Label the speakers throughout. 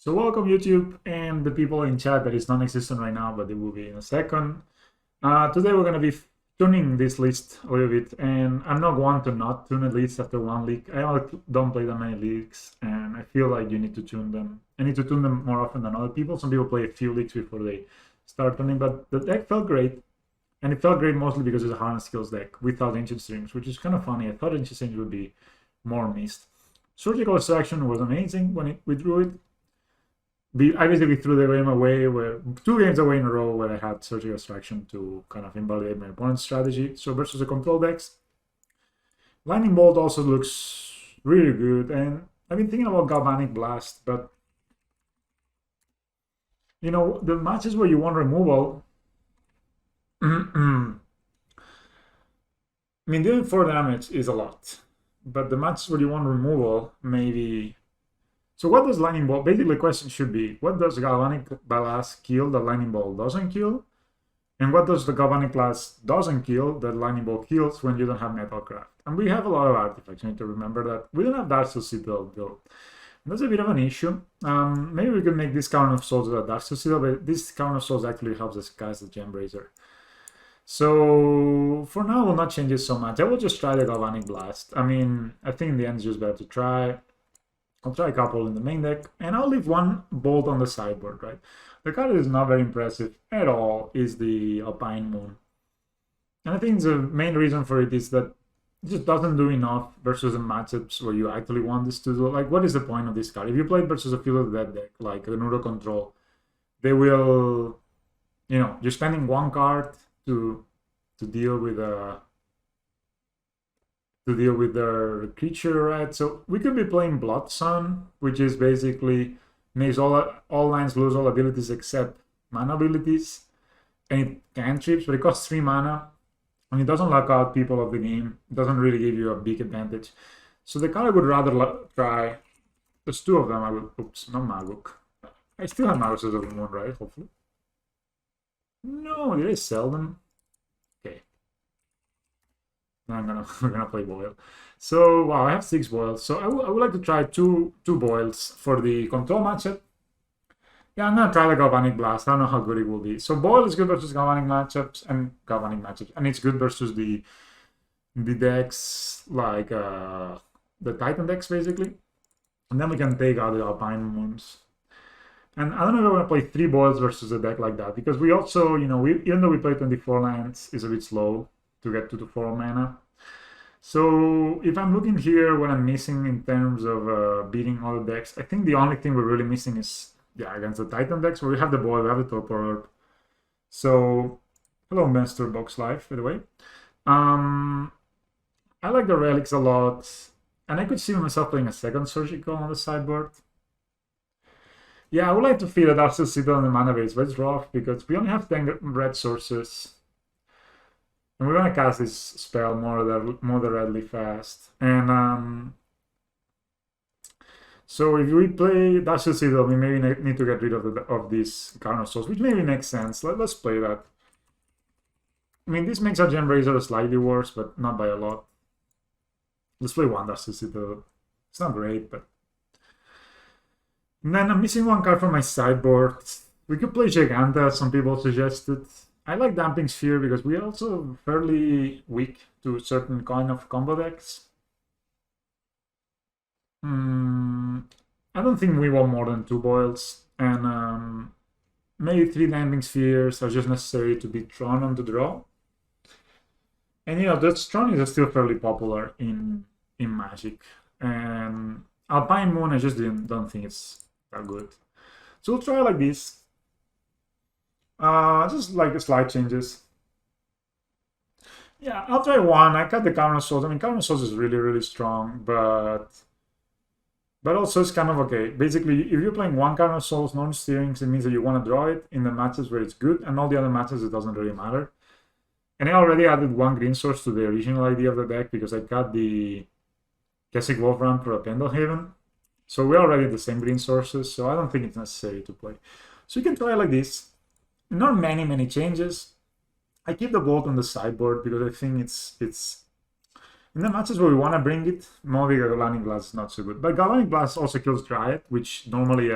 Speaker 1: So welcome YouTube and the people in chat that is non-existent right now, but it will be in a second. Today we're going to be tuning this list a little bit, and I'm not one to not tune a list after one league. I don't play that many leagues, and I feel like you need to tune them. I need to tune them more often than other people. Some people play a few leagues before they start tuning, but the deck felt great, and it felt great mostly because it's a Hardened Scales deck without Ancient Strings, which is kind of funny. I thought Ancient Strings would be more missed. Surgical Extraction was amazing when we drew it. I basically threw the game away where 2 games away in a row where I had surgical extraction to kind of invalidate my opponent's strategy. So versus the control decks, Lightning Bolt also looks really good, and I've been thinking about Galvanic Blast, but you know the matches where you want removal. I mean, doing 4 damage is a lot, but the matches where you want removal maybe. So what does Lightning Bolt, basically the question should be, what does Galvanic Blast kill that Lightning Bolt doesn't kill? And what does the Galvanic Blast doesn't kill that Lightning Bolt kills when you don't have Metalcraft? And we have a lot of artifacts, you need to remember that. We don't have Dark Soul Citadel though. That's a bit of an issue. Maybe we could make this Crown of Souls a Dark Soul Citadel, but this Crown of Souls actually helps us cast the Gembrazer. So for now, we'll not change it so much. I will just try the Galvanic Blast. I mean, I think in the end it's just better to try. I'll try a couple in the main deck, and I'll leave one bolt on the sideboard, right? The card that is not very impressive at all is the Alpine Moon. And I think the main reason for it is that it just doesn't do enough versus the matchups where you actually want this to do. Like, what is the point of this card? If you play it versus a Field of the Dead deck, like the Neuro Control, they will, you know, you're spending one card to deal with their creature, right? So we could be playing Blood Sun, which is basically makes all lands lose all abilities except mana abilities, and it cantrips, but it costs 3 mana, and it doesn't lock out people of the game. It doesn't really give you a big advantage. So the card I would rather try. There's 2 of them. I would. Oops, not Maguk. I still have Magus of the Moon, right? Hopefully. No, did I sell them? We're gonna play Boil. So wow, I have 6 boils. So I would like to try two boils for the control matchup. Yeah, I'm gonna try the Galvanic Blast. I don't know how good it will be. So Boil is good versus Galvanic matchups, and it's good versus the decks like the Titan decks basically. And then we can take out the Alpine Moons. And I don't know if I want to play 3 boils versus a deck like that, because we also, you know, even though we play 24 lands, it's a bit slow to get 2 to 4 mana. So if I'm looking here, what I'm missing in terms of beating all the decks, I think the only thing we're really missing is, yeah, against the Titan decks, where we have the Boil, we have the Torpor Orb. So, hello, Master Box Life, by the way. I like the Relics a lot, and I could see myself playing a second Surgical on the sideboard. Yeah, I would like to feed a Dark Soul Citadel on the mana base, but it's rough because we only have 10 red sources. And we're gonna cast this spell moderately fast. And so if we play Dark Soul Citadel, we maybe need to get rid of this Crown of Souls, which maybe makes sense. Let's play that. I mean, this makes our Gembrazer slightly worse, but not by a lot. Let's play one Dark Soul Citadel. It's not great, but... And then I'm missing one card from my sideboard. We could play Giganta, some people suggested. I like Damping Sphere because we are also fairly weak to certain kind of combo decks. I don't think we want more than 2 boils, and maybe 3 Damping Spheres are just necessary to be drawn on the draw. And you know, the Tron is still fairly popular in Magic, and Alpine Moon I just don't think it's that good. So we'll try like this. Just like slight changes. Yeah, I'll try one. I cut the Crown of Souls. I mean, Crown of Souls is really, really strong, but also it's kind of okay. Basically, if you're playing one Crown of Souls, non-steerings, it means that you want to draw it in the matches where it's good, and all the other matches it doesn't really matter. And I already added 1 green source to the original idea of the deck because I cut the Keswick Wolfram for a Pendlehaven. So we're already the same green sources, so I don't think it's necessary to play. So you can try like this. Not many changes. I keep the Bolt on the sideboard because I think it's in the matches where we want to bring it, maybe Galvanic Blast is not so good. But Galvanic Blast also kills Dryad, which normally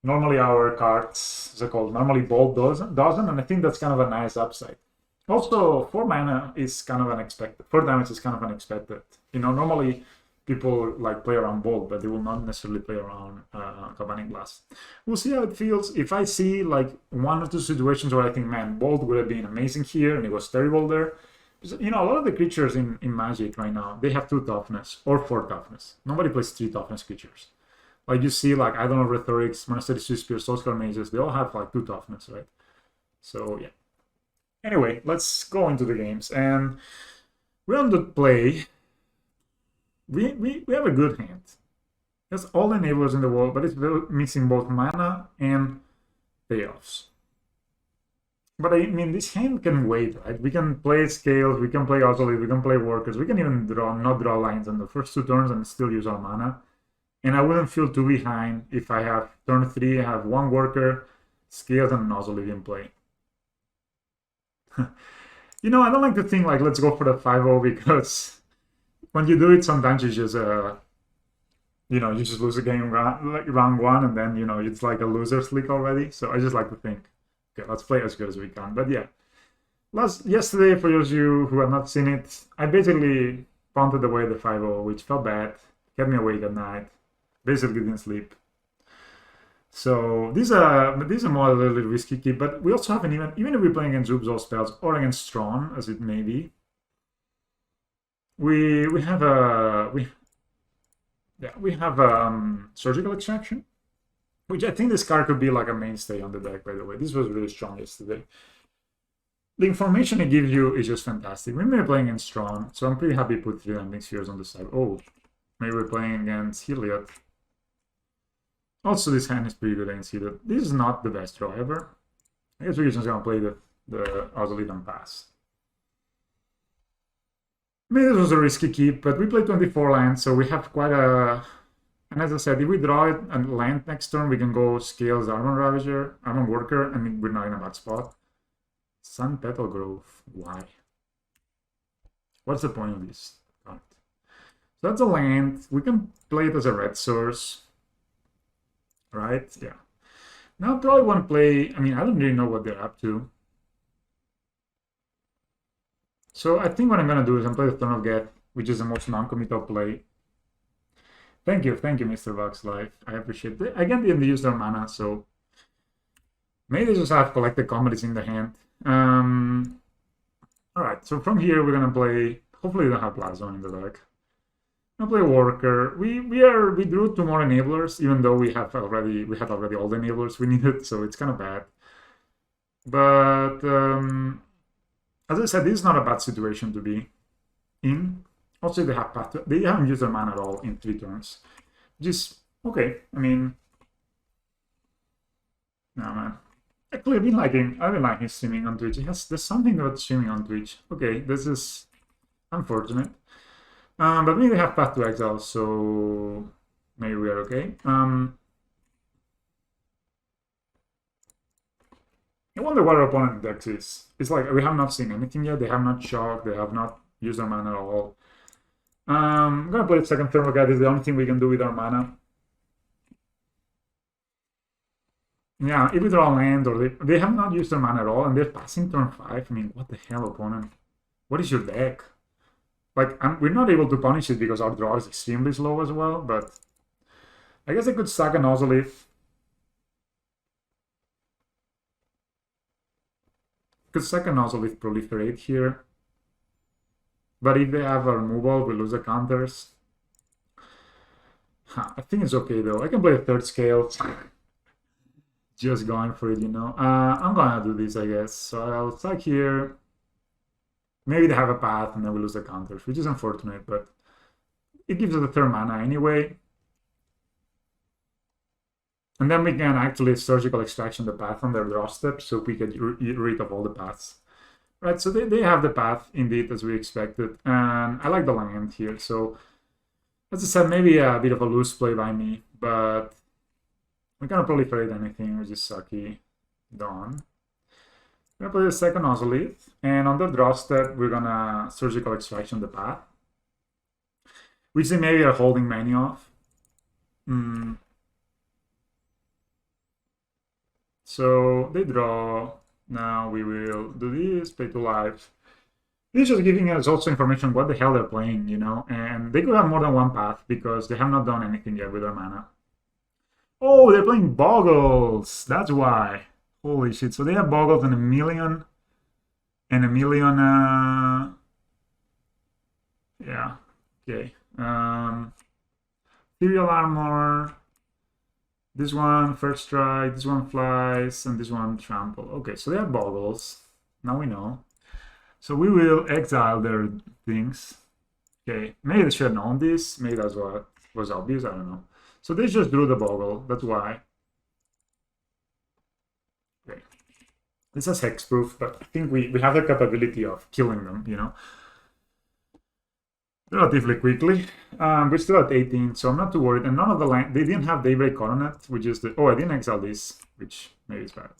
Speaker 1: Normally our cards, what's it called? Normally bold doesn't, and I think that's kind of a nice upside. Also, 4 mana is kind of unexpected. 4 damage is kind of unexpected. You know, normally people like play around bold, but they will not necessarily play around Galvanic Blast. We'll see how it feels. If I see like 1 or 2 situations where I think, man, bold would have been amazing here, and it was terrible there. You know, a lot of the creatures in Magic right now, they have 2 toughness or 4 toughness. Nobody plays 3 toughness creatures. Like you see, like, I don't know, Rhetorics, Monastery Spear, Soulscar Mages, they all have like 2 toughness, right? So, yeah. Anyway, let's go into the games. And we're on the play. We have a good hand. There's all the enablers in the world, but it's missing both mana and payoffs. But I mean, this hand can wait, right? We can play Scales, we can play Obsolete, we can play Workers, we can even not draw lines on the first 2 turns and still use our mana. And I wouldn't feel too behind if I have turn 3, I have 1 Worker, Scales, and an Obsolete in play. You know, I don't like to think like, let's go for the 5-0, because when you do it, sometimes you just, you know, you just lose a game like round 1, and then, you know, it's like a loser's league already. So I just like to think, okay, let's play as good as we can. But yeah, yesterday, for those of you who have not seen it, I basically punted away the 5-0, which felt bad, kept me awake at night, basically didn't sleep. So these are more a little risky keep, but we also have an even if we're playing against Zoobs or spells or against Strong, as it may be, we have Surgical Extraction, which I think this card could be like a mainstay on the deck. By the way, this was really strong yesterday. The information it gives you is just fantastic. We may be playing against Strong, so I'm pretty happy to put 3 landing spheres on the side. Oh, maybe we're playing against Heliod. Also, this hand is pretty good against Heliod. This is not the best draw ever. I guess we're just gonna play the Obsolete and pass. Maybe this was a risky keep, but we play 24 lands, so we have quite a... And as I said, if we draw it and land next turn, we can go Scales, Armor Ravager, Armor Worker, and we're not in a bad spot. Sun Petal Grove, why? What's the point of this card? So that's a land. We can play it as a red source, right? Yeah. Now I probably want to play... I mean, I don't really know what they're up to. So I think what I'm gonna do is I'm play the Turn of Geth, which is the most non-committal play. Thank you, Mr. Vox Life. I appreciate it. Again, they didn't use their mana, so maybe they just have collected commodities in the hand. Alright, so from here we're gonna play. Hopefully, we don't have Plasma in the deck. I'm gonna play Worker. We drew 2 more enablers, even though we had already all the enablers we needed, so it's kind of bad. But as I said, this is not a bad situation to be in. Also, they haven't used their mana at all in 3 turns. Just okay. I mean, no man. Actually, I've been liking streaming on Twitch. There's something about streaming on Twitch. Okay, this is unfortunate. But maybe they have Path to Exile, so maybe we are okay. I wonder what our opponent decks is. It's like we have not seen anything yet. They have not shocked. They have not used their mana at all. I'm gonna play the second Thermal Guide. It's the only thing we can do with our mana. Yeah, if we draw land or they have not used their mana at all, and they're passing turn 5. I mean, what the hell, opponent? What is your deck? Like, we're not able to punish it because our draw is extremely slow as well, but I guess I could sack an Ozolith. Could sack an Ozolith Proliferate here. But if they have a removal, we lose the counters. Huh, I think it's okay though. I can play a 3rd scale. Just going for it, you know. I'm gonna do this, I guess. So I'll sack here. Maybe they have a path and then we lose the counters, which is unfortunate, but it gives us the 3rd mana anyway. And then we can actually Surgical Extraction the path on their draw step, so we get rid of all the paths. Right, so they have the path, indeed, as we expected. And I like the land here, so as I said, maybe a bit of a loose play by me, but we cannot proliferate anything, which is sucky. Done. We're gonna play the second Ozolith, and on the draw step, we're gonna Surgical Extraction the path, which they maybe are holding many of. So they draw. Now we will do this, play to life. This is just giving us also information what the hell they're playing, you know? And they could have more than one path because they have not done anything yet with their mana. Oh, they're playing Boggles! That's why. Holy shit. So they have Boggles and a million. And a million, yeah. Okay. Ethereal Armor. This one, First Strike. This one flies. And this one, Trample. Okay, so they have Boggles. Now we know. So we will exile their things. Okay, maybe they should have known this. Maybe that's what was obvious. I don't know. So they just drew the Boggle. That's why. Okay. This is hexproof, but I think we have the capability of killing them, you know, relatively quickly. We're still at 18, so I'm not too worried. And none of the land, they didn't have Daybreak Coronet, which is the, oh, I didn't exile this, which maybe is bad.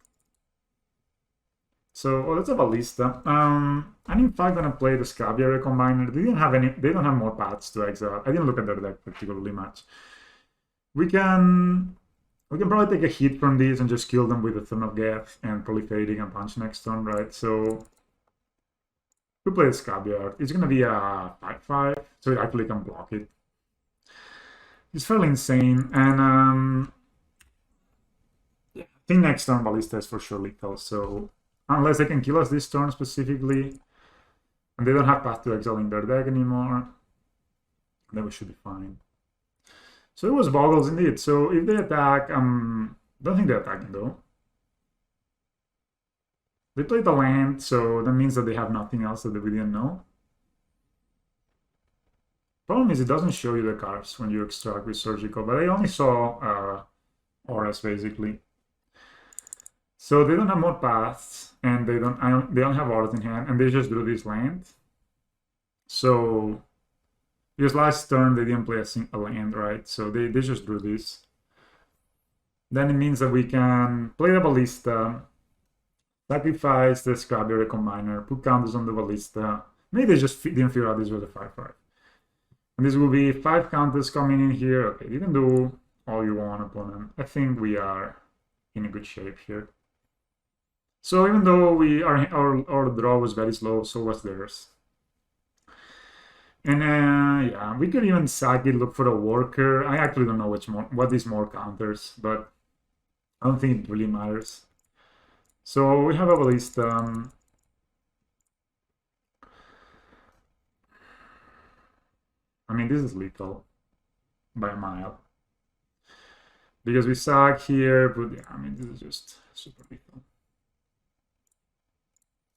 Speaker 1: So let's have a Ballista. I'm in fact gonna play the Scabier Recombiner. They didn't have any. They don't have more paths to exile. I didn't look at their deck particularly much. We can probably take a hit from these and just kill them with the Thorn of Death and Proliferating and Punch next turn, right? So we play the Scabiard. It's gonna be a 5/5, so it actually can block it. It's fairly insane, and yeah, I think next turn Ballista is for sure lethal. So unless they can kill us this turn specifically, and they don't have Path to Exile in their deck anymore, then we should be fine. So it was Boggles indeed. So if they attack, don't think they're attacking though. They played the land, so that means that they have nothing else that we didn't know. Problem is it doesn't show you the cards when you extract with Surgical, but I only saw auras basically. So they don't have more paths, and they don't have auras in hand, and they just drew this land. So because last turn they didn't play a land, right? So they just drew this. Then it means that we can play the Ballista, sacrifice the Scabier Recombiner, put counters on the Ballista. Maybe they just didn't figure out this was a 5/5. And this will be 5 counters coming in here. Okay, you can do all you want, opponent. I think we are in a good shape here. So even though our draw was very slow, so was theirs. And yeah, we could even sack it, look for a worker. I actually don't know what is more counters, but I don't think it really matters. So we have a Ballista. I mean, this is lethal by a mile. Because we sack here, but yeah, I mean, this is just super lethal.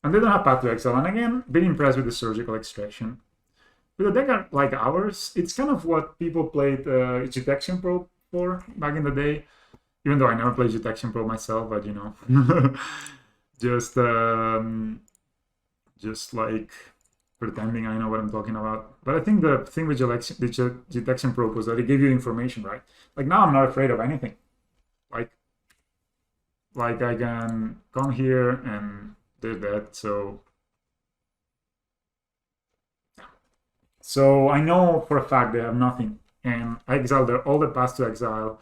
Speaker 1: And they don't have Path to Exile. And again, been impressed with the Surgical Extraction. With a deck like ours, it's kind of what people played Detection Probe for back in the day. Even though I never played Detection Probe myself, but you know, just like pretending I know what I'm talking about. But I think the thing with Detection Probe was that it gave you information, right? Like now I'm not afraid of anything. Like I can come here and do that, so I know for a fact they have nothing, and I exiled all the paths to exile.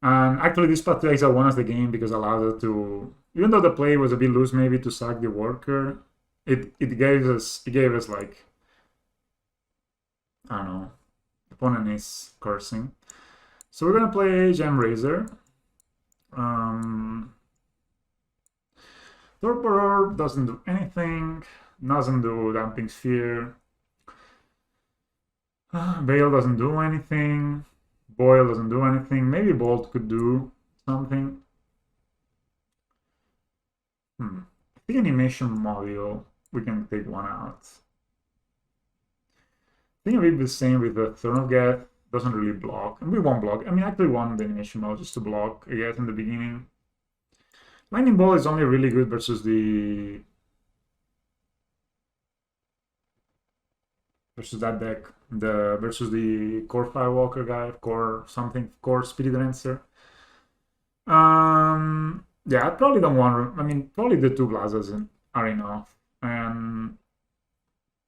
Speaker 1: And actually, this path to exile won us the game because it allowed us to, even though the play was a bit loose, maybe to sack the worker, it gave us like, I don't know, the opponent is cursing. So we're gonna play Gem Razor. Torpor doesn't do anything, doesn't do Damping Sphere. Veil doesn't do anything. Boil doesn't do anything. Maybe Bolt could do something. I think Animation Module, we can take one out. I think it will be the same with the Thorn of Death. Doesn't really block. And we won't block. I mean, actually want the Animation Module just to block, I guess, in the beginning. Lightning Bolt is only really good versus that deck, versus the Core Firewalker guy, Core Spirit Dancer. Yeah, I probably don't want. I mean, probably the 2 Blazas are enough, and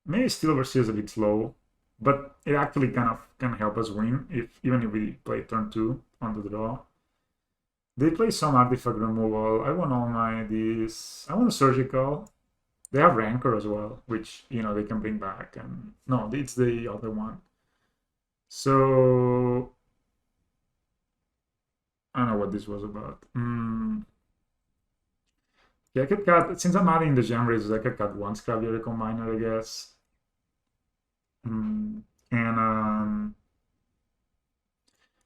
Speaker 1: maybe Steel Overseer is a bit slow, but it actually kind of can help us win even if we play turn 2 on the draw. They play some artifact removal. I want all my these. I want a surgical. They have Rancor as well, which they can bring back. And no, it's the other one. So I don't know what this was about. Yeah, I could cut, since I'm adding the gem raisers, I could cut one Scrapyard Combiner, I guess. And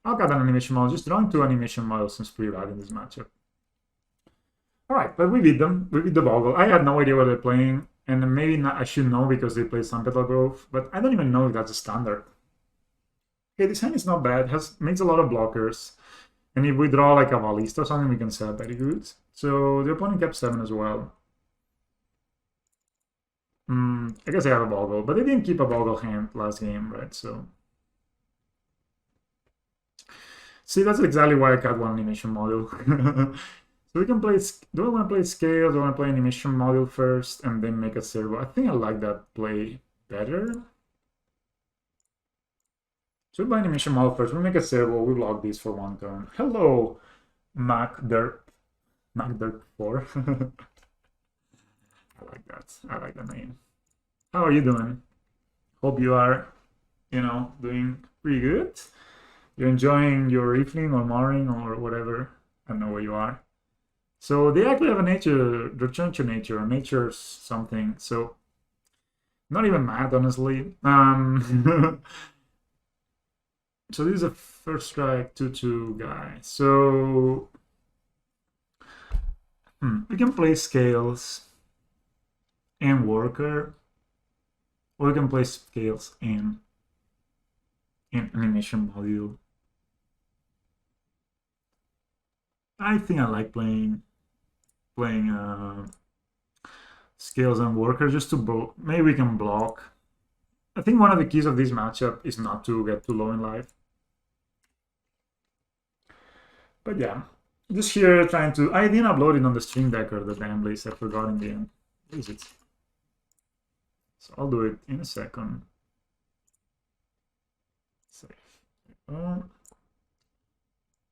Speaker 1: I'll cut an animation model. Just drawing two animation models seems pretty bad in this matchup. All right, but we beat them. We beat the Boggle. I had no idea what they're playing, and maybe not, I should know because they play Sunpetal Grove, but I don't even know if that's a standard. Okay, this hand is not bad. Makes a lot of blockers. And if we draw like a Valista or something, we can set very good. So the opponent kept 7 as well. I guess they have a Boggle, but they didn't keep a Boggle hand last game, right? So see, that's exactly why I cut one animation module. So we can play. Do I want to play Scales? Do I want to play animation module first and then make a servo? I think I like that play better. So we play animation module first. We make a servo. We block these for 1 turn. Hello, MacDirt 4. I like that. I like the name. How are you doing? Hope you are, doing pretty good. You're enjoying your evening or morning or whatever. I don't know where you are. So they actually have a nature, return to nature, or nature something. So not even mad, honestly. So this is a first strike 2/2 guy. So we can play Scales and Worker, or we can play Scales and animation module. I think I like playing Scales and Worker just to maybe we can block. I think one of the keys of this matchup is not to get too low in life. But yeah, just here trying to. I didn't upload it on the Stream Deck or the damn place. I forgot in the end. Where is it? So I'll do it in a second. Save.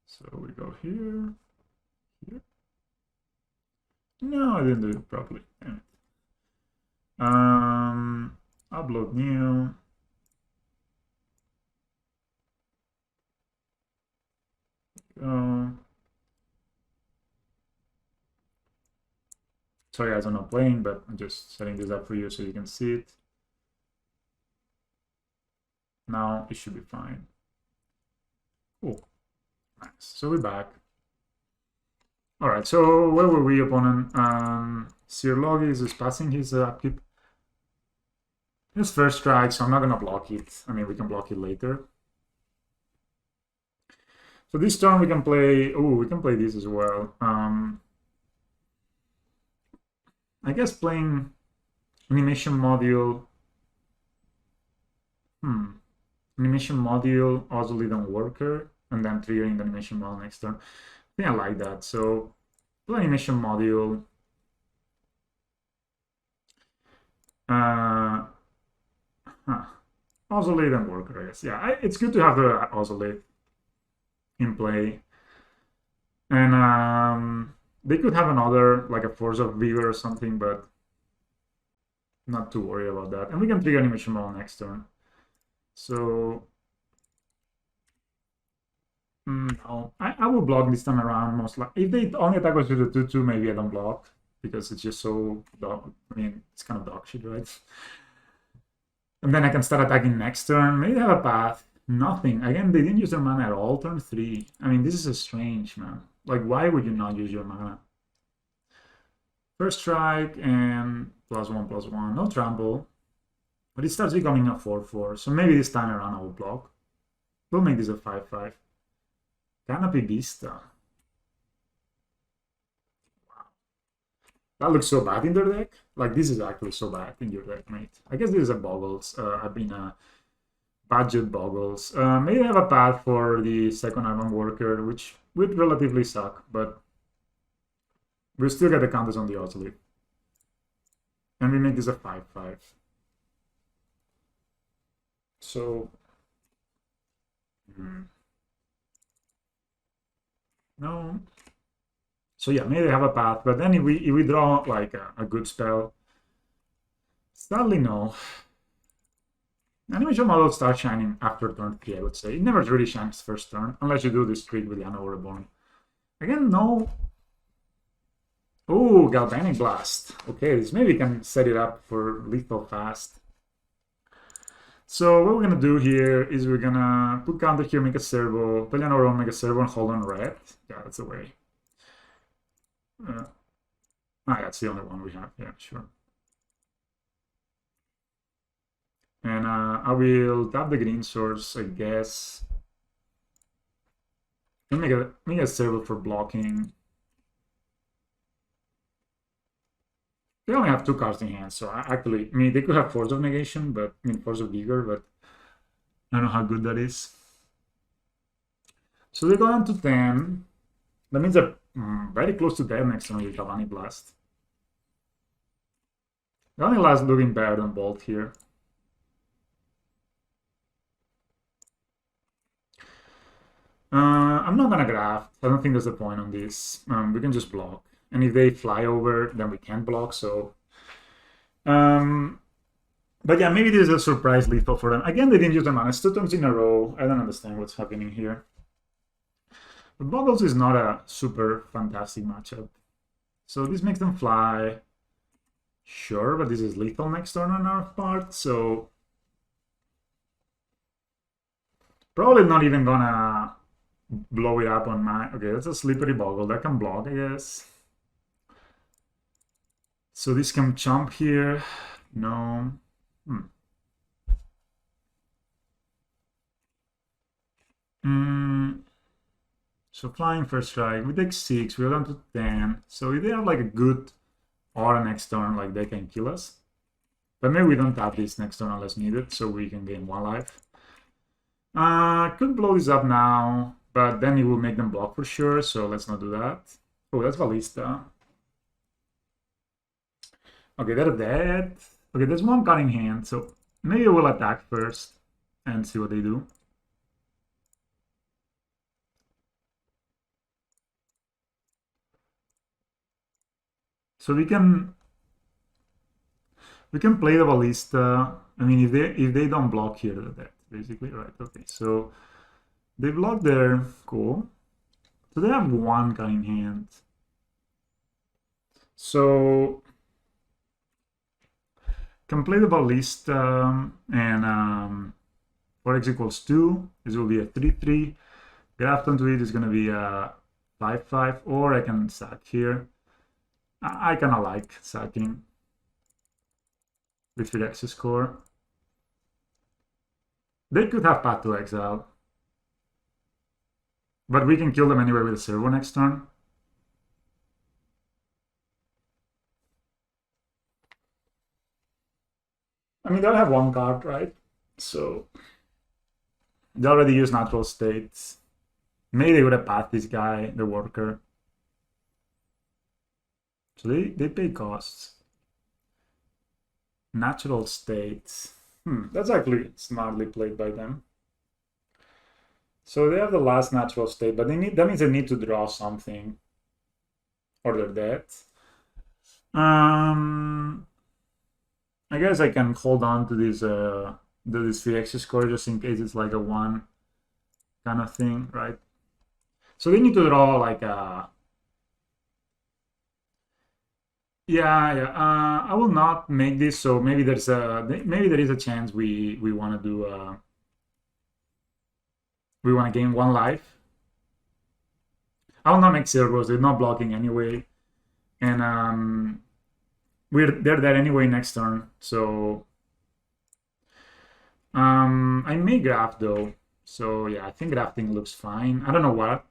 Speaker 1: So we go here. No, I didn't do it properly. Damn it. Upload new. Sorry guys, I'm not playing, but I'm just setting this up for you so you can see it. Now it should be fine. Cool. Nice. So we're back. All right, so where were we, opponent? Sir Logis is passing his upkeep. His first strike, so I'm not gonna block it. I mean, we can block it later. So this turn we can play. Oh, we can play this as well. I guess playing animation module. Animation module, also lead on Worker, and then triggering the animation module next turn. I think I like that. So play animation module. Also lead and Worker, I guess. Yeah, it's good to have the also lead in play. And they could have another, like a Force of Vigor or something, but not too worried about that. And we can trigger animation model next turn. So no, I will block this time around most likely. If they only attack us with the 2/2, maybe I don't block because it's just so dog. I mean, it's kind of dog shit, right? And then I can start attacking next turn. Maybe they have a path. Nothing. Again, they didn't use their mana at all turn 3. I mean, this is a strange, man. Like, why would you not use your mana? First strike and +1/+1. No trample. But it starts becoming a 4/4. So maybe this time around I will block. We'll make this a 5/5. Canopy Vista. Wow. That looks so bad in their deck. Like, this is actually so bad in your deck, mate. I guess this is a Boggles. I've been a budget Boggles. Maybe I have a path for the second Iron Worker, which would relatively suck, but we'll still get the counters on the Ozzy. And we make this a 5/5. So no. So yeah, maybe they have a path, but then if we draw like a good spell, sadly no. Animation model starts shining after turn 3, I would say. It never really shines first turn, unless you do this trick with Yano Reborn. Again, no. Oh, Galvanic Blast. Okay, this maybe can set it up for lethal fast. So what we're gonna do here is we're gonna put counter here, make a servo, play Yano Reborn, make a servo, and hold on red. Yeah, that's the way. That's the only one we have. Yeah, sure. And I will tap the green source, I guess. And make a servo for blocking. They only have 2 cards in hand, so actually, I mean, they could have Force of Negation, but I mean, Force of Vigor, but I don't know how good that is. So they go down to 10. That means they're very close to dead next turn with Galvanic Blast. Galvanic Blast looking better than Bolt here. I'm not gonna graft. I don't think there's a point on this. We can just block. And if they fly over, then we can't block, so... but yeah, maybe this is a surprise lethal for them. Again, they didn't use the mana. It's 2 turns in a row. I don't understand what's happening here. But Boggles is not a super fantastic matchup. So this makes them fly. Sure, but this is lethal next turn on our part, so... Probably not even gonna blow it up on my... Okay, that's a slippery Boggle. That can block, I guess. So this can jump here. No. So flying first strike. We take 6. We're down to 10. So if they have like a good aura next turn, like they can kill us. But maybe we don't tap this next turn unless needed, so we can gain 1 life. Could blow this up now, but then it will make them block for sure, so let's not do that. Oh, that's Ballista. Okay, they're dead. Okay, there's 1 card in hand, so maybe we'll attack first and see what they do. So we can play the Ballista. I mean, if they don't block here, they're dead, basically, right? Okay, so they block there. Cool. So they have 1 card in hand. So can play the Ballista and 4x equals 2. This will be a 3-3. Graft onto it is going to be a 5-5, or I can sack here. I kind of like sacking with 3x score. They could have Path to Exile, but we can kill them anyway with a servo next turn. I mean, they'll have 1 card, right? So they already use natural states. Maybe they would have pathed this guy, the worker. So they pay costs. Natural states. That's actually smartly played by them. So they have the last natural state, but that means they need to draw something. Or they're dead. I guess I can hold on to this 3x score just in case it's like a 1 kind of thing, right? So they need to draw like a... Yeah. I will not make this, so maybe there is a chance we want to do we want to gain 1 life. I will not make servos. They're not blocking anyway, and they're there anyway next turn. So I may graft though. So yeah, I think grafting looks fine. I don't know what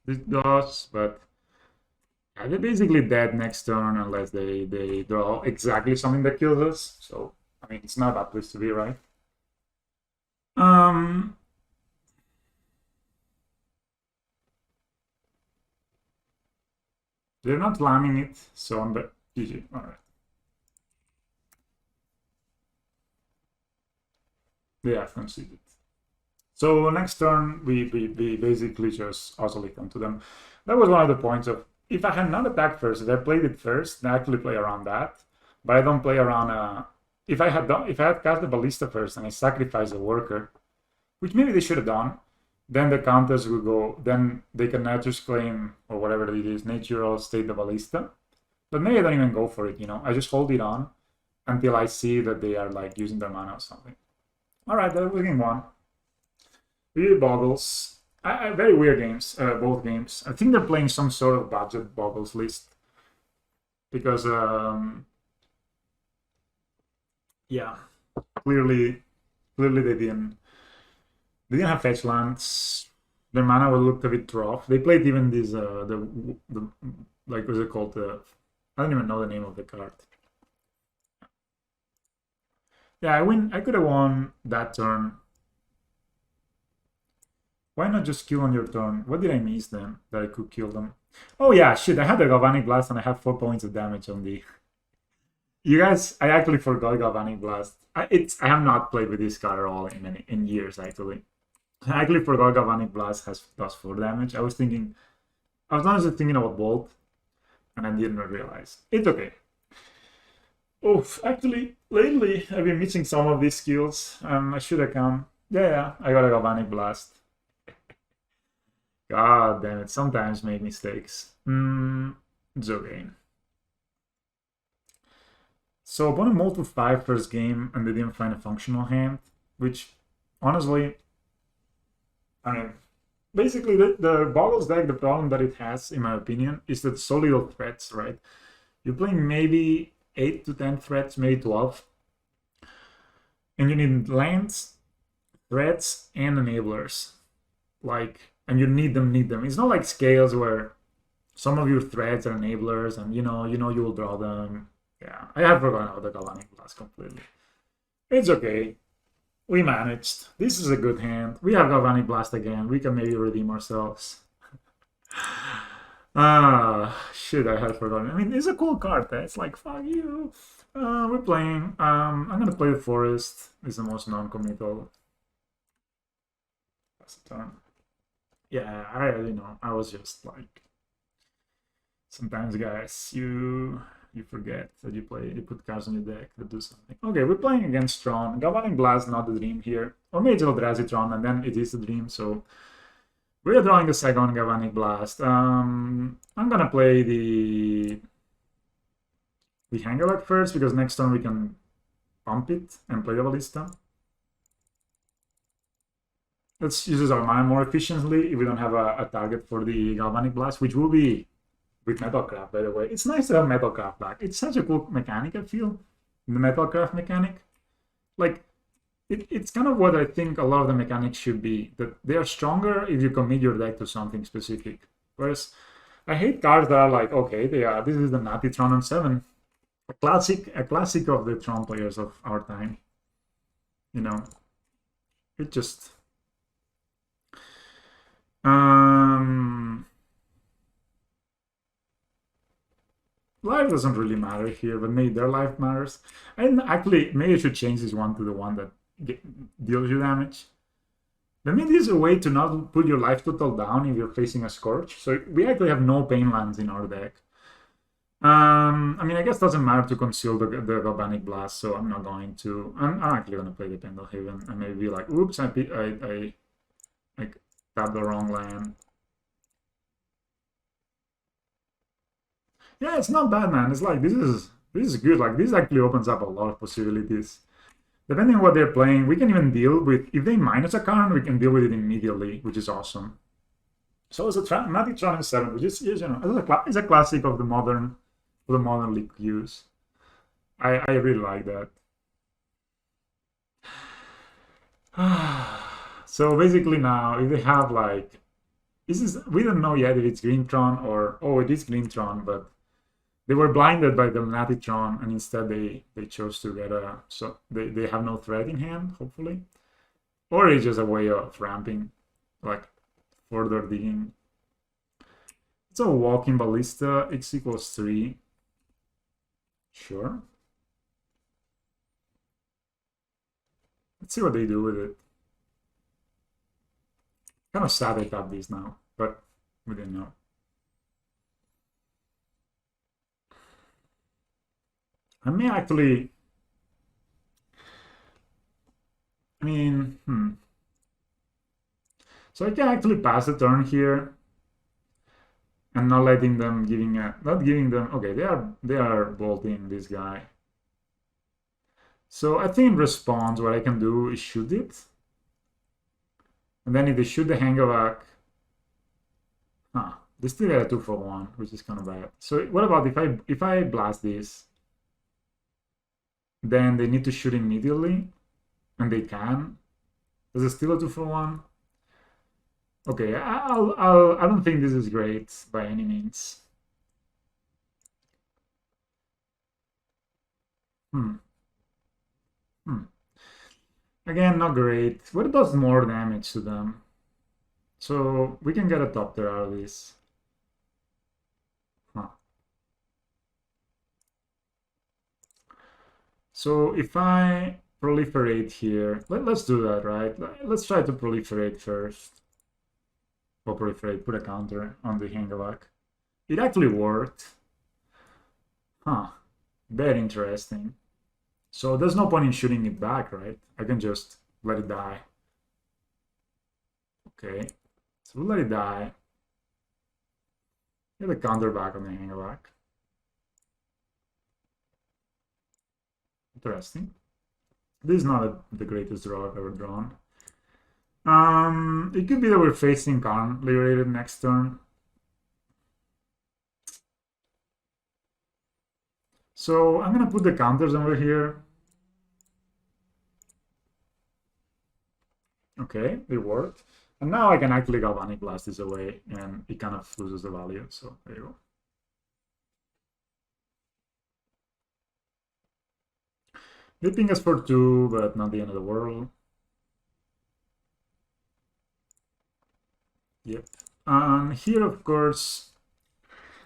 Speaker 1: this does, but yeah, they're basically dead next turn unless they draw exactly something that kills us. So I mean, it's not a bad place to be, right? They're not slamming it, so I'm the GG. All right. They have conceded. So next turn, we basically just oscillate onto them. That was one of the points of if I had not attacked first, if I played it first, then I actually play around that. But I don't play around. If I had cast the ballista first and I sacrificed the worker, which maybe they should have done, then the counters will go. Then they can nature's claim or whatever it is, natural state the ballista. But maybe I don't even go for it. I just hold it on until I see that they are like using their mana or something. All right, that was game one. Weird Boggles. Very weird games, both games. I think they're playing some sort of budget Boggles list. Because, yeah, clearly they didn't have fetch lands. Their mana looked a bit rough. They played even this, the like, what's it called? I don't even know the name of the card. Yeah, I could have won that turn. Why not just kill on your turn? What did I miss then that I could kill them? Oh yeah, shit, I had the Galvanic Blast and I have 4 points of damage on the... You guys, I actually forgot Galvanic Blast. I have not played with this card at all in years, actually. I actually forgot Galvanic Blast does 4 damage. I was honestly thinking about Bolt, and I didn't realize. It's okay. Oof, actually, lately I've been missing some of these skills. I should have come. Yeah, I got a Galvanic Blast. God damn it, sometimes make mistakes. It's okay. So opponent moved to 5 first game and they didn't find a functional hand, which honestly, I mean, basically the Boggles deck, the problem that it has, in my opinion, is that so little threats, right? You're playing maybe 8 to 10 threats, maybe 12. And you need lands, threats, and enablers. And you need them. It's not like Scales where some of your threads are enablers and you will draw them. Yeah, I have forgotten about the Galvanic Blast completely. It's okay. We managed. This is a good hand. We have Galvanic Blast again. We can maybe redeem ourselves. Shit, I had forgotten. I mean, it's a cool card. It's like, fuck you. We're playing. I'm gonna play the Forest. It's the most non-committal. That's the turn. Yeah, I was just like, sometimes guys, you forget that you put cards on your deck that do something. Okay, we're playing against Tron. Galvanic Blast, not the dream here. Or maybe it's Eldrazi Tron, and then it is the dream, so we're drawing the second Galvanic Blast. I'm gonna play the Hangalak first, because next turn we can pump it and play the Ballista. Let's use our mana more efficiently if we don't have a target for the Galvanic Blast, which will be with Metalcraft, by the way. It's nice to have Metalcraft back. It's such a cool mechanic, I feel. The Metalcraft mechanic. Like, it's kind of what I think a lot of the mechanics should be. That they are stronger if you commit your deck to something specific. Whereas, I hate cards that are like, okay, this is the Natty Tron on 7. A classic of the Tron players of our time. It just... life doesn't really matter here, but maybe their life matters. And actually, maybe I should change this one to the one that deals you damage. But maybe there's a way to not put your life total down if you're facing a Scorch. So we actually have no pain lands in our deck. I mean, I guess it doesn't matter to conceal the Galvanic Blast, so I'm not going to. I'm actually going to play the Pendlehaven and maybe be like, oops, I tapped the wrong land. Yeah, it's not bad, man. It's like, this is good. Like, this actually opens up a lot of possibilities. Depending on what they're playing, we can even deal with... If they minus a card, we can deal with it immediately, which is awesome. So it's a Magic Tron 7, which is, it's a classic of the modern league use. I really like that. So basically now, if they have like... we don't know yet if it's Green Tron or... Oh, it is Green Tron, but they were blinded by the Natty Tron, and instead they chose to get a... So they have no threat in hand, hopefully. Or it's just a way of ramping, like further digging. It's a walking Ballista, X equals 3. Sure. Let's see what they do with it. Kind of sad they got these now, but we didn't know. I may actually... I mean, So I can actually pass a turn here and not letting them not giving them. Okay, they are bolting this guy. So I think in response, what I can do is shoot it, and then if they shoot the Hangaback, they still get a 2-for-1, which is kind of bad. So what about if I blast this, then they need to shoot immediately, and they can. Is it still a 2-for-1? Okay, I don't think this is great by any means. Hmm. Again, not great. What does more damage to them? So we can get a top tier out of this. So if I proliferate here, let's do that, right? Let's try to proliferate first. Or proliferate, put a counter on the Hangaback. It actually worked. Very interesting. So there's no point in shooting it back, right? I can just let it die. Okay, so we'll let it die. Get a counter back on the Hangaback. Interesting. This is not the greatest draw I've ever drawn. It could be that we're facing Karn liberated next turn. So I'm gonna put the counters over here. Okay, it worked. And now I can actually Galvanic Blast this away, and it kind of loses the value. So there you go. Dipping us for 2, but not the end of the world. Yep. Here, of course,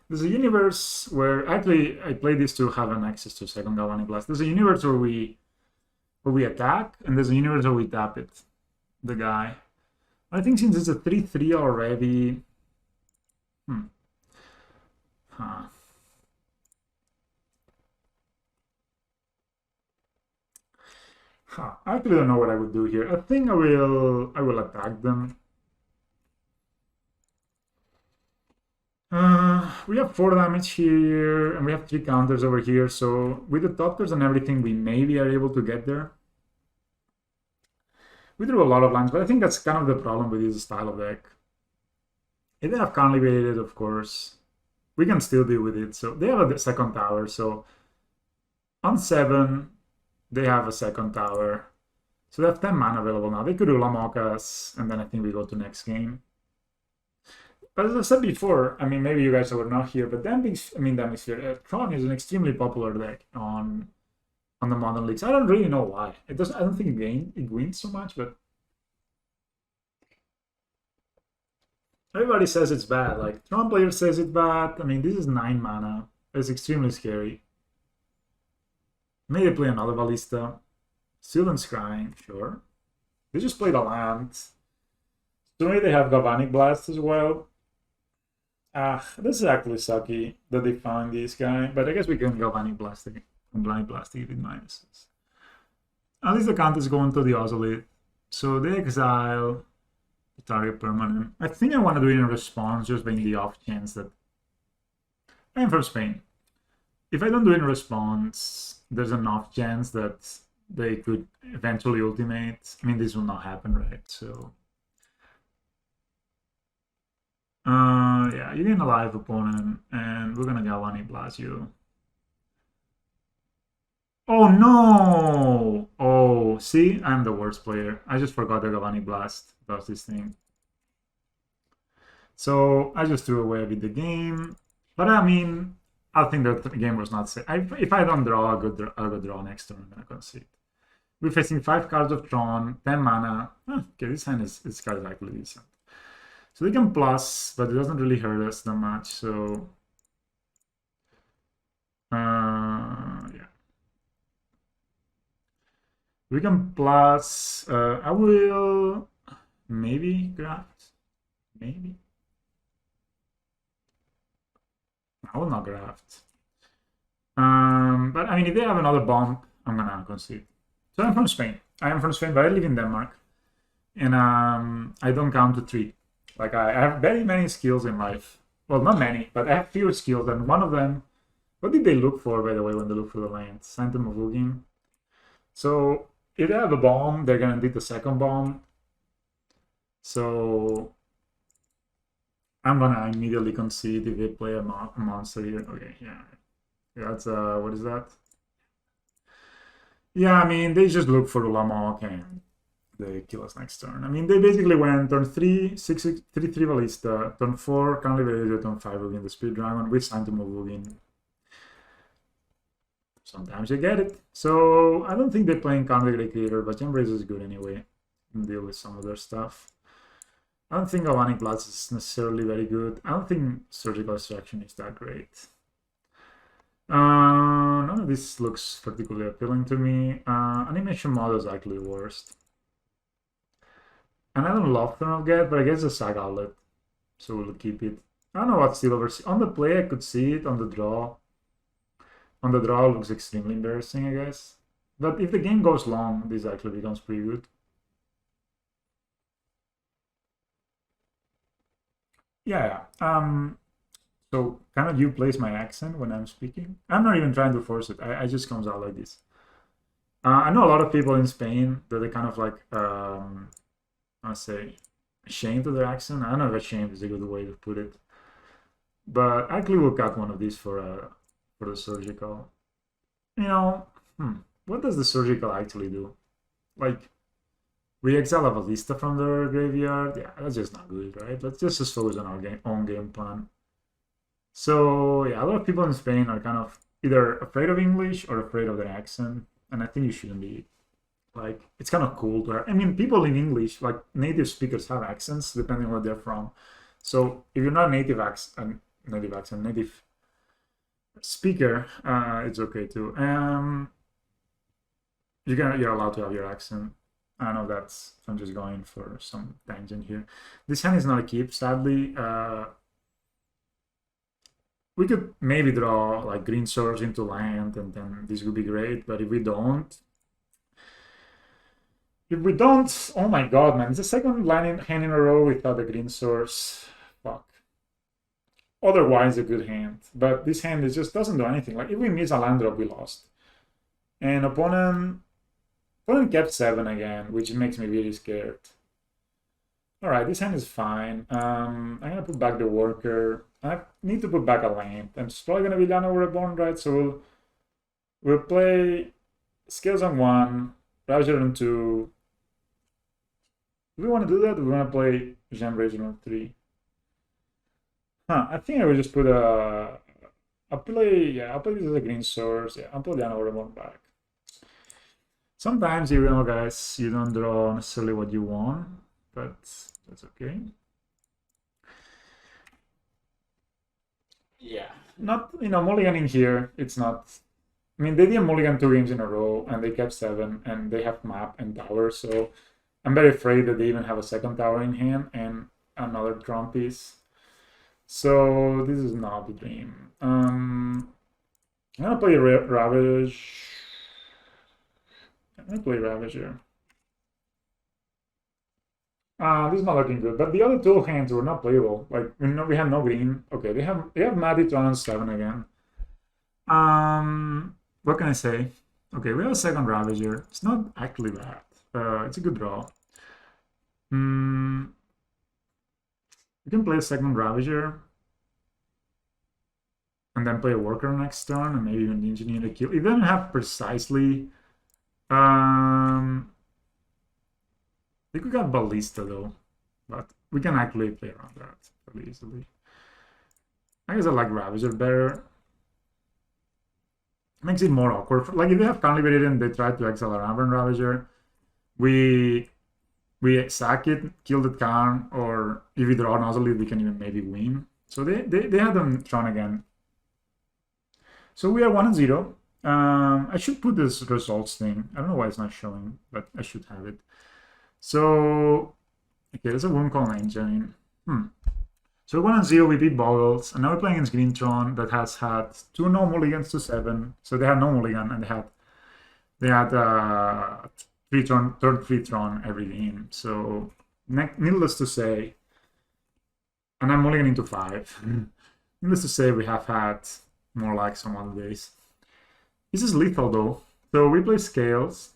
Speaker 1: there's a universe where actually I play this to have an access to second Galvanic Blast. There's a universe where we attack, and there's a universe where we tap it, the guy. I think since it's a 3/3 already, I actually don't know what I would do here. I think I will attack them. We have 4 damage here, and we have 3 counters over here. So with the doctors and everything, we maybe are able to get there. We drew a lot of lines, but I think that's kind of the problem with this style of deck. If they have Conlivated, of course, we can still deal with it. So they have a second tower. So on 7, they have a second tower. So they have 10 mana available now. They could Ulamog us, and then I think we go to next game. But as I said before, I mean, maybe you guys were not here, but Demisphere, Tron is an extremely popular deck on the modern leagues. I don't really know why. I don't think it wins so much, but everybody says it's bad. Like Tron player says it's bad. I mean, this is 9 mana. It's extremely scary. Maybe they play another Ballista. Sylvan Scrying, sure. They just played a land. So maybe they have Galvanic Blast as well. This is actually sucky that they found this guy, but I guess we can Galvanic Blast it. Blind Blast it with minuses. At least the count is going to the Ozolith. So they exile the target permanent. I think I want to do it in response, just being the off chance that I'm from Spain. If I don't do it in response, there's an off chance that they could eventually ultimate. I mean, this will not happen, right? So yeah, you're getting a live opponent, and we're gonna Galvanic Blast you. Oh no! Oh, see, I'm the worst player. I just forgot the Galvanic Blast does this thing. So I just threw away with the game. But I mean, I think that the game was not safe. If I don't draw, I'll go draw next turn. I'm gonna concede. We're facing 5 cards of Tron, 10 mana. Okay, this card is actually decent. So they can plus, but it doesn't really hurt us that much. So yeah. We can plus. I will maybe graft. Maybe. I will not graft. But I mean, if they have another bomb, I'm gonna concede. So I'm from Spain. I am from Spain, but I live in Denmark, and I don't count to 3. Like I have very many skills in life. Well, not many, but I have fewer skills, and one of them. What did they look for, by the way, when they look for the land? Sanctum of Ugin. So if they have a bomb, they're gonna need the second bomb. So I'm gonna immediately concede if they play a monster here. Okay, yeah. That's what is that? Yeah, I mean they just look for the Lamok and they kill us next turn. I mean they basically went turn 3, 6, 3, 3 Ballista, turn 4, Can't Leave turn 5 Ugin the Speed Dragon with Sanctum of Ugin. Sometimes you get it. So I don't think they're playing Counter Creator, but Embrace is good anyway. Can deal with some of their stuff. I don't think Galvanic Blast is necessarily very good. I don't think Surgical Extraction is that great. None of this looks particularly appealing to me. Animation Model is actually the worst. And I don't love Thermal Get, but I guess it's a Sag Outlet. So we'll keep it. I don't know what Steel over. On the play, I could see it. On the draw. On the draw, it looks extremely embarrassing, I guess. But if the game goes long, this actually becomes pretty good. Yeah. So kind of you place my accent when I'm speaking. I'm not even trying to force it. I just comes out like this. I know a lot of people in Spain that they kind of like, I say, ashamed of their accent. I don't know if ashamed is a good way to put it. But I actually will cut one of these for the surgical. You know, what does the surgical actually do? Like, we exile a Ballista from their graveyard. Yeah, that's just not good, right? Let's just focus on our own game plan. So, yeah, a lot of people in Spain are kind of either afraid of English or afraid of their accent. And I think you shouldn't be. Like, it's kind of cool to have. I mean, people in English, like native speakers, have accents depending on where they're from. So, if you're not native speaker, it's okay too. You're allowed to have your accent. I know I'm just going for some tangent here. This hand is not a keep, sadly. We could maybe draw like green source into land, and then this would be great. But if we don't, oh my god, man, it's the second hand in a row without a green source. Fuck. Otherwise, a good hand, but this hand just doesn't do anything. Like if we miss a land drop, we lost. And opponent kept 7 again, which makes me really scared. All right, this hand is fine. I'm gonna put back the worker. I need to put back a land. I'm probably gonna be done over a Reborn, right? So we'll play Scales on 1, Ravager on 2. Do we want to do that? Or do we want to play Gem Razor on 3? I think I will just put a. I'll play this as a green source. Yeah, I'll put the over one back. Sometimes, you know, guys, you don't draw necessarily what you want, but that's okay. Yeah, not, mulliganing here, it's not. I mean, they didn't mulligan 2 games in a row, and they kept 7, and they have map and tower, so I'm very afraid that they even have a second tower in hand and another drawn piece. So this is not the dream. I'm gonna play Ravage. I'm gonna play Ravager. This is not looking good, but the other 2 hands were not playable. Like we have no green. Okay, they have Maditron on 7 again. What can I say? Okay, we have a second Ravager. It's not actually bad. It's a good draw. We can play a second Ravager. And then play a worker next turn, and maybe even engineer to kill. It doesn't have precisely. I think we got Ballista though, but we can actually play around that pretty easily. I guess I like Ravager better. Makes it more awkward. Like if they have Conlibrated and they try to exile a Raven Ravager, we sack it, kill the Karn, or if we draw Nozzle, we can even maybe win. So they have them drawn again. So we are 1-0. I should put this results thing. I don't know why it's not showing, but I should have it. So, okay, there's a Womb Call Engine. So So 1-0, we beat Boggles, and now we're playing against Green Tron that has had 2 no mulligans to 7. So they had no mulligan, and they had third free Tron every game. So needless to say, and I'm mulligan into 5. Needless to say, we have had more likes on other days. This is lethal though. So we play Scales.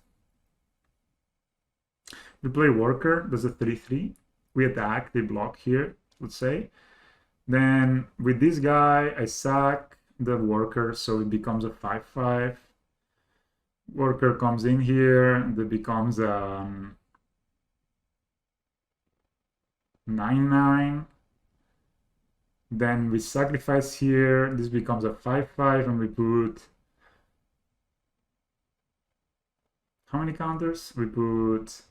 Speaker 1: We play Worker. There's a 3-3. We attack. They block here, let's say. Then with this guy, I sack the Worker, so it becomes a 5-5. Worker comes in here, and it becomes a 9-9. Then we sacrifice here, this becomes a 5-5, and we put... How many counters? We put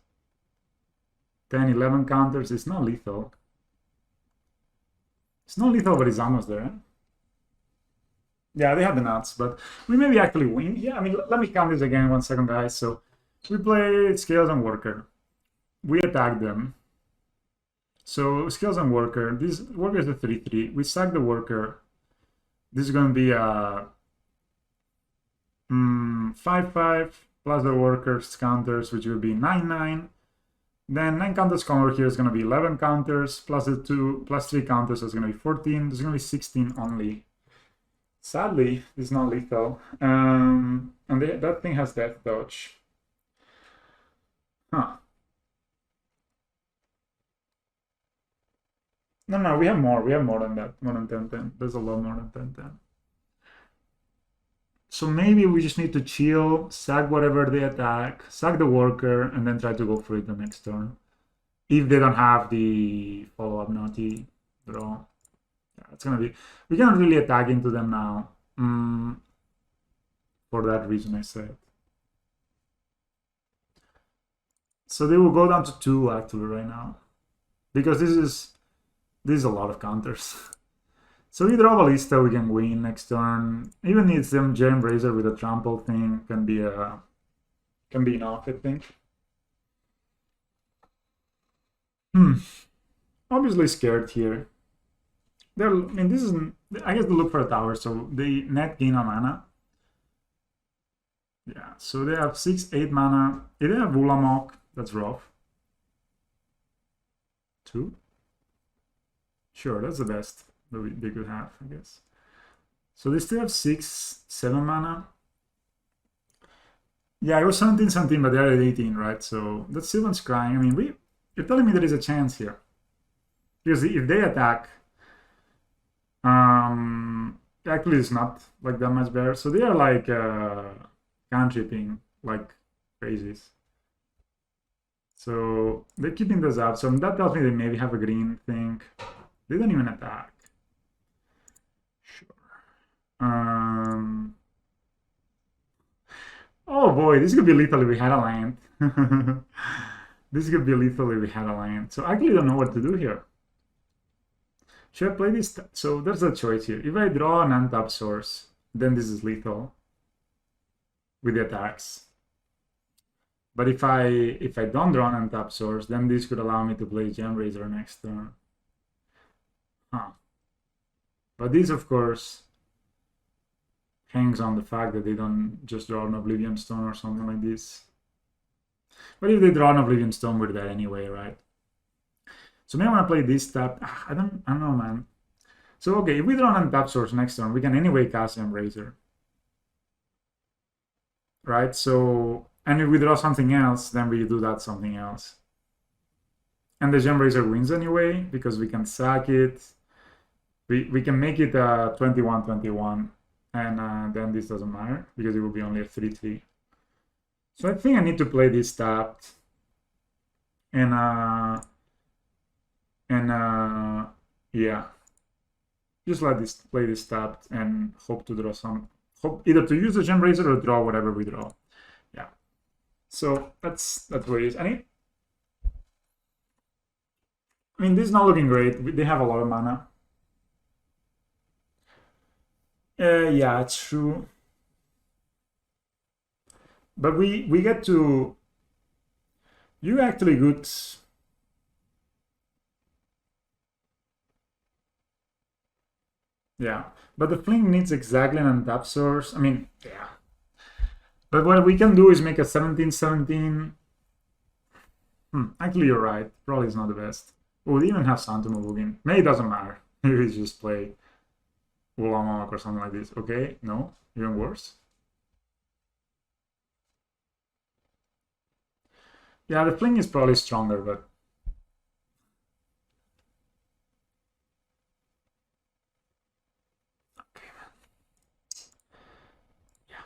Speaker 1: 10, 11 counters. It's not lethal. It's not lethal, but it's almost there. Yeah, they have the nuts, but we maybe actually win. Yeah, I mean, let me count this again 1 second, guys. So we play Scales and Worker. We attack them. So Scales and Worker. This Worker is a 3-3. We sack the Worker. This is going to be a 5-5 plus the Worker's counters, which will be 9-9. Then 9 counters come over here is going to be 11 counters, plus the 2, plus 3 counters, so it's going to be 14. There's going to be 16 only. Sadly, it's not lethal. And that thing has death dodge. Huh. No, we have more. We have more than that. More than 10-10. There's a lot more than 10-10. So maybe we just need to chill, sack whatever they attack, sack the Worker, and then try to go for it the next turn. If they don't have the follow-up naughty draw. Yeah, it's gonna be... We cannot really attack into them now. For that reason I said. So they will go down to 2 actually right now. Because this is a lot of counters. So we draw Ballista, we can win next turn. Even if them Gem Razor with a trample thing can be enough, I think. Obviously scared here. I mean, this isn't. I guess they look for a tower, so they net gain a mana. Yeah, so they have 6-8 mana. If they have Vulamok, that's rough. 2. Sure, that's the best that they could have, I guess. So they still have 6-7 mana. Yeah, it was 17-17, but they're at 18, right? So that's Sylvan's crying. I mean, you're telling me there is a chance here. Because if they attack, actually it's not like that much better. So they are like cantripping like crazies. So they're keeping this up. So that tells me they maybe have a green thing. They don't even attack. Sure. Oh boy, this could be lethal if we had a land. This could be lethal if we had a land. So I actually don't know what to do here. Should I play this? So there's a choice here. If I draw an untap source, then this is lethal with the attacks. But if I don't draw an untap source, then this could allow me to play Gem Razor next turn. Huh. But this, of course, hangs on the fact that they don't just draw an Oblivion Stone or something like this. But if they draw an Oblivion Stone, we're there anyway, right? So maybe I want to play this tap. I don't know, man. So okay, if we draw an untap source next turn, we can anyway cast Gem Razor. Right? So, and if we draw something else, then we do that something else. And the Gem Razor wins anyway, because we can sack it. We can make it a 21-21, and then this doesn't matter, because it will be only a 3-3. So I think I need to play this tapped. And yeah, just let this play this tapped and hope to draw some, hope either to use the Gem Razor or draw whatever we draw. Yeah, so that's what it is. I mean, this is not looking great. They have a lot of mana. Yeah, it's true. But we get to... You actually good... Yeah, but the fling needs exactly an untap source. I mean, yeah. But what we can do is make a 17-17. Actually, you're right. Probably is not the best. We would even have sound to move in. Maybe it doesn't matter. Maybe we just play Ulamog or something like this. Okay, no, even worse. Yeah, the fling is probably stronger, but yeah.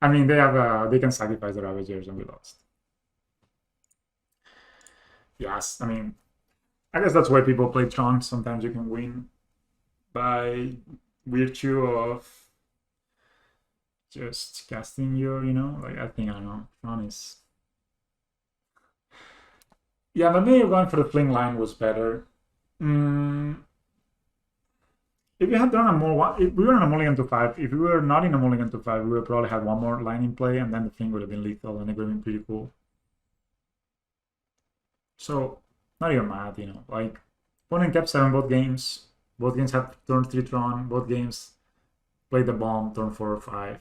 Speaker 1: I mean, they can sacrifice the Ravagers and we lost. Yes, I mean, I guess that's why people play Tron. Sometimes you can win by virtue of just casting your, like I think I don't know. Tron is yeah, but maybe going for the fling line was better. Mm, if we had done a more, if we were in a mulligan to 5, if we were not in a mulligan to 5, we would probably had one more line in play, and then the fling would have been lethal, and it would have been pretty cool. So, not even mad, like, opponent kept 7 both games. Both games have turn 3 Tron. Both games played the bomb turn 4 or 5.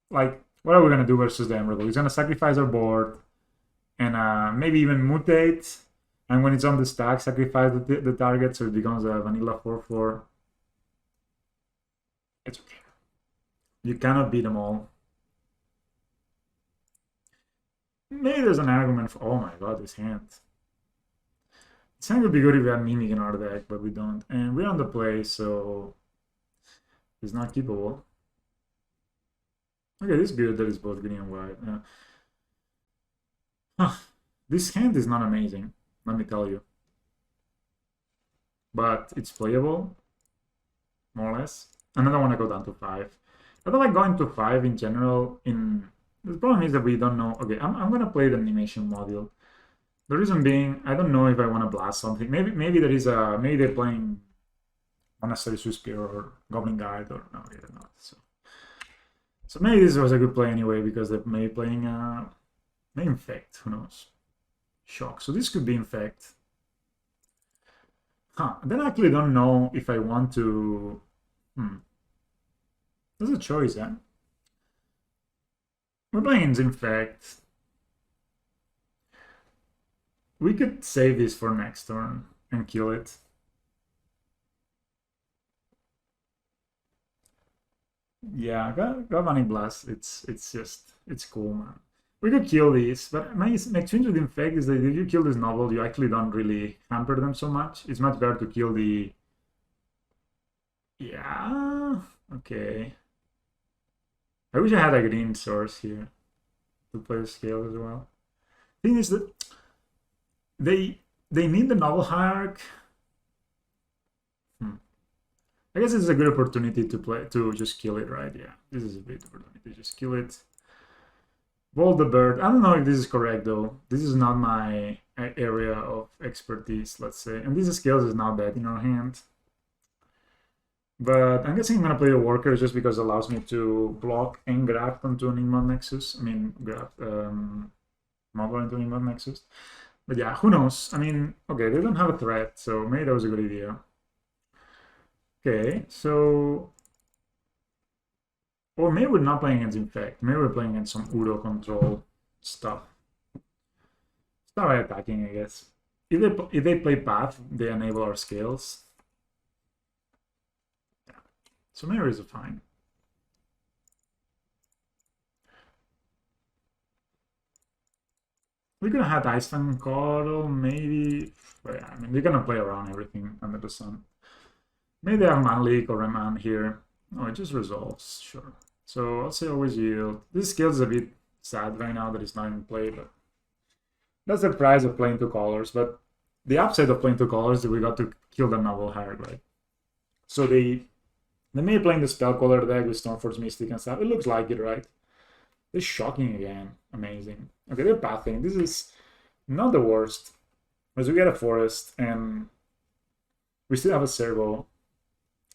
Speaker 1: Like, what are we going to do versus the Emerald? He's going to sacrifice our board and maybe even mutate. And when it's on the stack, sacrifice the target so it becomes a vanilla 4-4. It's okay. You cannot beat them all. Maybe there's an argument for, oh my god, this hand. This hand would be good if we had Mimic in our deck, but we don't. And we're on the play, so it's not keepable. Okay, this is good that it's both green and white. This hand is not amazing, let me tell you. But it's playable, more or less. And I don't want to go down to 5. I don't like going to 5 in general. The problem is that we don't know. Okay, I'm going to play the animation module. The reason being, I don't know if I want to blast something. Maybe there is a... Maybe they're playing Monastery Suspir or Goblin Guide, or no, they're not. So maybe this was a good play anyway, because they're maybe playing Infect, who knows? Shock. So this could be Infect. Then I actually don't know if I want to... There's a choice, eh? We're playing Infect. We could save this for next turn and kill it. Yeah, Galvanic Blast, it's cool, man. We could kill these, but my exchange with Infect is that if you kill this novel, you actually don't really hamper them so much. It's much better to kill the... Yeah, okay. I wish I had a green source here to play the scale as well. Thing is that they need the novel hierarch. I guess it's a good opportunity to just kill it, right? Yeah, this is a great opportunity to just kill it. Vault the bird. I don't know if this is correct though. This is not my area of expertise, let's say. And these scales is not bad in our hand. But I'm guessing I'm gonna play the worker just because it allows me to block and graft onto an Inmod Nexus. I mean, graft model into an Inmod Nexus. But yeah, who knows? I mean, okay, they don't have a threat, so maybe that was a good idea. Okay, so... Or maybe we're not playing against Infect. Maybe we're playing against some Udo control stuff. Start attacking, I guess. If they play Path, they enable our scales. Yeah. So maybe it's fine. We're gonna have Ice Fang Coddle, maybe. But yeah, I mean, they're gonna play around everything under the sun. Maybe they have Man Leak or Remand here. Oh, it just resolves, sure. So I'll say always yield. This skill is a bit sad right now that it's not in play, but that's the price of playing 2 colors. But the upside of playing 2 colors is we got to kill the novel hierarch, right? So they may be playing the spell color deck with Stormforce Mystic and stuff. It looks like it, right? They're shocking again. Amazing. Okay, they're pathing. This is not the worst. As we get a forest and we still have a servo.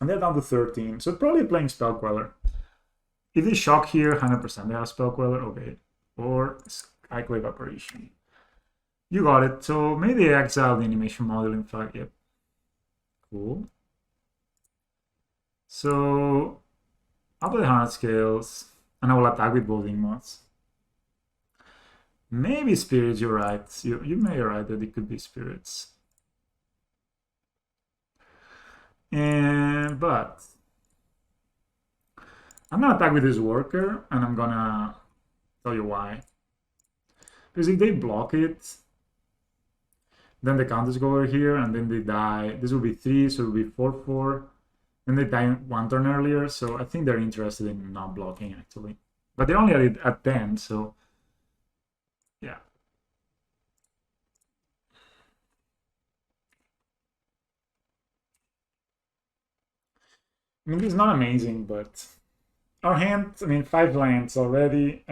Speaker 1: And they're down to 13. So probably playing Spell Queller. If they shock here, 100% they have Spell Queller. Okay. Or Cycle Evaporation. You got it. So maybe they exile the animation model, in fact. Yep. Cool. So I'll play Hardened Scales, and I will attack with both mods. Maybe spirits, you're right. You may be right that it could be spirits. But I'm gonna attack with this worker, and I'm gonna tell you why. Because if they block it, then the counters go over here, and then they die. This will be 3, so it will be 4/4. Then they die 1 turn earlier, so I think they're interested in not blocking, actually. But they're only at 10, so yeah. I mean, this is not amazing, but our hand, I mean, 5 lands already.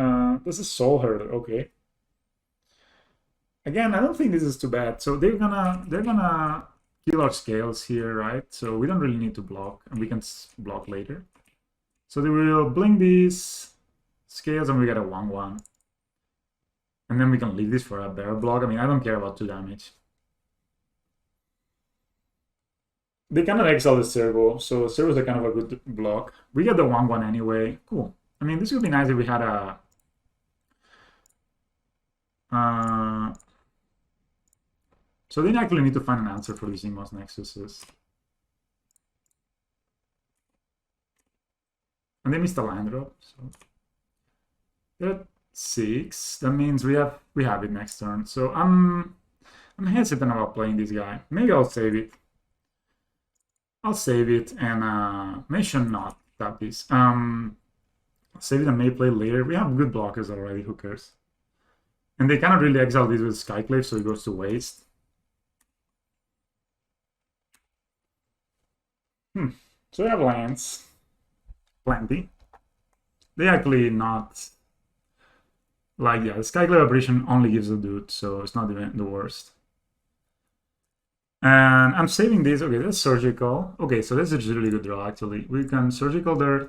Speaker 1: This is Soul Herder, okay. Again, I don't think this is too bad. So they're gonna kill our scales here, right? So we don't really need to block, and we can block later. So they will blink these scales, and we get a 1/1. And then we can leave this for a bear block. I mean, I don't care about 2 damage. They cannot exile the servo, so servos are kind of a good block. We get the 1/1 anyway. Cool. I mean, this would be nice if we had a... so they actually need to find an answer for these Emos Nexuses. And they missed a land drop, so... they're at 6. That means we have it next turn. So I'm hesitant about playing this guy. Maybe I'll save it. I'll save it and maybe should not tap this. Save it and may play later. We have good blockers already, who cares? And they cannot really exile this with Skyclave, so it goes to waste. So we have lands. Plenty. They actually not... like, yeah, the Skyclave Apparition only gives a dude, so it's not even the worst. And I'm saving this. Okay, that's Surgical. Okay, so this is a really good draw, actually. We can Surgical their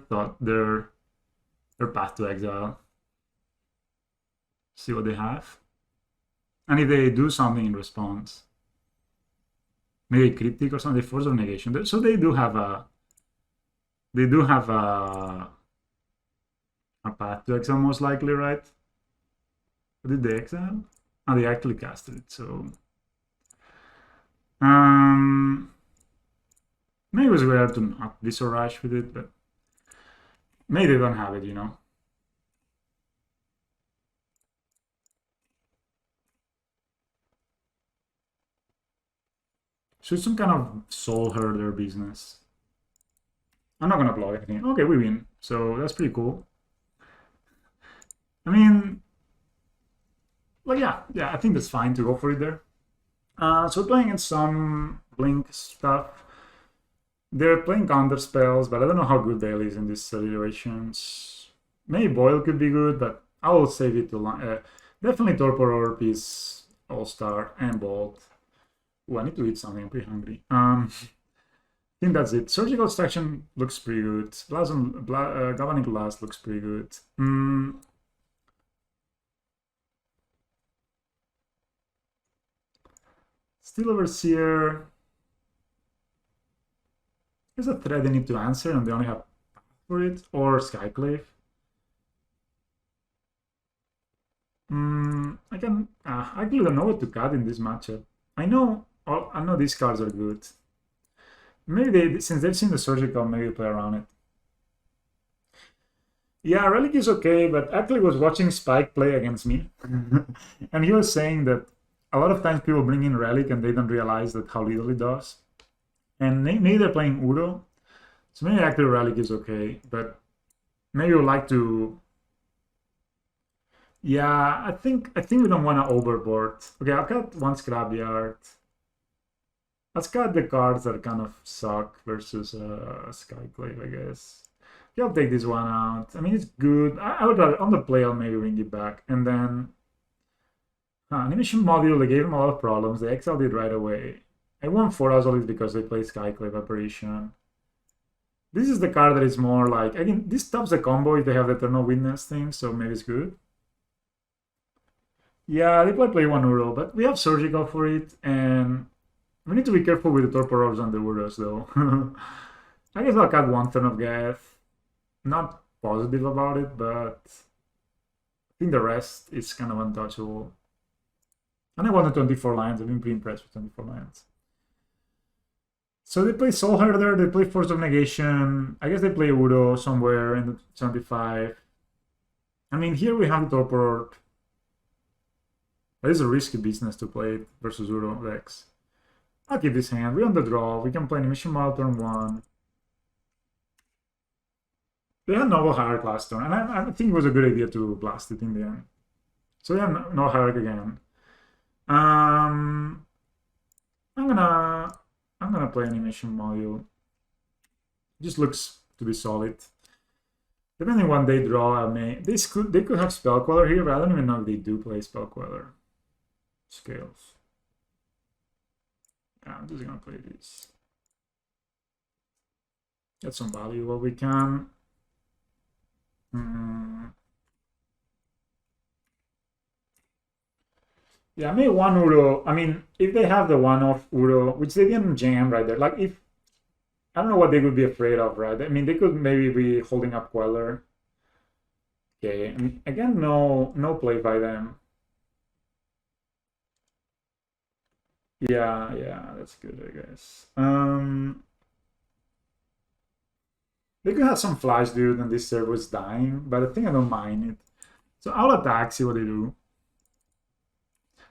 Speaker 1: Path to Exile. See what they have. And if they do something in response, maybe Cryptic or something, Force of Negation. So they do have a... they do have a Path to Exile, most likely, right? Did they exile? Oh, they actually casted it, so... maybe it was weird to not be so rash with it, but maybe they don't have it, you know? So it's some kind of Soul Herder business. I'm not gonna block anything. Okay, we win. So that's pretty cool. I mean... like, yeah, I think that's fine to go for it there. So playing in some Blink stuff. They're playing counter spells, but I don't know how good Bale is in these situations. Maybe Boyle could be good, but I will save it to... definitely Torpor Orb is All-Star and Bolt. Ooh, I need to eat something, I'm pretty hungry. I think that's it. Surgical Extraction looks pretty good. Galvanic Blast looks pretty good. Steel Overseer. There's a threat they need to answer and they only have for it, or Skyclave. I actually don't know what to cut in this matchup. I know these cards are good. Maybe since they've seen the Surgical, maybe play around it. Yeah, Relic is okay, but actually was watching Spike play against me. And he was saying that a lot of times people bring in Relic and they don't realize that how little it does. And maybe they're playing Udo. So maybe actually Relic is okay, but maybe you would like to... yeah, I think we don't want to overboard. Okay, I've got one Scrapyard. Let's cut the cards that kind of suck versus Skyclave, I guess. Yeah, I'll take this one out. I mean, it's good. I would rather, on the play, I'll maybe bring it back. And then... Animation Module, they gave him a lot of problems. They exiled it right away. I won 4 Azolis because they play Skyclave Apparition. This is the card that is more like... again, this stops the combo if they have the Eternal Witness thing, so maybe it's good. Yeah, they play 1 Uro, but we have Surgical for it, and We need to be careful with the Torpor Orbs and the Uros, though. I guess I'll cut 1 turn of Geth. Not positive about it, but I think the rest is kind of untouchable. And I wanted 24 lines. I've been pretty impressed with 24 lines. So they play Soul Herder, they play Force of Negation. I guess they play Uro somewhere in the 75. I mean, here we have the Torpor Orb. That is a risky business to play it versus Uro decks. I'll keep this hand. We're on the draw. We can play Animation Model turn 1. They had Noble Hierarch last turn, and I think it was a good idea to blast it in the end. So they have no Hierarch again. I'm gonna play Animation Module. Just looks to be solid. Depending on when they draw, they could have Spell Queller here, but I don't even know if they do play Spell Queller. Scales. Yeah, I'm just gonna play this. Get some value while we can. Yeah, maybe one Uro. I mean, if they have the one-off Uro, which they didn't jam right there, like if I don't know what they would be afraid of, right? I mean, they could maybe be holding up Queller. Okay, and again, no play by them. Yeah, that's good, I guess. They could have some Flash Dude and this server is dying, but I think I don't mind it. So I'll attack, see what they do.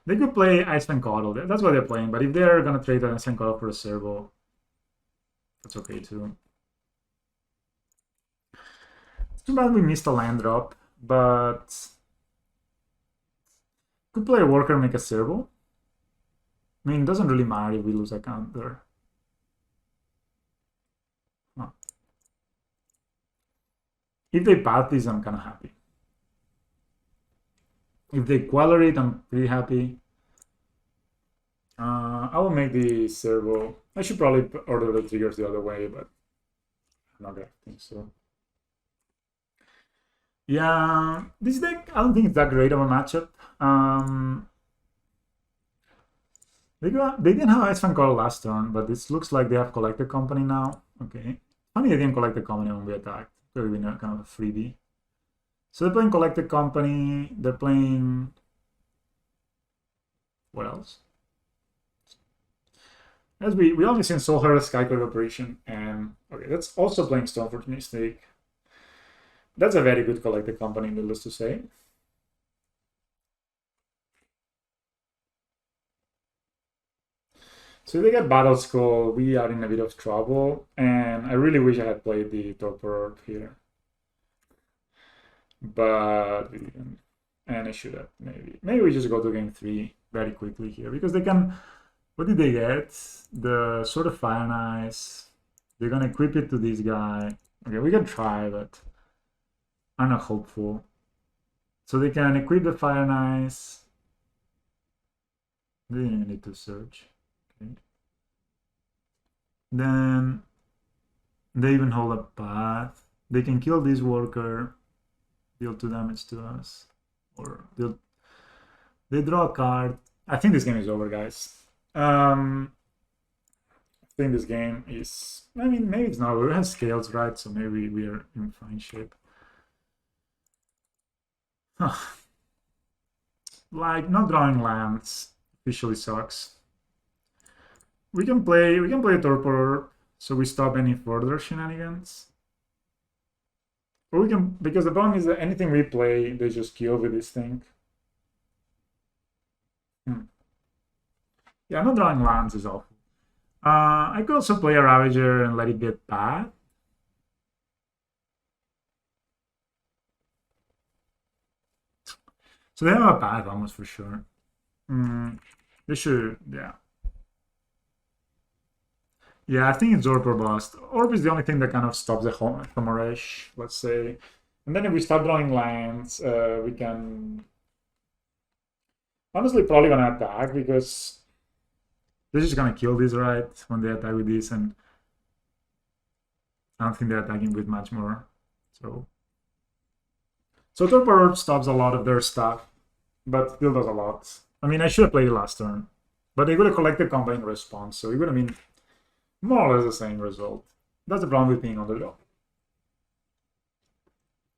Speaker 1: They could play Iceland Coddle. That's what they're playing, but if they're gonna trade an Iceland Coddle for a servo, that's okay too. It's too bad we missed a land drop, but could play a worker and make a servo. I mean, it doesn't really matter if we lose a counter. Huh. If they path this, I'm kind of happy. If they Queller it, I'm pretty happy. I will make the servo. I should probably order the triggers the other way, but I'm not gonna think so. Yeah, this deck, I don't think it's that great of a matchup. They didn't have Iceland Call last turn, but this looks like they have Collected Company now. Okay. Funny they didn't Collected Company when we attacked. Could have been a kind of a freebie. So they're playing Collected Company. They're playing... What else? As we only seen Soul Herder, Skyclave Operation, and... Okay, that's also playing Stoneforge Mystic. That's a very good Collected Company, needless to say. So if they get Battle Skull, we are in a bit of trouble, and I really wish I had played the Torpor Orb here. But we didn't. And I should have, maybe. Maybe we just go to game 3 very quickly here, because they can... What did they get? The Sword of Fire and Ice. They're gonna equip it to this guy. Okay, we can try, but I'm not hopeful. So they can equip the Fire and Ice. They didn't even need to search. Okay. Then they even hold a path. They can kill this worker, deal 2 damage to us, or they draw a card. I think this game is over, guys. I think this game is... I mean, maybe it's not. We have scales, right? So maybe we are in fine shape. Like, not drawing lands officially sucks. We can play Torpor, so we stop any further shenanigans. Or we can... Because the problem is that anything we play, they just kill with this thing. Yeah, not drawing lands is awful. I could also play a Ravager and let it get bad. So they have a path almost for sure. They should, yeah. Yeah, I think it's Orb or Bust. Orb is the only thing that kind of stops the Homoresh, let's say. And then if we start drawing lands, we can... Honestly, probably gonna attack, because they're just gonna kill this, right? When they attack with this, and I don't think they're attacking with much more. So Torpor Orb stops a lot of their stuff, but still does a lot. I mean, I should have played it last turn. But they would have collected combine response, so it would have been more or less the same result. That's the problem with being on the draw.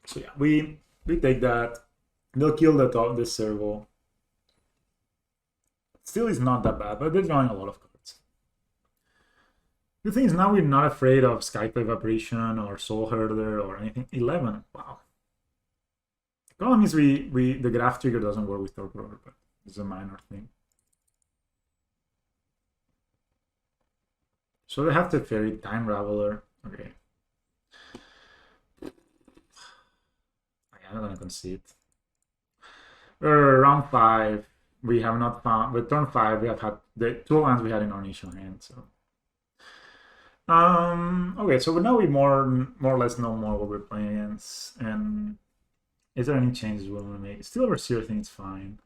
Speaker 1: So yeah, we take that. They'll kill the servo. Still is not that bad, but they're drawing a lot of cards. The thing is, now we're not afraid of Skype Evaporation or Soul Herder or anything. 11, wow. The problem is the graph trigger doesn't work with Torque Roller, but it's a minor thing. So they have to Fairy Time Raveler. Okay. I'm not gonna concede. Round 5, we have not found. But turn 5, we have had the 2 lands we had in our initial hand. So, okay. So now we more or less know more what we're playing against. And is there any changes we want to make? Still, Overseer, I think it's fine.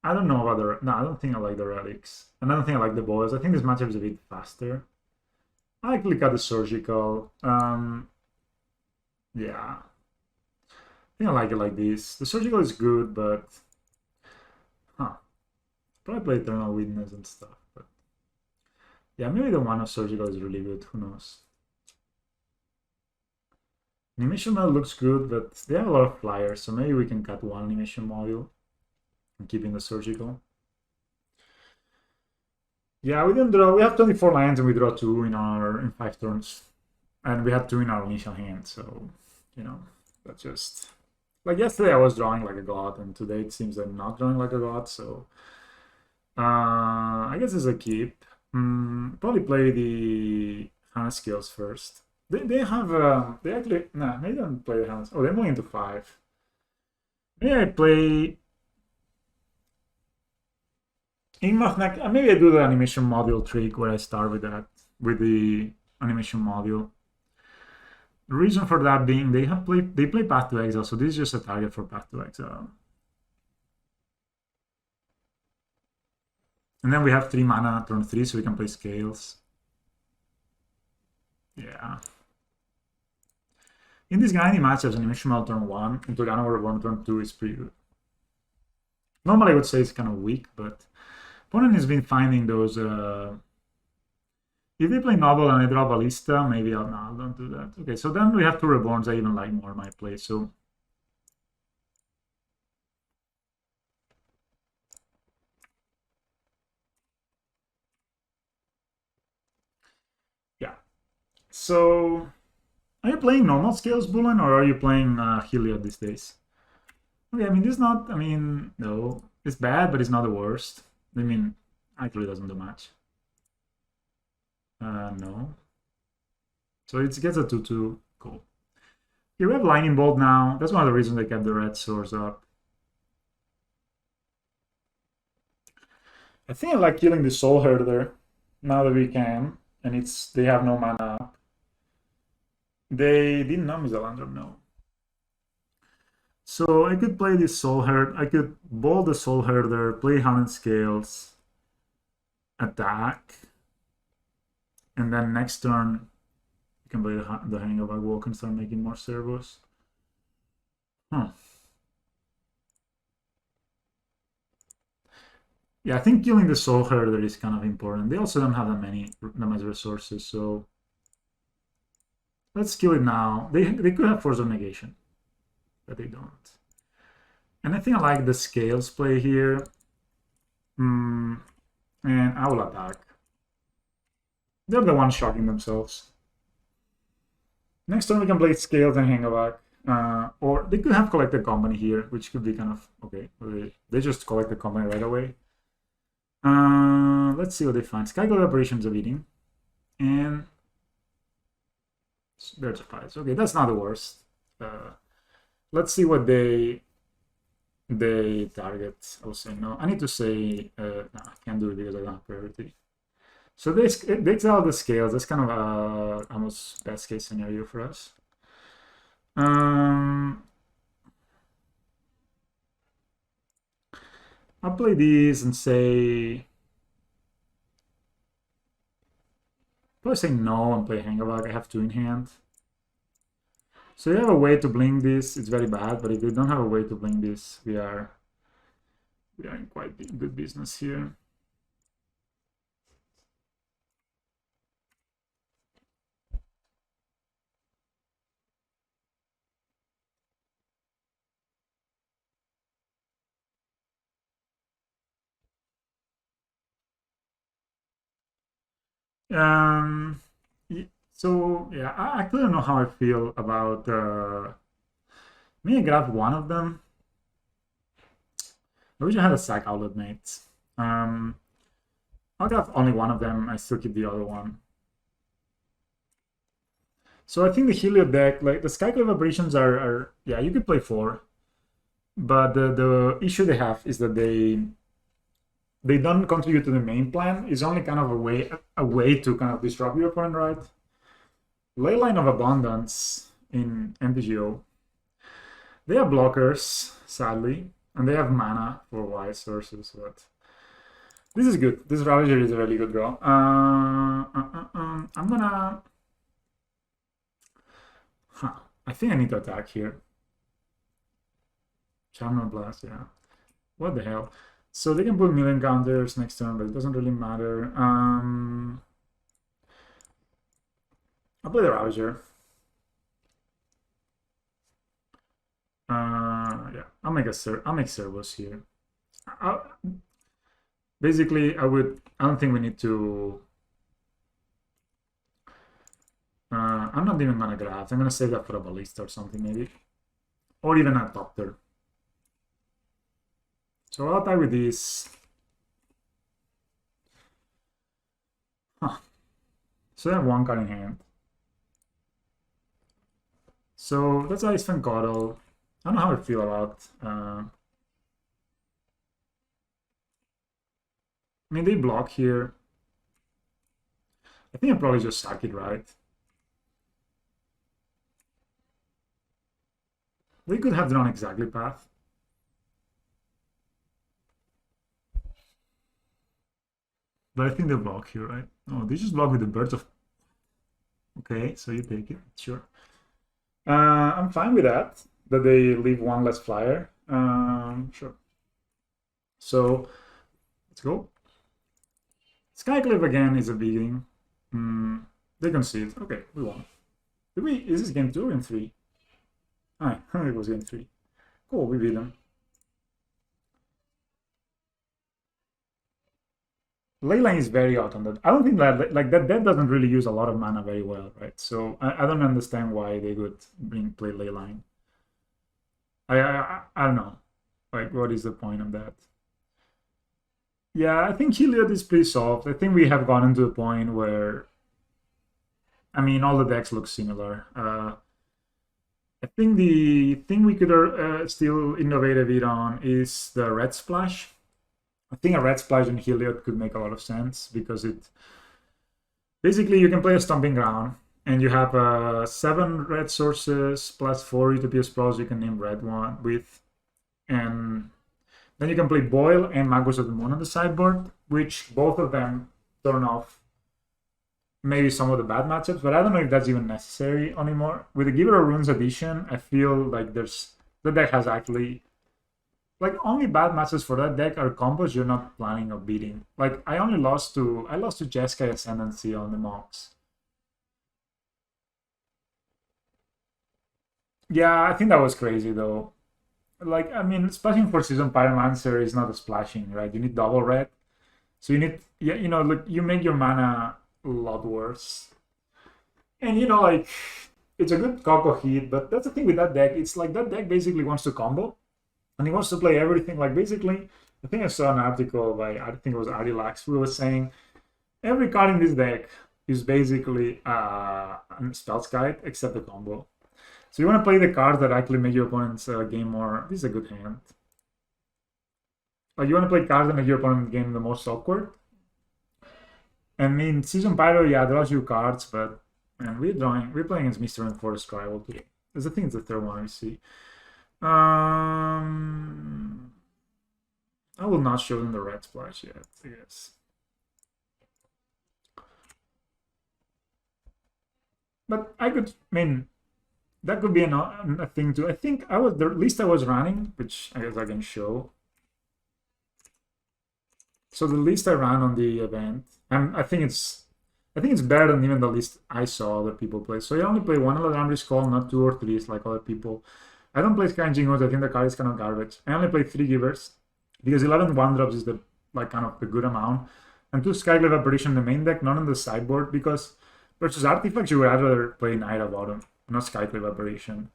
Speaker 1: I don't know about the. No, I don't think I like the relics. And I don't think I like the boys. I think this matchup is a bit faster. I like to look at the surgical. Yeah. I think I like it like this. The surgical is good, but probably play Eternal Witness and stuff. But yeah, maybe the one of surgical is really good. Who knows? Animation model looks good, but they have a lot of flyers, so maybe we can cut one animation module and keep in the surgical. Yeah, we didn't draw. We have 24 lands and we draw 2 in 5 turns, and we had 2 in our initial hand. So that's just. Like yesterday, I was drawing like a god, and today it seems I'm not drawing like a god. So I guess it's a keep. Probably play the Hardened Scales first. They have they actually they don't play the Hardened. Oh, they're moving into 5. Maybe I play. Maybe I do the animation module trick where I start with the animation module. The reason for that being they play Path to Exile, so this is just a target for Path to Exile. And then we have 3 mana turn 3, so we can play Scales. Yeah. In these grinding matchups, animation model turn 1 into Gunner Reborn turn 2 is pretty good. Normally I would say it's kind of weak, but opponent has been finding those. If they play Novel and I draw Ballista, maybe I'll don't do that. Okay, so then we have 2 Reborns. I even like more my play. So yeah. So are you playing normal scales, Bullen, or are you playing Heliod these days? Okay, I mean this is not. I mean no, it's bad, but it's not the worst. I mean actually doesn't do much. No. So it gets a 2/2. Cool. Here we have Lightning Bolt now. That's one of the reasons they kept the red source up. I think I like killing the Soul Herder now that we can. And they have no mana up. They didn't know Misalandra, no. So I could play this Soul Herder. I could bolt the Soul Herder, play Hardened Scales, attack. And then next turn, you can play the Hang of Walk and start making more servos. Huh. Yeah, I think killing the Soul Herder is kind of important. They also don't have that much resources, so let's kill it now. They could have Force of Negation, but they don't. And I think I like the Scales play here. And I will attack. They're the ones shocking themselves. Next turn we can play Scales and Hangovac. Or they could have Collected Company here, which could be kind of okay. They just collect the company right away. Let's see what they find. Skycloud Operations of Eating. And Birds of Pies. Okay, that's not the worst. Let's see what they target. I will say no. I need to say no, I can't do it because I don't have priority. So they exile the Scales. That's kind of almost best case scenario for us. I'll play these and say. Probably say no and play Hangovac. I have 2 in hand. So you have a way to blink this. It's very bad, but if you don't have a way to blink this, we are in quite good business here. Um, so yeah, I actually don't know how I feel about. Maybe I grab one of them. I wish I had a sack outlet, mate. Um, I'll grab only one of them. I still keep the other one. So I think the Helio deck, like the Skyclave Aberrations are yeah, you could play four, but the issue they have is that they don't contribute to the main plan. It's only kind of a way to kind of disrupt your opponent, right? Leyline of Abundance in MTGO. They have blockers, sadly, and they have mana for wise sources, but this is good. This Ravager is a really good draw. I'm gonna... Huh. I think I need to attack here. Charmer Blast, yeah. What the hell? So they can put million counters next turn, but it doesn't really matter. I'll play the Ravager. Yeah, I'll make servos here. Basically, I don't think we need to. I'm not even gonna grab. I'm gonna save that for a ballista or something maybe, or even a Topter. So I'll attack with this. Huh. So I have one card in hand. So that's Ice Fan Coddle. I don't know how I feel about. I mean, they block here. I think I probably just sack it, right? They could have drawn exactly path. But I think they block here, right? Oh, they just block with the Birds of... Okay, so you take it, sure. I'm fine with that they leave one less flyer. Sure. So, let's go. Skyclave again is a beating. They concede. Okay, we won. Is this game 2 or game 3? Ah, it was game 3. Cool, we beat them. Leyline is very out on that. I don't think that like that doesn't really use a lot of mana very well, right? So I don't understand why they would play Leyline. I don't know. Like, what is the point of that? Yeah, I think Heliod is pretty soft. I think we have gotten to a point where, I mean, all the decks look similar. I think the thing we could still innovate a bit on is the red splash. I think a red splash in Heliod could make a lot of sense because it basically you can play a Stomping Ground and you have 7 red sources plus 4 Utopia spells you can name red one with, and then you can play Boil and Magus of the Moon on the sideboard, which both of them turn off maybe some of the bad matchups, but I don't know if that's even necessary anymore. With the Giver of Runes edition, I feel like the deck has actually, like, only bad matches for that deck are combos you're not planning on beating. Like, I lost to Jeskai Ascendancy on the Mox. Yeah, I think that was crazy though. Like, I mean, splashing for Season Pyromancer is not a splashing, right? You need double red. So you need, yeah, look, you make your mana a lot worse. And like, it's a good Coco hit, but that's the thing with that deck. It's like that deck basically wants to combo, and he wants to play everything. Like, basically, I think I saw an article by, I think it was Adilax, who was saying every card in this deck is basically a Spells Guide except the combo. So you want to play the cards that actually make your opponent's game more... This is a good hand. Like, you want to play cards that make your opponent's game the most awkward. And I mean, Season Pyro, yeah, draws you cards, but man, we're playing against Mr. and Forest Scribble today. I think it's the third one we see. I will not show them the red splash yet, I guess. But I could, I mean, that could be a thing too. I think the list I was running, which I guess I can show. So the list I ran on the event, and I think it's better than even the list I saw other people play. So I only play one Eladamri's Call, not 2 or 3 like other people. I don't play Scavenging Ooze. I think the card is kind of garbage. I only play 3 Givers because 11 1-drops is the kind of the good amount. and 2 Skyclave Apparition in the main deck, not on the sideboard, because versus artifacts you would rather play Night of Autumn, not Skyclave Apparition.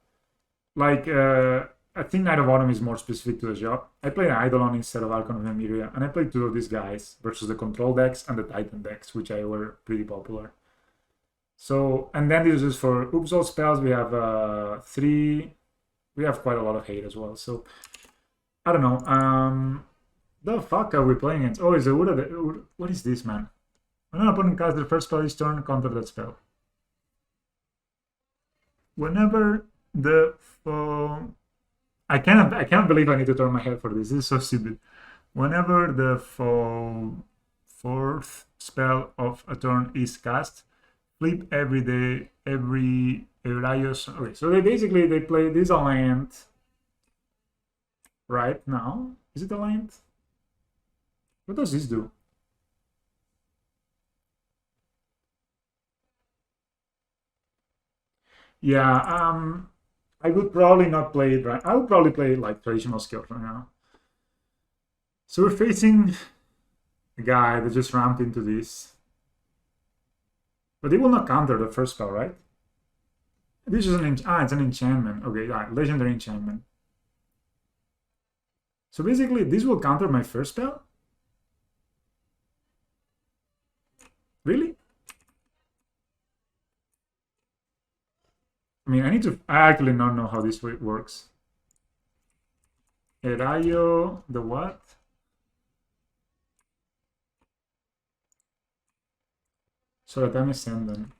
Speaker 1: Like, I think Night of Autumn is more specific to the job. I played Eidolon instead of Archon of Emiria, and I played 2 of these guys versus the control decks and the Titan decks, which I were pretty popular. So, and then this is for Upsal spells. We have 3. We have quite a lot of hate as well. So, I don't know. The fuck are we playing against? Oh, is the Ura? What is this, man? When an opponent casts their first spell each turn, counter that spell. Whenever the I cannot believe I need to turn my head for this. This is so stupid. Whenever the 4th spell of a turn is cast, flip every Euraios. Okay, so they play this a land right now. Is it a land? What does this do? Yeah, I would probably not play it right. I would probably play like traditional skills right now. So we're facing a guy that just ramped into this. But he will not counter the first spell, right? This is it's an enchantment. Okay, yeah, legendary enchantment. So basically, this will counter my first spell? Really? I mean, I actually don't know how this works. Erayo, the what? So that I'm ascendant.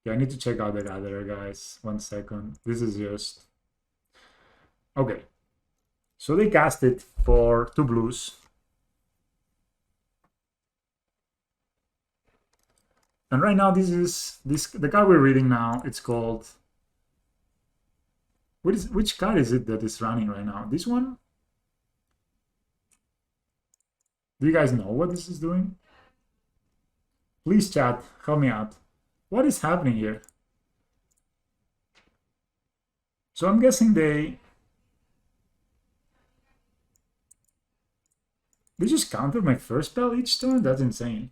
Speaker 1: Yeah, I need to check out the gatherer, guys. 1 second. This is just... Okay. So they cast it for 2 blues. And right now the card we're reading now, it's called... which card is it that is running right now? This one? Do you guys know what this is doing? Please chat, help me out. What is happening here? So I'm guessing they just counter my first spell each turn? That's insane.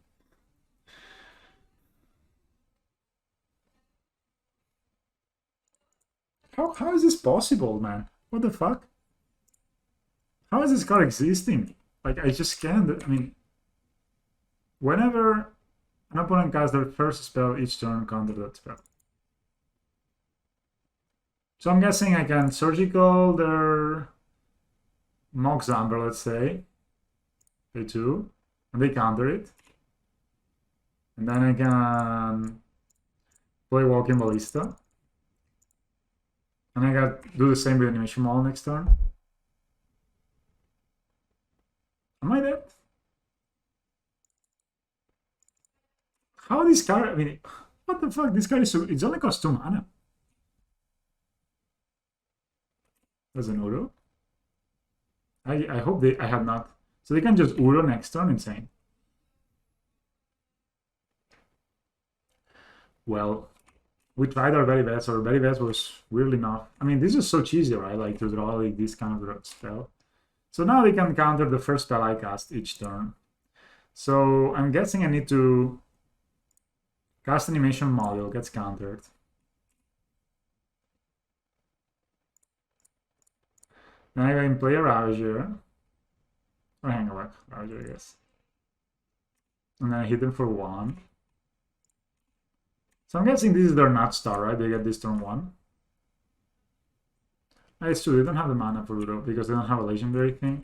Speaker 1: How is this possible, man? What the fuck? How is this card existing? Like, I just can't. I mean, whenever an opponent casts their first spell each turn, counter that spell. So I'm guessing I can surgical their Mox Amber, let's say. They 2, and they counter it. And then I can play Walking Ballista. And I got do the same with Animation Model next turn. Am I dead? How this card? I mean, what the fuck? This card is so. It's only cost 2 mana. That's an Uro. I hope I have not. So they can just Uro next turn. Insane. Well, we tried our very best. Our very best was weirdly enough. I mean, this is so cheesy, right? Like to draw like this kind of spell. So now they can counter the first spell I cast each turn. So I'm guessing I need to cast Animation Module, gets countered. Then I can play a Ravager. Or hang on, Ravager, I guess. And then I hit them for 1. So I'm guessing this is their Nut Star, right? They get this turn 1. It's true, they don't have the mana for Udo because they don't have a legendary thing.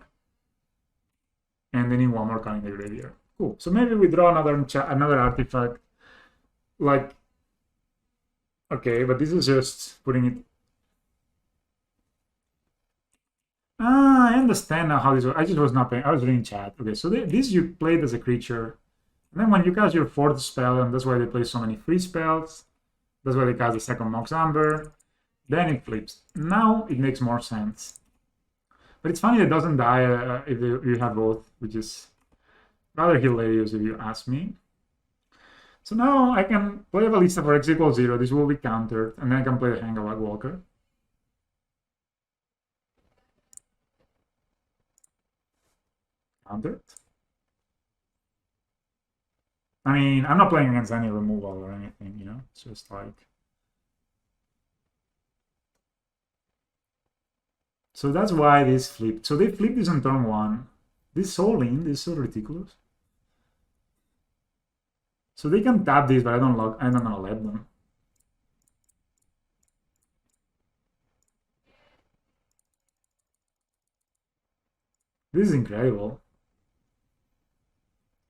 Speaker 1: And they need 1 more card in the graveyard. Cool. So maybe we draw another artifact. Like, okay, but this is just putting it. I understand now how this works. I just was not paying. I was reading chat. Okay, so this you played as a creature. And then when you cast your 4th spell, and that's why they play so many free spells. That's why they cast the second Mox Amber. Then it flips. Now it makes more sense. But it's funny it doesn't die if you have both, which is rather hilarious if you ask me. So now I can play a ballista for x equals 0. This will be countered, and then I can play the Hangout Walker. Countered. I mean, I'm not playing against any removal or anything, you know? It's just like... So that's why this flipped. So they flipped this on turn 1. This so lean, this is so ridiculous. So they can tap this, but I'm not gonna let them. This is incredible.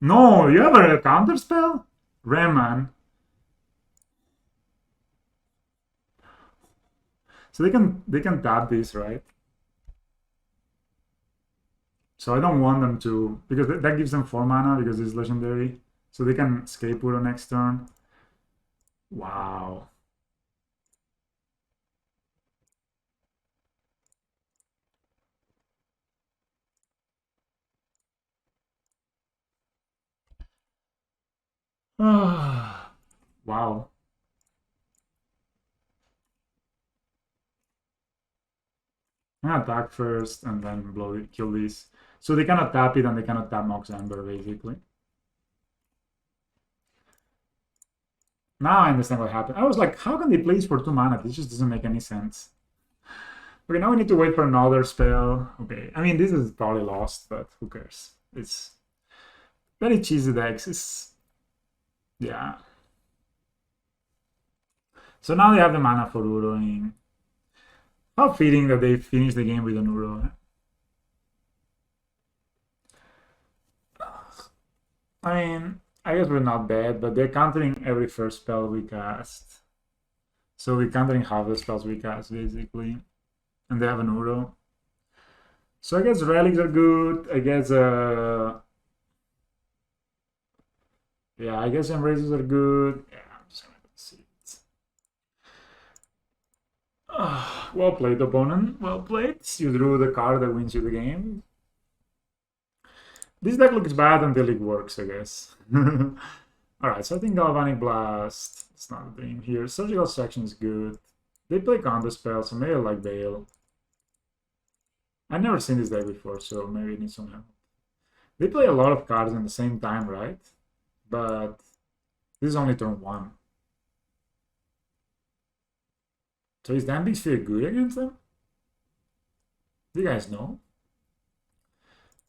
Speaker 1: No, you have a counter spell? Rayman. So they can tap this, right? So I don't want them to, because that gives them 4 mana because it's legendary. So they can Scapewood on next turn. Wow. Wow. I'm gonna attack first and then kill this. So they cannot tap it and they cannot tap Mox Amber, basically. Now I understand what happened. I was like, how can they play this for 2 mana? This just doesn't make any sense. Okay, now we need to wait for another spell. Okay, I mean, this is probably lost, but who cares? It's very cheesy decks. It's... yeah. So now they have the mana for Uroing. How fitting that they finish the game with an Uro. I mean, I guess we're not bad, but they're countering every first spell we cast. So we're countering half the spells we cast, basically. And they have an Uro. So I guess relics are good. I guess yeah, I guess embraces are good. Yeah, I'm just gonna see it. Well played, opponent. Well played. You drew the card that wins you the game. This deck looks bad until it works, I guess. Alright, so I think Galvanic Blast. It's not a dream here. Surgical Section is good. They play counter spells, so maybe I like Bale. I've never seen this deck before, so maybe it needs some help. They play a lot of cards at the same time, right? But this is only turn 1. So is Damping Sphere good against them? Do you guys know?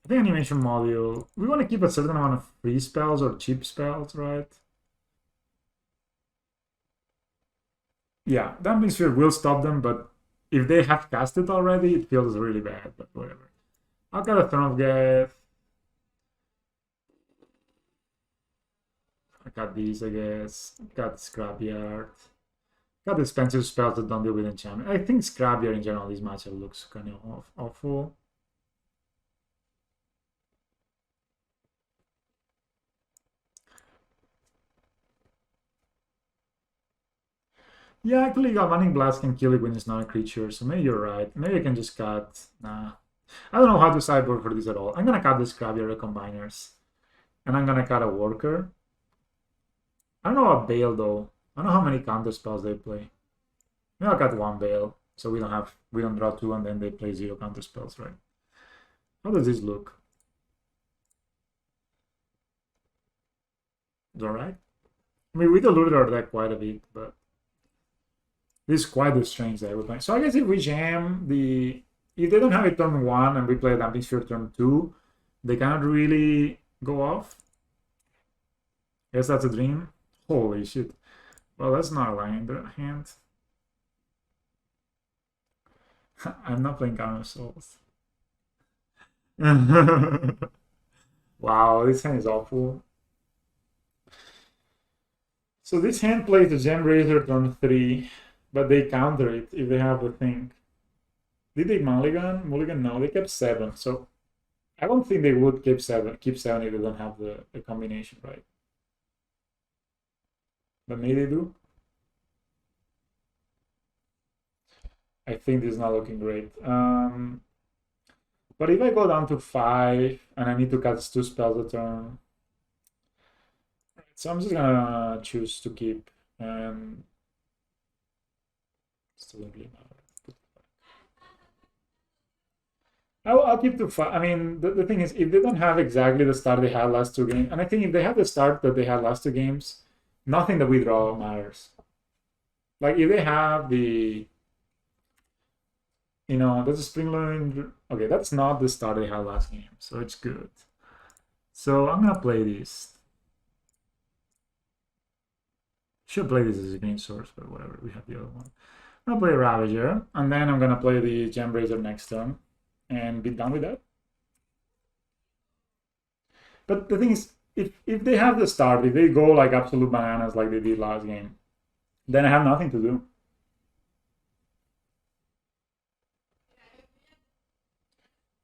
Speaker 1: I think animation module. We want to keep a certain amount of free spells or cheap spells, right? Yeah, Damping Sphere will stop them, but if they have cast it already, it feels really bad, but whatever. I'll got a Throne of Death. I got these, I guess. Got Scrapyard. Got expensive spells that don't deal with enchantment. I think Scrapyard in general, this matchup looks kind of awful. Yeah, actually, Galvanic Blast can kill it when it's not a creature, so maybe you're right. Maybe I can just cut... Nah. I don't know how to sideboard for this at all. I'm gonna cut the Scrapyard Recombiners. And I'm gonna cut a Worker. I don't know about Bale, though. I don't know how many counter spells they play. Maybe I'll cut 1 Bale, so we don't draw 2 and then they play 0 counter spells, right? How does this look? Is alright? I mean, we diluted our deck quite a bit, but this is quite a strange deck we're playing. So I guess if we jam if they don't have it turn 1 and we play a Damping Sphere turn 2, they cannot really go off. Guess that's a dream. Holy shit. Well, that's not a line in the hand. I'm not playing Counter Souls. Wow, this hand is awful. So this hand plays the Gem Razor turn 3, but they counter it if they have the thing. Did they mulligan? Mulligan? No, they kept 7. So I don't think they would keep 7 if they don't have the combination, right? But maybe they do. I think this is not looking great. But if I go down to 5 and I need to cast 2 spells a turn, So I'm just gonna choose to keep and still ugly now. I'll keep to five. I mean, the thing is, if they don't have exactly the start they had last two games, and I think if they have the start that they had last two games, nothing that we draw matters. Like if they have the, that's a spring loading. Okay, that's not the start they had last game, so it's good. So I'm gonna play this. Should play this as a green source, but whatever. We have the other one. I'm gonna play Ravager, and then I'm gonna play the Gembrazer next turn, and be done with that. But the thing is, if they have the start, if they go like absolute bananas like they did last game, then I have nothing to do.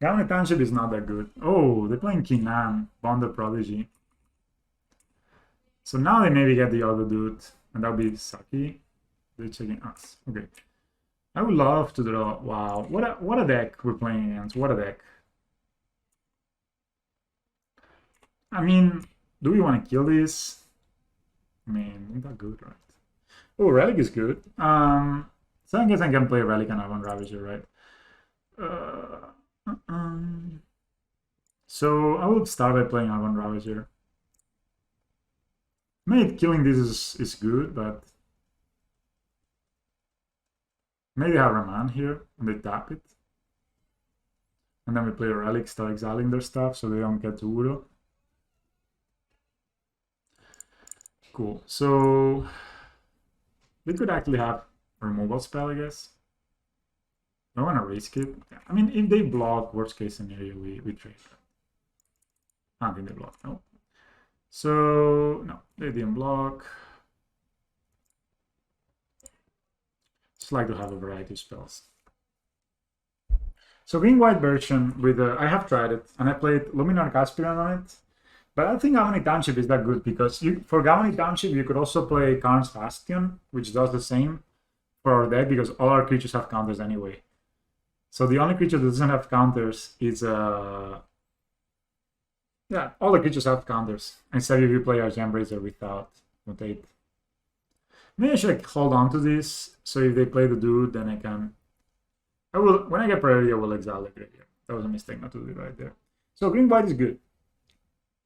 Speaker 1: Galvanic Township is not that good. Oh, they're playing Kinan, Bonder Prodigy. So now they maybe get the other dude, and that'll be Saki. They're checking us. Okay. I would love to draw. Wow, what a deck we're playing against. What a deck. I mean, do we want to kill this? I mean, not that good, right? Oh, Relic is good. So I guess I can play Relic and Avant Ravager, right? So I would start by playing Avant Ravager. Maybe killing this is good, but maybe have Raman here and they tap it. And then we play a Relic, start exiling their stuff so they don't get to Uro. Cool. So we could actually have a removal spell, I guess. I want to risk it. I mean, if they block, worst case scenario, we trade. I don't think they block, no. So, no, they didn't block. Just like to have a variety of spells. So green-white version with I have tried it, and I played Luminarch Aspirant on it. But I don't think Galvanic Township is that good, because for Galvanic Township, you could also play Karn's Bastion, which does the same for our deck, because all our creatures have counters anyway. So the only creature that doesn't have counters is yeah, all the creatures have counters. Instead, if you play our Gembrazer without mutate. Maybe I should like hold on to this, so if they play the dude, then I will, when I get priority, I will exile the graveyard. That was a mistake not to do it right there. So green white is good.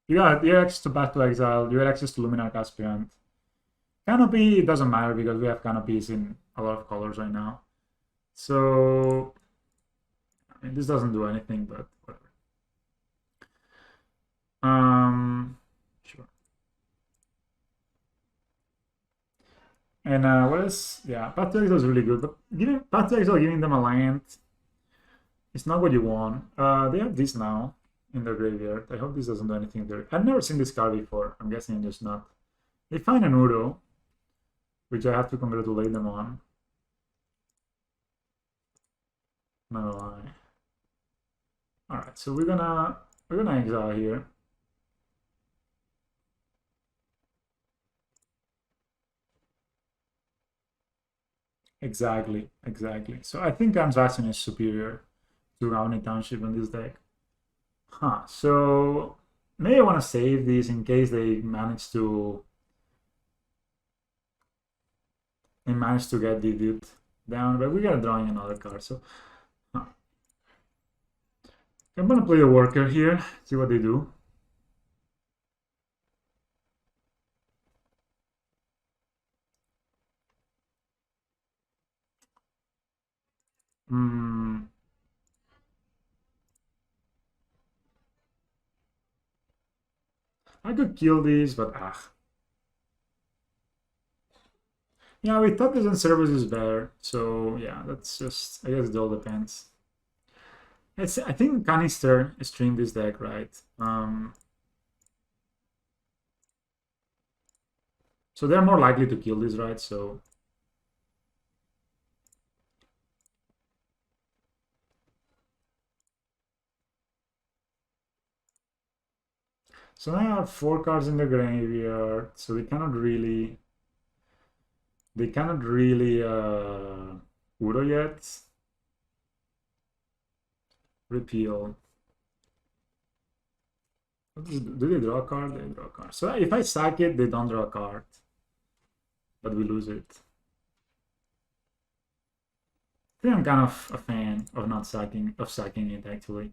Speaker 1: You have access to Path to Exile, you have access to Luminarch Aspirant. Canopy, it doesn't matter because we have canopies in a lot of colors right now. So, I mean, this doesn't do anything, but whatever. Sure. And what else? Yeah, Path to Exile is really good, but Path to Exile giving them a land, it's not what you want. They have this now in their graveyard. I hope this doesn't do anything there. I've never seen this card before. I'm guessing just not. They find an Uro, which I have to congratulate them on. Not a lie. Alright, so we're gonna exile here. Exactly. So I think Karn's Bastion is superior to Galvanic Township in this deck. Huh, so maybe I want to save these in case they manage to get the dude down, but we gotta drawing another card, so I'm gonna play a worker here, see what they do. I could kill these, but yeah, we thought this in service is better, so yeah, that's just, I guess it all depends. I think Canister streamed this deck, right? So they're more likely to kill this, right? So I have 4 cards in the graveyard, so they cannot really Uro yet. Repeal. Do they draw a card? They draw a card. So if I sack it, they don't draw a card. But we lose it. I think I'm kind of a fan of not sacking it actually.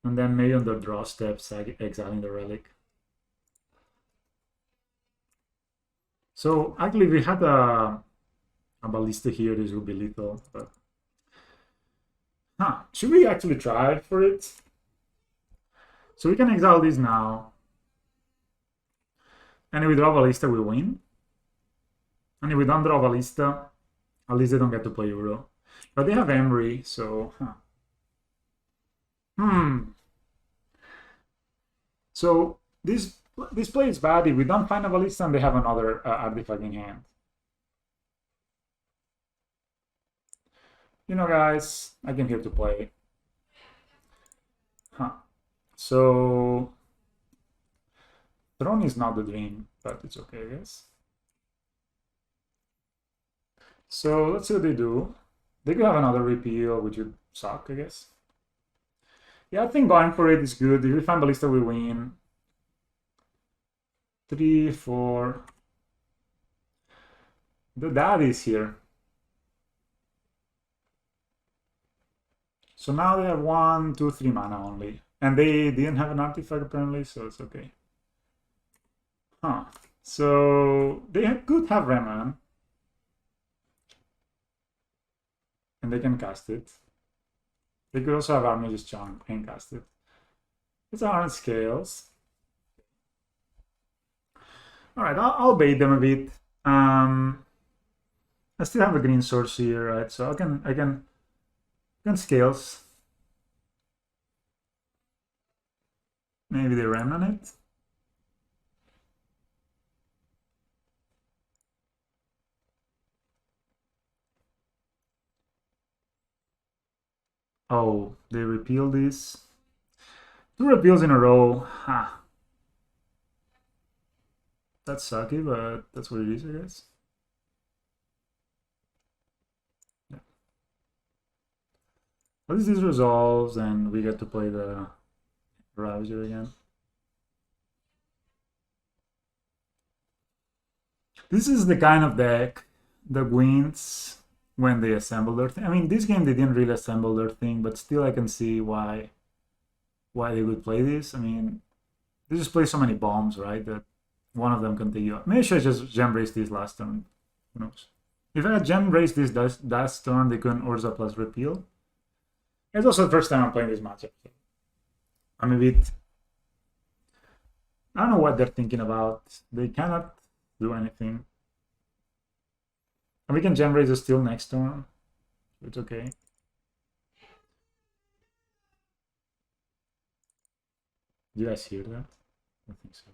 Speaker 1: And then maybe on the draw step, exiling the relic. So actually, if we had a ballista here, this would be lethal. But should we actually try for it? So we can exile this now. And if we draw ballista, we win. And if we don't draw ballista, at least they don't get to play Euro. But they have Emery, so So this play is bad if we don't find a ballista and they have another artifact in hand. You know, guys, I came here to play. So Throne is not the dream, but it's okay, I guess. So let's see what they do. They could have another repeal, which would suck, I guess. Yeah, I think going for it is good. If we find ballista, we win. 3, 4. The dad is here. So now they have 1, 2, 3 mana only. And they didn't have an artifact apparently, so it's okay. So they could have Reman. And they can cast it. They could also have Armage's Chunk and cast it. It's Hardened Scales. Alright, I'll bait them a bit. I still have a green source here, right? So I can scales. Maybe they ram on it. Oh, they repeal this. 2 repeals in a row. That's sucky, but that's what it is, I guess. Yeah. At least this resolves and we get to play the Ravager again. This is the kind of deck that wins when they assemble their thing. I mean, this game they didn't really assemble their thing, but still I can see why they would play this. I mean, they just play so many bombs, right, that one of them can take you out. Maybe I should just gem race this last turn. Who knows? If I had gem race this last turn, they couldn't Urza plus repeal. It's also the first time I'm playing this matchup. So I'm a bit... I don't know what they're thinking about. They cannot do anything. And we can gem raise a steal next turn. It's okay. Do you guys hear that? I think so.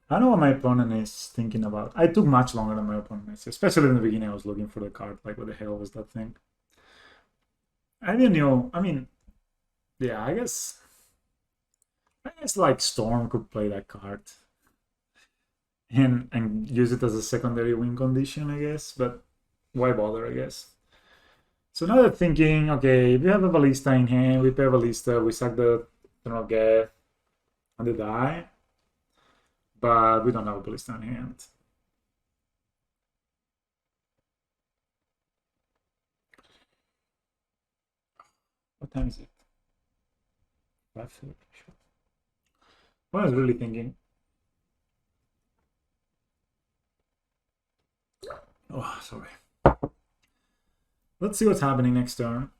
Speaker 1: I don't know what my opponent is thinking about. I took much longer than my opponent is. Especially in the beginning, I was looking for the card. Like, what the hell was that thing? I didn't know. I mean, yeah, I guess like Storm could play that card and use it as a secondary win condition, I guess. But why bother, I guess. So now they're thinking, okay, if we have a ballista in hand, we play a ballista, we sack the Throne of Geth, and they die. But we don't have a ballista in hand. What time is it? 5:30. What I was really thinking. Oh, sorry. Let's see what's happening next turn.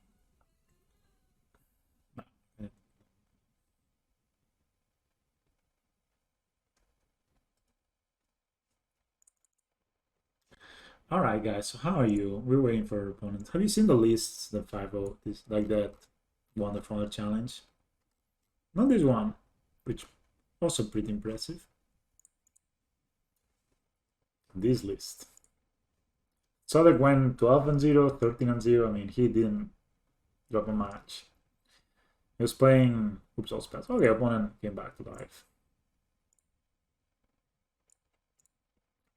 Speaker 1: All right, guys. So how are you? We're waiting for our opponents. Have you seen the lists, the 5-0, this like that Wonder from the challenge? Not this one, which also pretty impressive. This list. Sadek went 12-0, 13-0. I mean, he didn't drop a match. He was playing oops all spells. Okay, opponent came back to life.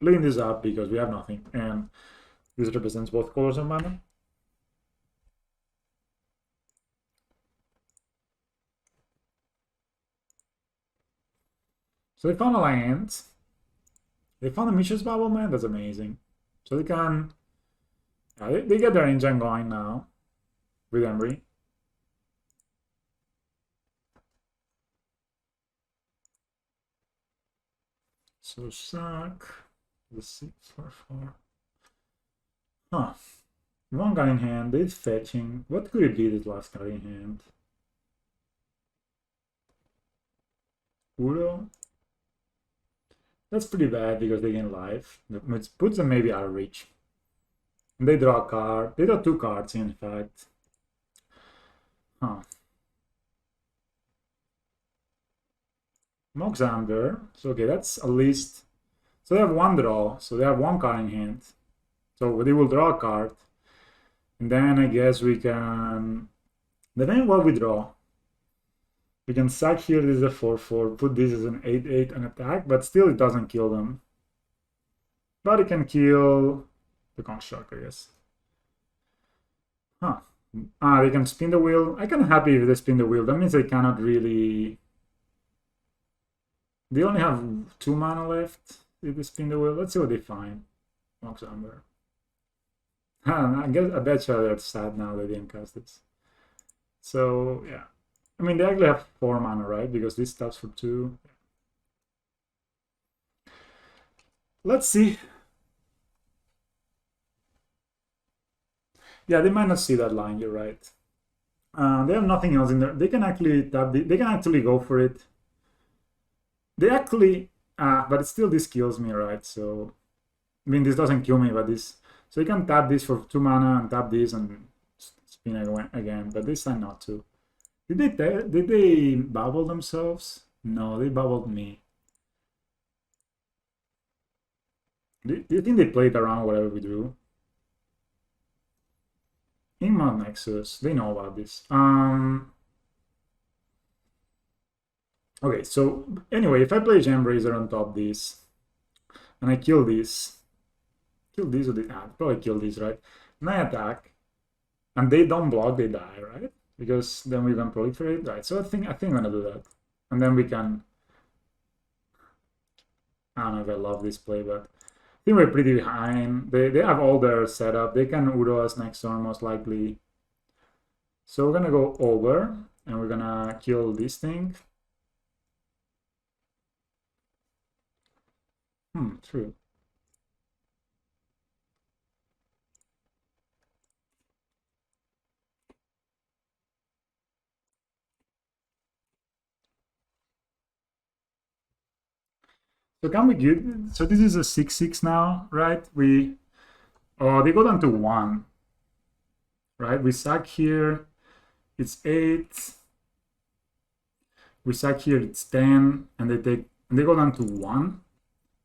Speaker 1: Looking this up because we have nothing, and this represents both colors of mana. So they found a land. They found a Mishra's Bubble, man. That's amazing. So they can... Yeah, they get their engine going now with Embry. So suck. The 6/4/4. Huh. One card in hand. They're fetching. What could it be, this last card in hand? Udo? That's pretty bad because they gain life. It puts them maybe out of reach. And they draw a card. They draw 2 cards, in fact. Huh. Moxander. So, okay, that's at least... So they have 1 draw. So they have 1 card in hand. So they will draw a card. And then I guess we can... Depending on what we draw. We can sack here, this is a 4/4, put this as an 8/8 and attack, but still it doesn't kill them. But it can kill the construct, I guess. Huh. Ah, they can spin the wheel. I can happy if they spin the wheel. That means they cannot really... They only have 2 mana left if they spin the wheel. Let's see what they find. Moxamber. I bet you they're sad now they didn't cast this. So, yeah. I mean, they actually have 4 mana, right? Because this stops for 2. Let's see. Yeah, they might not see that line, you're right. They have nothing else in there. They can actually tap they can actually go for it. They actually but it still this kills me, right? So I mean, this doesn't kill me, but this... So you can tap this for 2 mana and tap this and spin again, but they decide not to. Did they bubble themselves? No, they bubbled me. Do you think they played around whatever we drew? Ingmar Nexus, they know about this. Okay, so anyway, if I play Gembrazer on top this, and I kill this or this, probably kill this, right? And I attack, and they don't block, they die, right? Because then we can proliferate, right? So I think I'm gonna do that, and then we can... I don't know if I love this play, but I think we're pretty behind. They have all their setup. They can Udo us next turn most likely. So we're gonna go over, and we're gonna kill this thing. True. So can we get... So this is a 6/6 now, right? They go down to 1, right? We sack here, it's 8. We sack here, it's 10, and they go down to 1.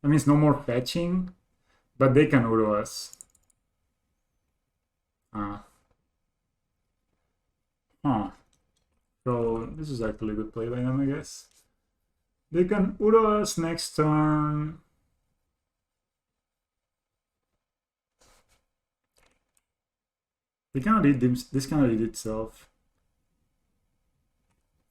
Speaker 1: That means no more fetching, but they can Udo us. So this is actually a good play by them, I guess. They can Udo us next turn. They cannot eat this cannot eat itself.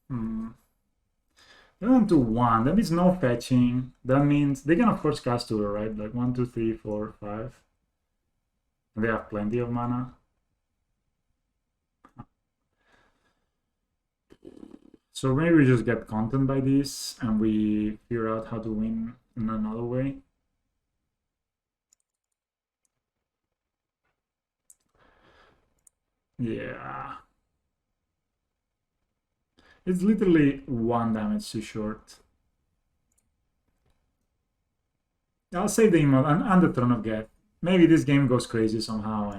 Speaker 1: They went to 1. That means no fetching. That means they can of course cast Udo, right? Like 1, 2, 3, 4, 5. And they have plenty of mana. So maybe we just get content by this and we figure out how to win in another way. Yeah. It's literally 1 damage too short. I'll save the emote and the Throne of Geth. Maybe this game goes crazy somehow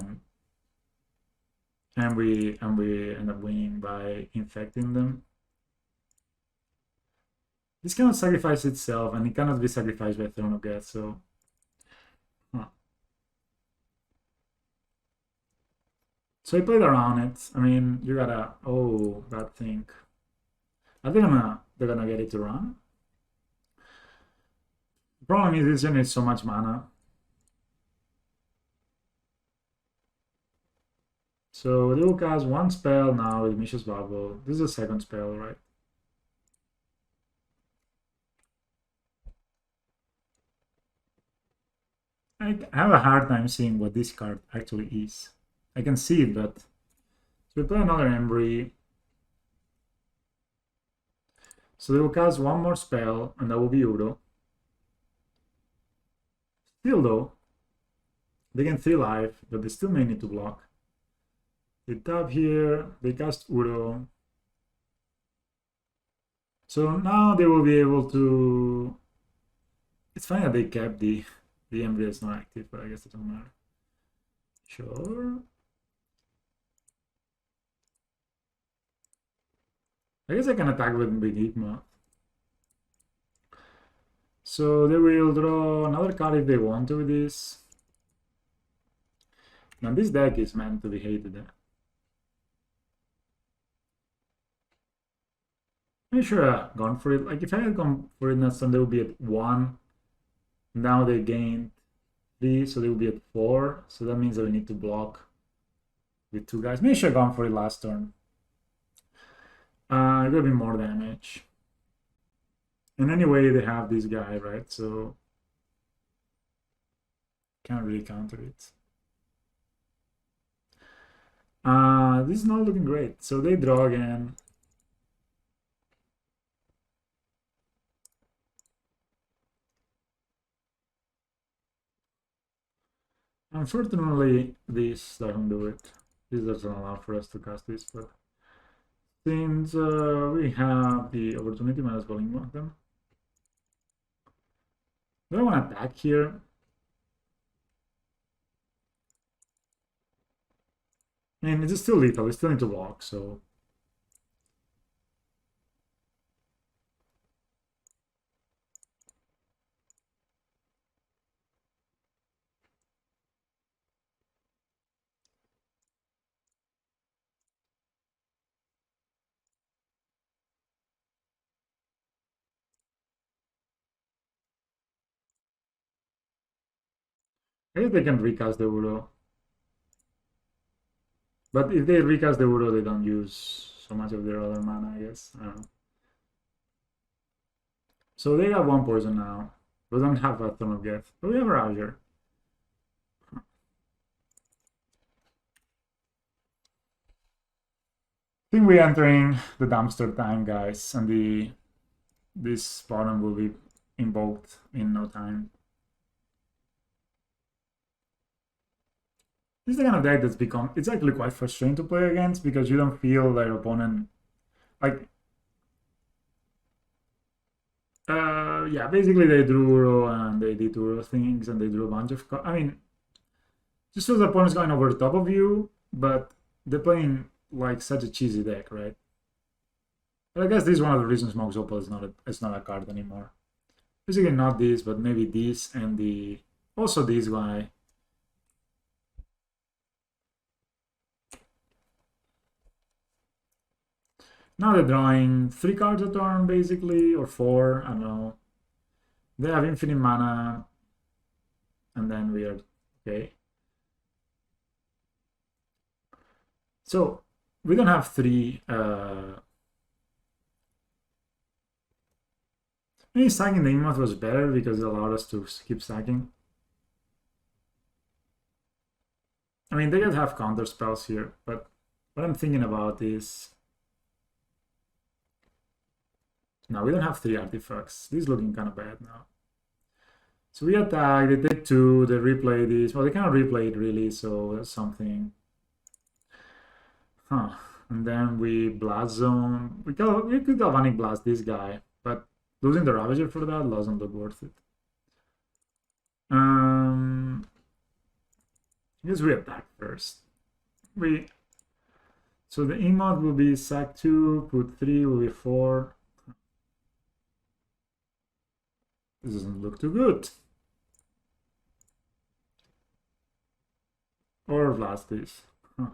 Speaker 1: and we end up winning by infecting them. This cannot sacrifice itself, and it cannot be sacrificed by Throne of Geth, so... So I played around it. I mean, you gotta... Oh, that thing. I think they're gonna get it to run. The problem is this generates so much mana. So they will cast 1 spell now with Mishra's Bubble. This is a 2nd spell, right? I have a hard time seeing what this card actually is. I can see it, but so we play another Embry. So they will cast one more spell, and that will be Uro. Still though, they gain 3 life, but they still may need to block. They tap here, they cast Uro. So now they will be able to... It's funny that they kept the Embry is not active, but I guess it doesn't matter. Sure. I guess I can attack with Enigma. So they will draw another card if they want to with this. Now this deck is meant to be hated. I'm sure I've gone for it. Like if I had gone for it next turn, they would be at 1. Now they gained 3, so they will be at 4. So that means that we need to block with 2 guys. Maybe I should have gone for it last turn. It would be more damage. And anyway, they have this guy, right? So can't really counter it. This is not looking great. So they draw again. Unfortunately, this doesn't do it. This doesn't allow for us to cast this, but since we have the opportunity, might as well invoke them. Do I want to attack here? I mean, it's still lethal. We still need to block, so... I guess they can recast the Uro. But if they recast the Uro, they don't use so much of their other mana, I guess. I don't know. So they have 1 poison now. We don't have a Throne of Death, but we have a Rouser. I think we're entering the dumpster time, guys, and this bottom will be invoked in no time. This is the kind of deck that's become... It's actually quite frustrating to play against because you don't feel that your opponent... Like... yeah, basically they drew Uro and they did Uro things and they drew a bunch of... I mean, just feels the opponent's going over the top of you, but they're playing like such a cheesy deck, right? But I guess this is one of the reasons Mox Opal is not a card anymore. Basically not this, but maybe this and the... Also this guy. Now they're drawing 3 cards a turn, basically, or 4, I don't know. They have infinite mana, and then we are... Okay. So, we don't have 3... Maybe stacking the Emoth was better because it allowed us to keep stacking. I mean, they could have counter spells here, but what I'm thinking about is... No, we don't have 3 artifacts. This is looking kind of bad now. So we attack, they take 2, they replay this. Well, they cannot replay it really, so that's something. Huh. And then we blast zone. We could Galvanic blast this guy, but losing the Ravager for that doesn't look worth it. I guess we attack first. So the emote will be sack 2, put 3, will be 4. This doesn't look too good. Or blast this. Huh.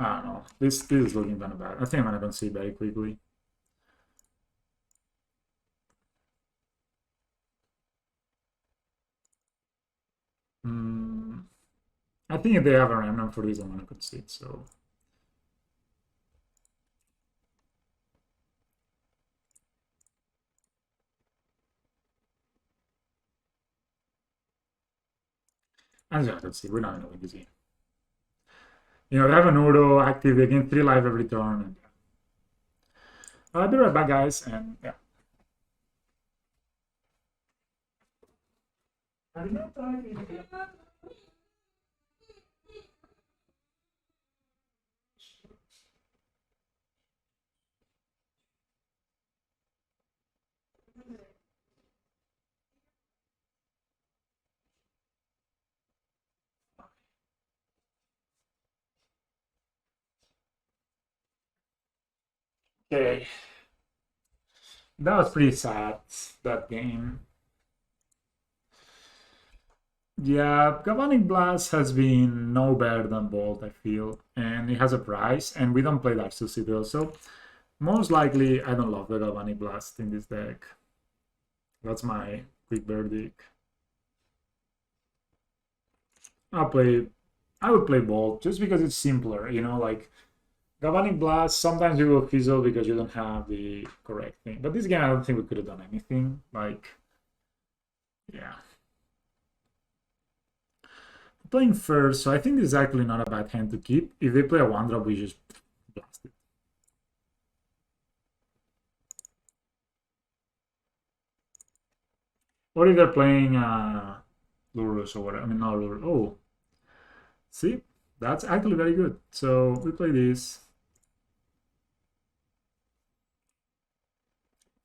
Speaker 1: I don't know. This is looking kind of bad. I think I'm gonna concede very quickly. I think if they have a remnant for this, I'm gonna concede. So As you can see, we're not gonna win this game. You know, they have an Uro active, they gain 3 life every turn. And, I'll be right back, guys, and yeah. Okay. That was pretty sad, that game. Yeah, Galvanic Blast has been no better than Bolt, I feel. And it has a price, and we don't play Dark Citadel, so most likely I don't love the Galvanic Blast in this deck. That's my quick verdict. I would play Bolt just because it's simpler, you know, like Galvanic Blast, sometimes you will fizzle because you don't have the correct thing. But this game, I don't think we could have done anything. Like, yeah. Playing first, so I think this is actually not a bad hand to keep. If they play a 1-drop, we just blast it. Or if they're playing Lurus or whatever. I mean, not Lurus. Oh, see? That's actually very good. So we play this.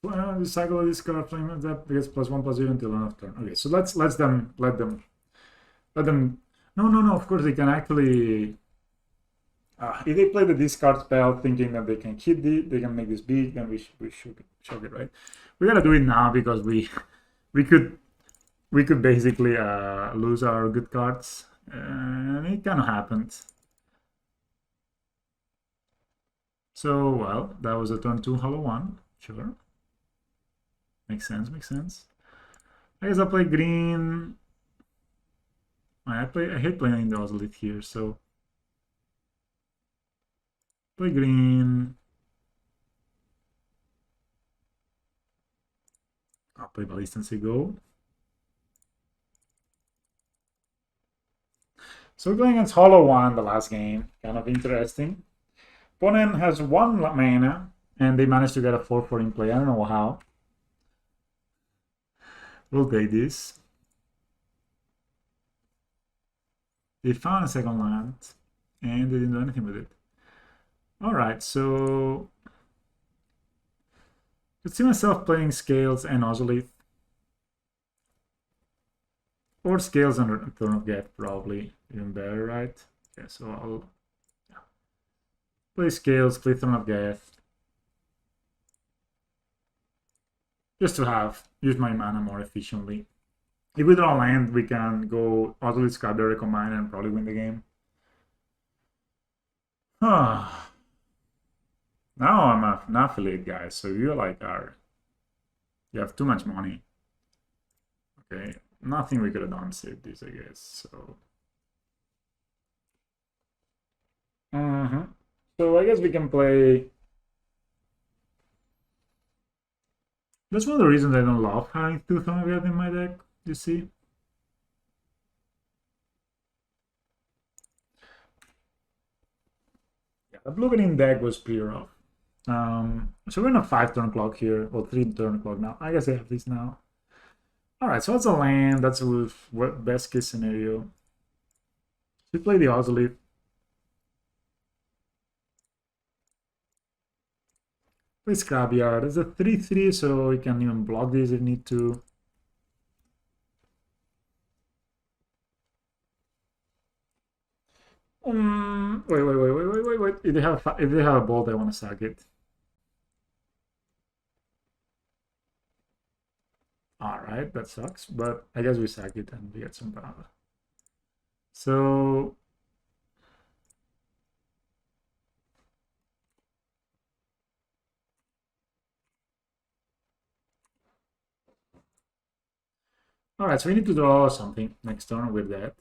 Speaker 1: The cycle of this card flame that gets +1/+0 until end of turn. Okay, so let them. No. Of course they can actually. If they play the discard spell, thinking that they can hit they can make this big, then we should choke it, right? We gotta do it now because we could basically lose our good cards, and it kind of happened. So well, that was a turn 2 hollow 1. Sure. Makes sense. I guess I'll play green. I hate playing the Ozolith here, so play green. I'll play Ballista and say go. So we're playing against Hollow 1 the last game. Kind of interesting. Opponent has 1 mana, and they managed to get a 4/4 in play. I don't know how. We'll take this. They found a second land, and they didn't do anything with it. Alright, so I see myself playing Scales and Ozolith. Or Scales and Turn of Geth, probably. Even better, right? Okay, so I'll play Scales, play Turn of Geth. Just to use my mana more efficiently. If we draw land, we can go Ozolith, Scrap the Recommend, and probably win the game. Now I'm an affiliate, guy, so you you have too much money. Okay, nothing we could have done to save this, I guess. So, so I guess we can play. That's one of the reasons I don't love having 2 Thundergate in my deck. You see. Yeah, the blue green deck was pretty rough. So we're in a 5-turn clock here, or 3-turn clock now. I guess I have this now. Alright, so that's a land. That's a best case scenario. We play the Ozolith. Play Scrapyard. It's a 3/3, so we can even block this if need to. Wait. If they have a bolt, I want to sack it. Alright, that sucks, but I guess we sack it and we get some power. So alright, so we need to draw something next turn with that.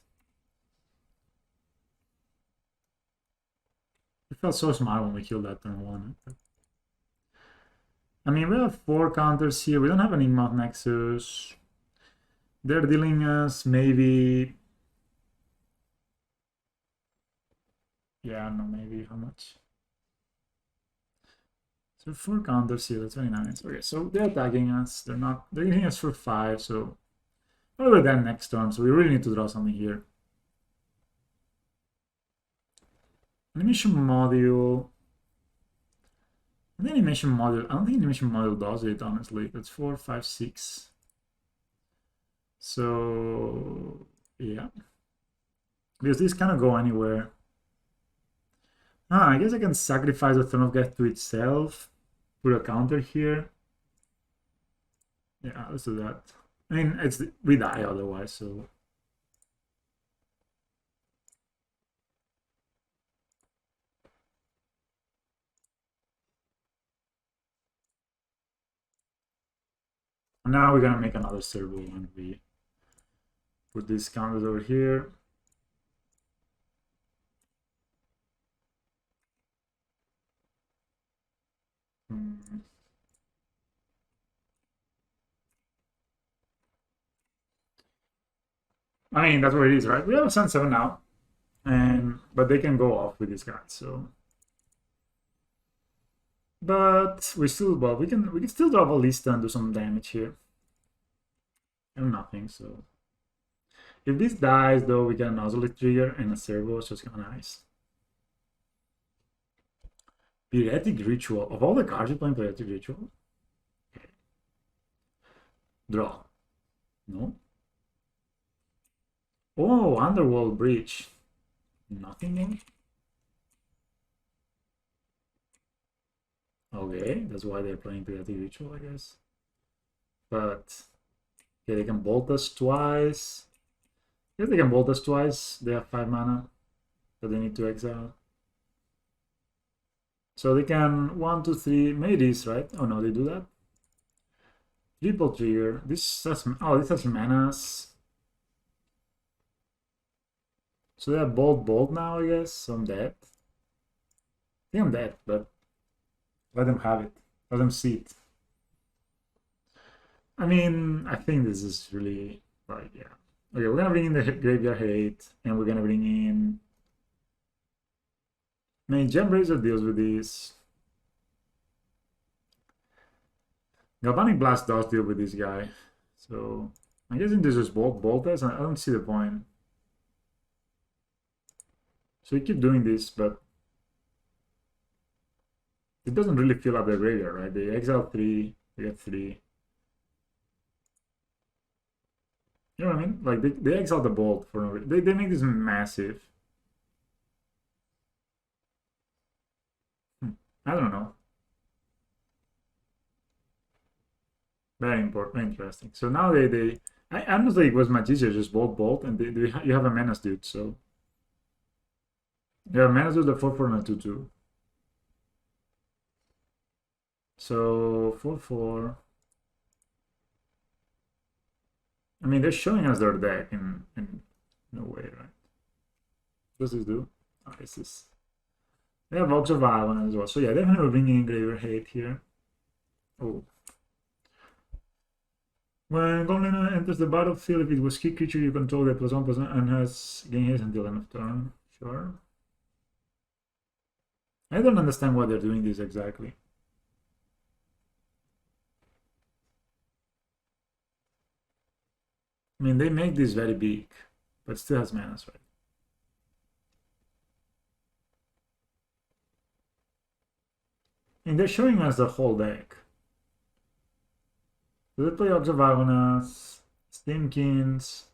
Speaker 1: It felt so smart when we killed that turn 1. I mean, we have 4 counters here. We don't have an Inmouth Nexus. They're dealing us maybe Yeah, no, maybe how much? So 4 counters here, that's very nice. Okay, so they're attacking us. They're hitting us for 5, so over then next turn, so we really need to draw something here. Animation module. The animation module, I don't think animation module does it, honestly. That's 4, 5, 6. So, yeah. Because these cannot go anywhere. I guess I can sacrifice the Throne of Death to itself. Put a counter here. Yeah, let's do that. I mean, we die otherwise, so... Now we're gonna make another servo when we put these counters over here. I mean, that's what it is, right? We have a Sun 7 now, but they can go off with these guys, so... But we still, well, we can still drop a list and do some damage here. And nothing, so... If this dies, though, we get an Ozolith trigger and a servo, so it's kind of nice. Pyretic Ritual. Of all the cards you play in Pyretic Ritual? Okay. Draw. No? Oh, Underworld Breach. Nothing more? Okay, that's why they're playing Pyretic Ritual, I guess. But, yeah, they can bolt us twice. If they can bolt us twice, they have 5 mana that they need to exile. So they can 1, 2, 3, maybe this, right? Oh no, they do that. Triple trigger. This has manas. So they have bolt now, I guess. So I'm dead. I think I'm dead, but let them have it. Let them see it. I mean, I think this is really like, yeah. Okay, we're gonna bring in the Graveyard Hate, and we're gonna bring in... I mean, Gem Razor deals with this. Galvanic Blast does deal with this guy. So, I'm guessing this is bolt us, and I don't see the point. So we keep doing this, but it doesn't really fill up the graveyard, right? They exile 3, they get 3. You know what I mean? Like, they exile the bolt for no reason. They make this massive. I don't know. Very important, very interesting. So now I honestly, it was much easier, just bolt, and you have a Menace dude, so... You have Menace dude, the 4/4 and a 2/2. So, 4/4... I mean, they're showing us their deck in no way, right? What does this do? Oh, it's this. They have Vox of Iron as well. So yeah, definitely we're bringing in Graver Hate here. Oh. When Goblin enters the battlefield, if it was key creature you control, that +1/+1 and has gain haste until end of turn. Sure. I don't understand why they're doing this exactly. I mean, they make this very big, but still has manas, right? And they're showing us the whole deck. Do they play Ox of Avanas, Steamkins,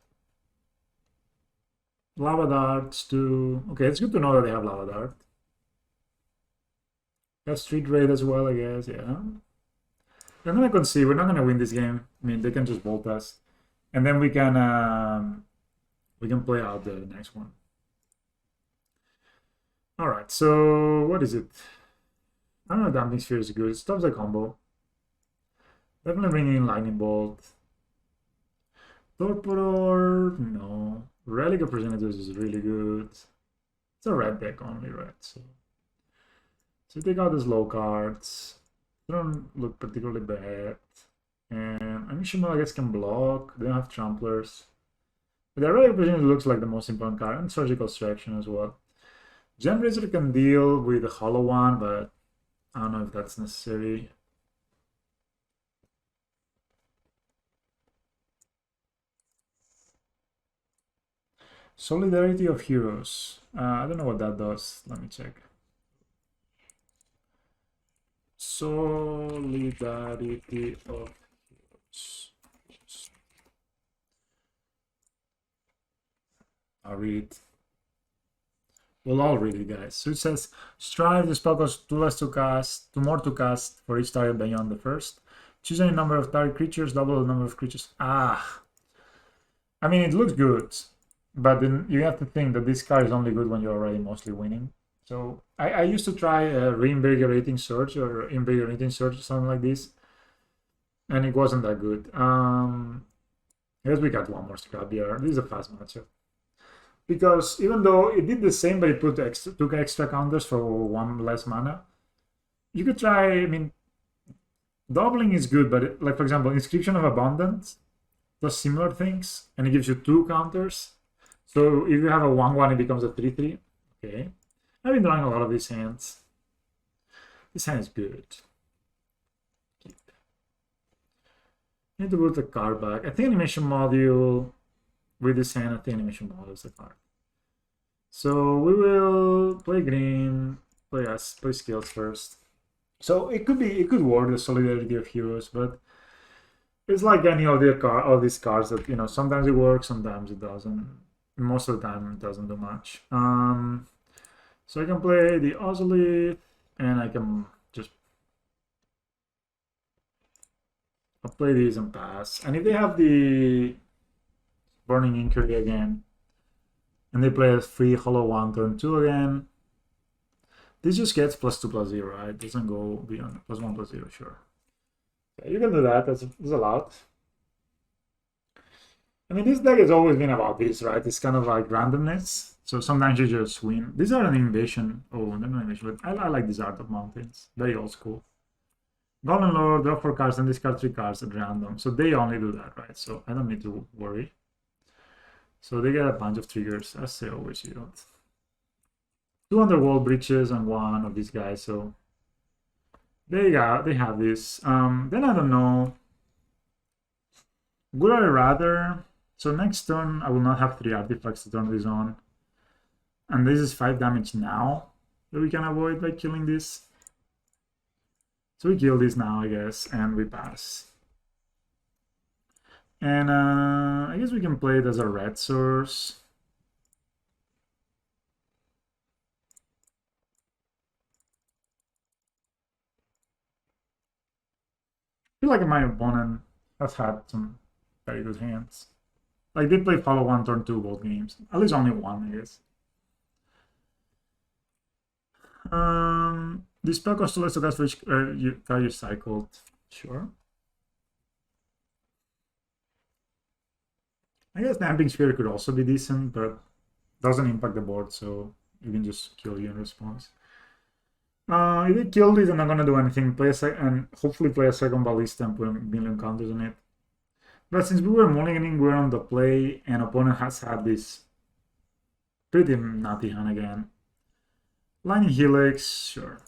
Speaker 1: Lava Darts too? Okay, it's good to know that they have Lava Dart. They have Street Raid as well, I guess, yeah. I'm gonna concede, we're not gonna win this game. I mean, they can just bolt us. And then we can play out the next one. Alright, so what is it? I don't know if Damping Sphere is good. It stops the combo. Definitely bringing in Lightning Bolt. Torpor, no. Relic of Progenitors is really good. It's a red deck only, right? So take out the slow cards. They don't look particularly bad. And I mean, Shimon, I guess, can block. They don't have Tramplers. But the Relic of Progenitors looks like the most important card. And Surgical Extraction as well. Gem Razor can deal with the hollow one, but I don't know if that's necessary. Solidarity of Heroes. I don't know what that does. Let me check. Solidarity of Heroes. I'll read it. We'll all read it, guys. So it says, strive the spell costs 2 less to cast, 2 more to cast for each target beyond the first. Choose any number of target creatures, double the number of creatures. Ah! I mean, it looks good, but then you have to think that this card is only good when you're already mostly winning. So I used to try a reinvigorating surge or invigorating surge or something like this, and it wasn't that good. I guess we got one more scrap here. This is a fast matchup. Because even though it did the same, but it took extra counters for 1 less mana, you could try, I mean, doubling is good, but like, for example, Inscription of Abundance does similar things, and it gives you 2 counters. So if you have a 1/1, it becomes a 3/3. Okay. I've been drawing a lot of these hands. This hand is good. Keep. Need to put the card back. I think Animation Module, with this hand, I think Animation Module is the card. So we will play green, play Scales first. So it could work, the Solidarity of Heroes, but it's like any of these cards that, you know, sometimes it works, sometimes it doesn't. Most of the time it doesn't do much. So I can play the Ozolith, and I can just I'll play these and pass. And if they have the Burning Inquiry again, and they play a free Hollow 1 turn 2 again, this just gets +2/+0, right? It doesn't go beyond +1/+0, sure. Okay, you can do that, that's allowed. I mean, this deck has always been about this, right? It's kind of like randomness. So sometimes you just win. These are an invasion. Oh, they're not invasion, but I like this Art of Mountains. Very old school. Golden Lord, draw 4 cards and discard 3 cards at random. So they only do that, right? So I don't need to worry. So they get a bunch of triggers, as they always do. 2 Underworld Breaches and 1 of these guys. So they have this. Then I don't know. Would I rather? So next turn I will not have 3 artifacts to turn this on. And this is 5 damage now that we can avoid by killing this. So we kill this now, I guess, and we pass. And I guess we can play it as a red source. I feel like my opponent has had some very good hands. Like, they play follow 1, turn 2 both games. At least only one, I guess. This spell costs 2 less to cast for each card you cycled. Sure. I guess Damping Sphere could also be decent, but doesn't impact the board, so you can just kill you in response. If they kill this, I'm not gonna do anything. And hopefully play a second Ballista and put a million counters on it. But since we were mulliganing, we're on the play, and opponent has had this pretty nutty hand again. Lightning Helix, sure.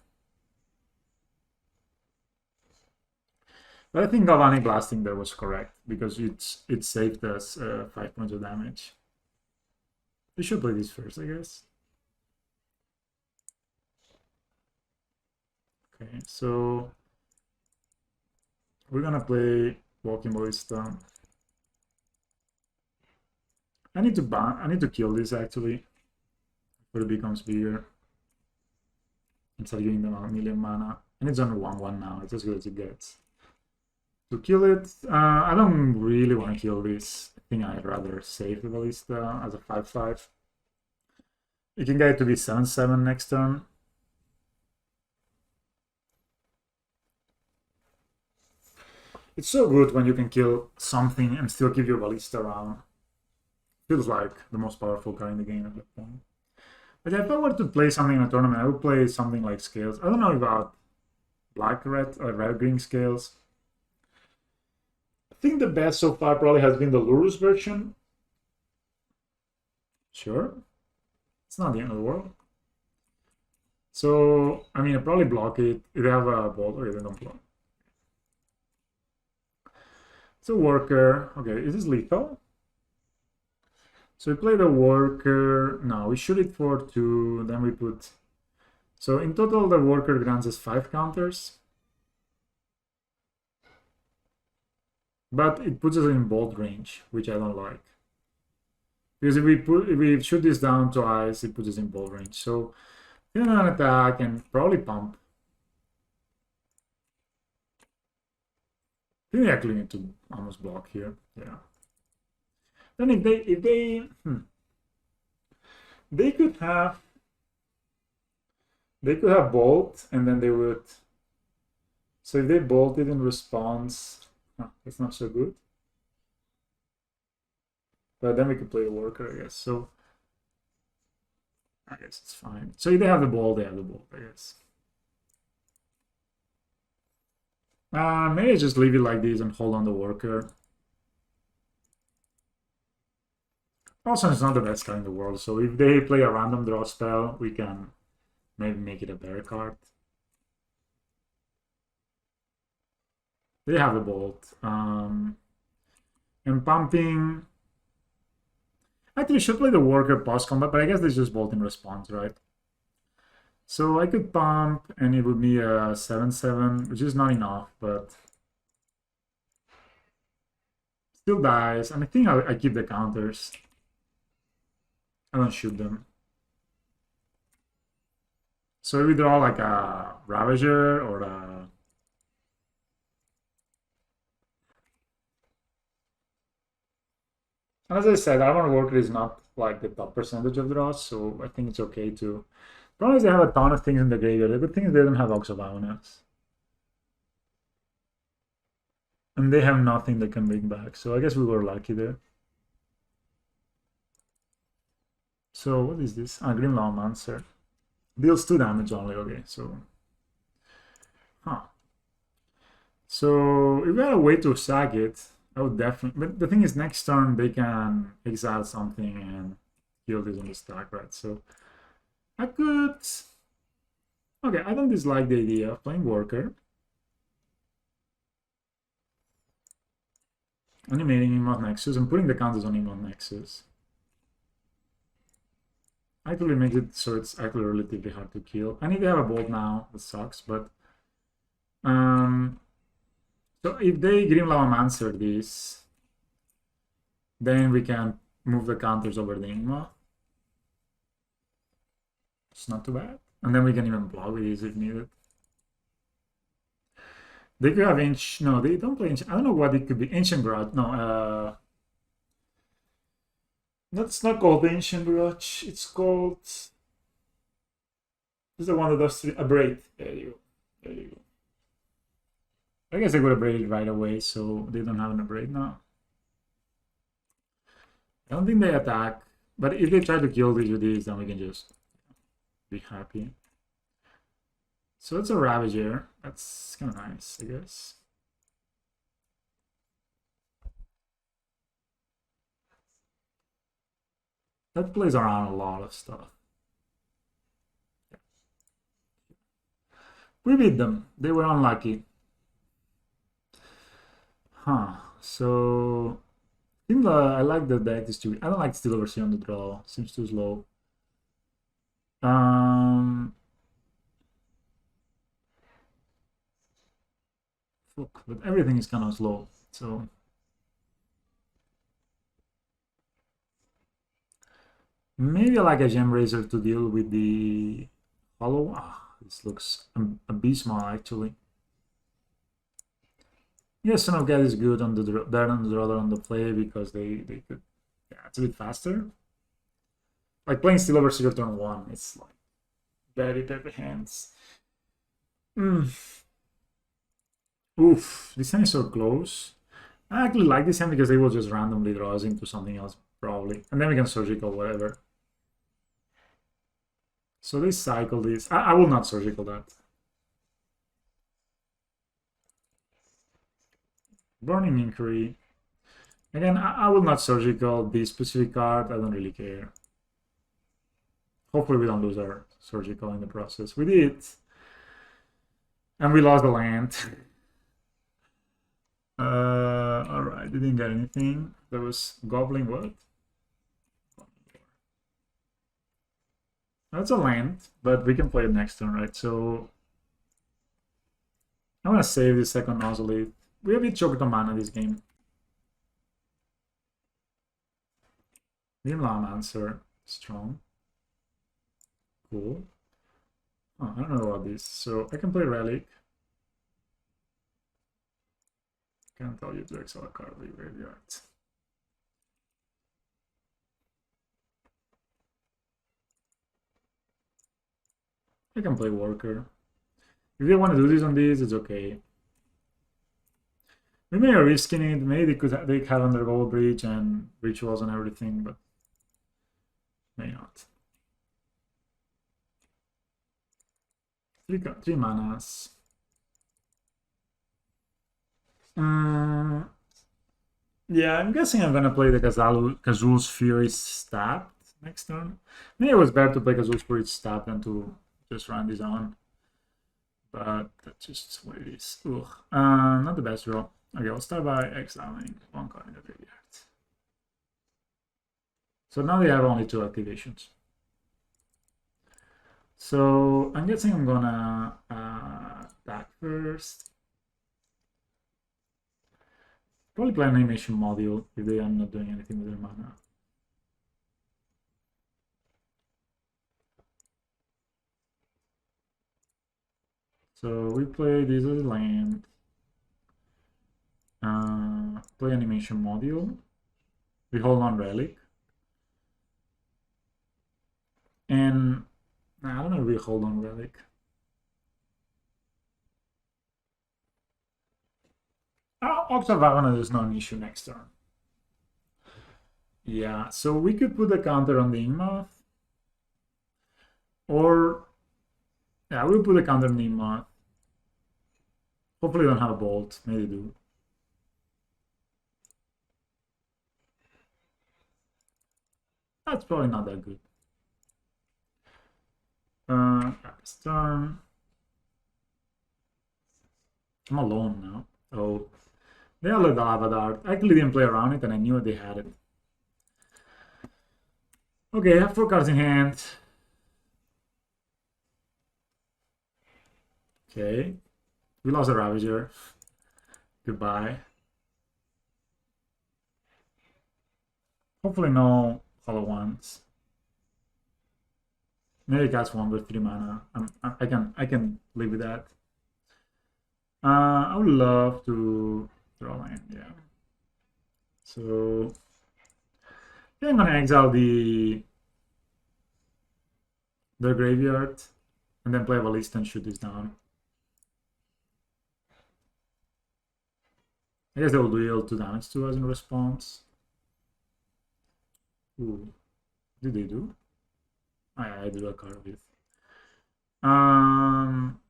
Speaker 1: But I think Galvanic Blasting there was correct, because it saved us 5 points of damage. We should play this first, I guess. Okay, so we're gonna play Walking Ballista. I need to kill this actually before it becomes bigger. Instead of giving them a million mana. And it's only 1/1 now, it's as good as it gets. To kill it, I don't really want to kill this. I think I'd rather save the Ballista as a 5/5. You can get it to be 7/7 next turn. It's so good when you can kill something and still keep your Ballista around. Feels like the most powerful card in the game at that point. But if I were to play something in a tournament, I would play something like Scales. I don't know about black-red or red-green Scales. I think the best so far probably has been the Lurus version. Sure. It's not the end of the world. So, I mean, I probably block it. If they have a bolt, okay, they don't block. It's a worker. Okay, is this lethal? So we play the worker. No, we shoot it for 2. Then we put. So in total, the worker grants us 5 counters. But it puts us in bolt range, which I don't like. Because if we shoot this down twice, it puts us in bolt range. So then an attack and probably pump. I think they actually need to almost block here. Yeah. Then if they they could have bolt and then they would. So if they bolted in response, that's not so good. But then we could play the worker, I guess. So I guess it's fine. So if they have the ball, they have the ball, I guess. Maybe just leave it like this and hold on the worker. Also, it's not the best card in the world, so if they play a random draw spell, we can maybe make it a bear card. They have the bolt. And pumping. Actually, should play the worker post combat, but I guess they just bolt in response, right? So I could pump, and it would be a 7/7, which is not enough, but still dies. And I think I keep the counters. I don't shoot them. So we draw like a Ravager or a. And as I said, Armor Worker is not like the top percentage of draws, so I think it's okay to. Problem is they have a ton of things in the graveyard. The good thing is they don't have Ox of Avernus. And they have nothing they can bring back, so I guess we were lucky there. So what is this? Green Lawmancer. Deals 2 damage only, okay, so. So if we had a way to sack it, I would definitely. But the thing is, next turn they can exile something and kill this on the stack, right? So I could. Okay, I don't dislike the idea of playing Worker. Animating Immoth Nexus and putting the counters on Immoth Nexus. Actually makes it so it's actually relatively hard to kill. I need to have a bolt now, that sucks, but so if they Grim Lavamancer this, then we can move the counters over the Immoth. It's not too bad. And then we can even block with this if needed. They could have no, they don't play Ancient. I don't know what it could be. Ancient Grudge. No, that's not called Ancient Grudge. It's called. This is the one that does 3. Abrade. There you go. There you go. I guess they would abrade it right away, so they don't have an abrade now. I don't think they attack, but if they try to kill this with this, then we can just be happy. So it's a Ravager. That's kind of nice, I guess. That plays around a lot of stuff. We beat them. They were unlucky. So I think I like the deck distribution. I don't like Steel Overseer on the draw. Seems too slow. Fuck, but everything is kind of slow. So maybe I like a Gem Razor to deal with the Hollow. This looks abysmal actually. Yes, Son of God is good on the better on the draw than on the play because they could. Yeah, it's a bit faster. Like playing Steel Overseer turn 1, it's like very peppy hands. Oof, this hand is so close. I actually like this hand because they will just randomly draw us into something else, probably. And then we can surgical whatever. So they cycle this. I will not surgical that. Burning Inquiry. Again, I will not surgical this specific card. I don't really care. Hopefully we don't lose our surgical in the process. We did. And we lost the land. Alright, didn't get anything. There was goblin what? That's a land, but we can play it next turn, right? So I'm gonna save the second Nozzle. We have bit choked on mana this game. Grimlam answer strong. Cool. Oh, I don't know about this. So I can play Relic. Can't tell you to exile a card with graveyard. I can play Worker. If they want to do this on this, it's okay. We may are risking it. Maybe they have Underworld Bridge and Rituals and everything, but may not. Three manas. Yeah, I'm guessing I'm gonna play the Kazul's Fury Stabbed next turn. Maybe it was better to play Kazul's Fury Stabbed than to just run this on. But that's just what it is. Ugh. Not the best draw. Okay, I'll start by exiling one card in the graveyard. So now they have only 2 activations. So I'm guessing I'm gonna attack first. Probably play an animation module if they are not doing anything with their mana. So we play this as land. Play animation module. We hold on Relic. And I don't know if we hold on Relic. Ox of Agonas is not an issue next turn. Yeah, so we could put a counter on the Ingmoth. Or, yeah, we'll put a counter on the Ingmoth. Hopefully they don't have a bolt. Maybe they do. That's probably not that good. This turn. I'm alone now. Oh, they all let the Lava Dart. I actually didn't play around it and I knew they had it. Okay, I have 4 cards in hand. Okay. We lost a Ravager. Goodbye. Hopefully no Hollow Ones. Maybe cast one with 3 mana. I can live with that. I would love to draw land, yeah. So yeah, I'm gonna exile their graveyard and then play a Ballista and shoot this down. I guess they will deal 2 damage to us in response. Ooh. Did they do? Oh, yeah, I drew a card with.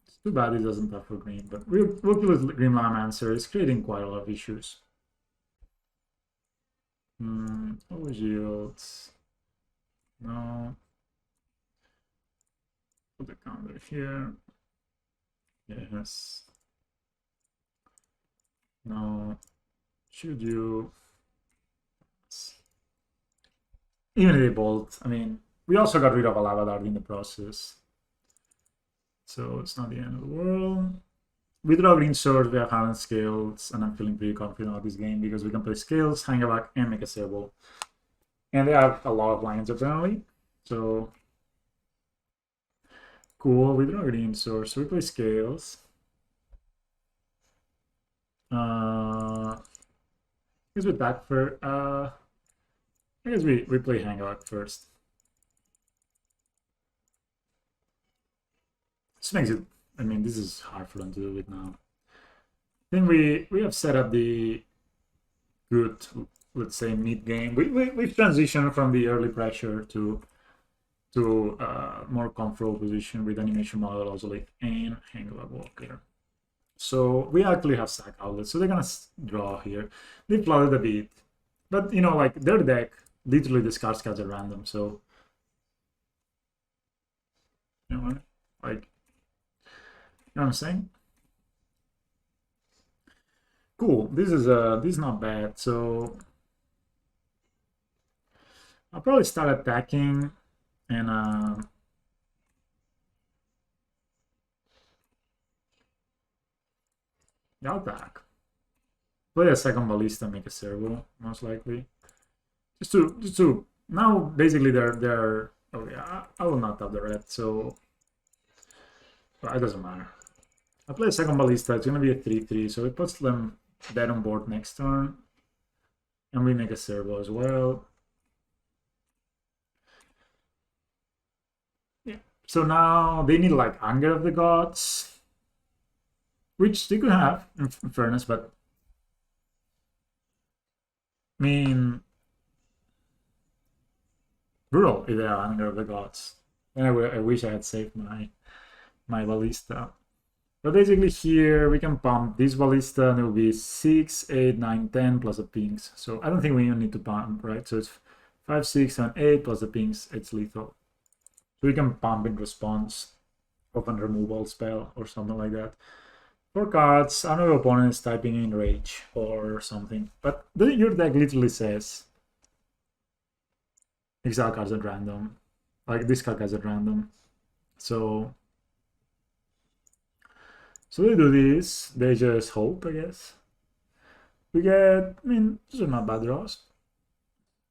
Speaker 1: It's too bad it doesn't have for green, but we'll kill with Green Lamb Answer. It's creating quite a lot of issues. Always yields. No. Put the counter here. Yes. No. Should you? Even if they bolt, I mean, we also got rid of a Lava Dart in the process. So it's not the end of the world. We draw Green Sword, we have Hardened Scales, and I'm feeling pretty confident about this game because we can play Scales, hang back, and make a Sable. And they have a lot of lines apparently. So cool, we draw Green Sword, so we play Scales. I guess we attack for I guess we play Hangback first. This makes it, I mean, this is hard for them to do it now. I think we have set up the good, let's say, mid-game. We've transitioned from the early pressure to more comfortable position with animation model also and Hangback Walker. So we actually have sack outlets, so they're gonna draw here. They flooded a bit, but you know, like their deck literally discards cards at random, so You know, like, you know what I'm saying? Cool. This is not bad. So I'll probably start attacking and I'll attack. Play a second ballista, make a servo, most likely. Just to now basically they're oh yeah, I will not have the red, so well, it doesn't matter. I play a second ballista, it's gonna be a 3-3, so it puts them dead on board next turn. And we make a servo as well. Yeah. So now they need like Anger of the Gods, which they could have in fairness, but I mean, brutal if they have Anger of the Gods. And I wish I had saved my ballista. But basically here we can pump this ballista and it will be 6, 8, 9, 10 plus the pings. So I don't think we even need to pump, right? So it's 5, 6, 7, 8 plus the pings, it's lethal. So we can pump in response of a removal spell or something like that. 4 cards, I know your opponent is typing in rage or something. But your deck literally says exile cards at random. Like this card cards at random. So they do this, they just hope, I guess. We get, I mean, these are not bad draws.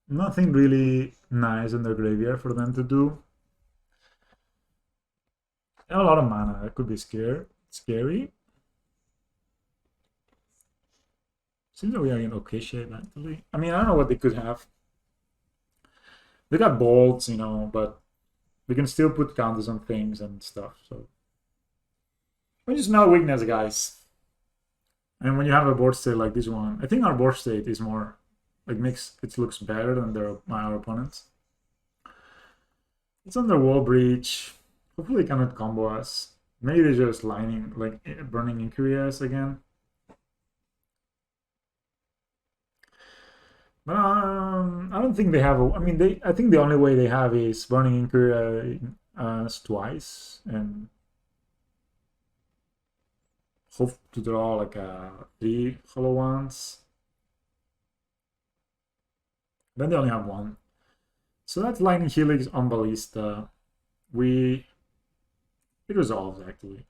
Speaker 1: Nothing really nice in the graveyard for them to do. They have a lot of mana, it could be scary. Seems like we are in okay shape, actually. I mean, I don't know what they could have. They got bolts, you know, but we can still put counters on things and stuff, so. We just know weakness, guys. And when you have a board state like this one, I think our board state is more, like, makes it looks better than our opponents. It's under wall breach. Hopefully, it cannot combo us. Maybe they're just lining, like, burning Inquirius again. But I don't think they have. I mean, I think the only way they have is burning Inquirius twice and hope to draw like 3 hollow ones. Then they only have 1. So that's Lightning Helix on Ballista. It resolves actually.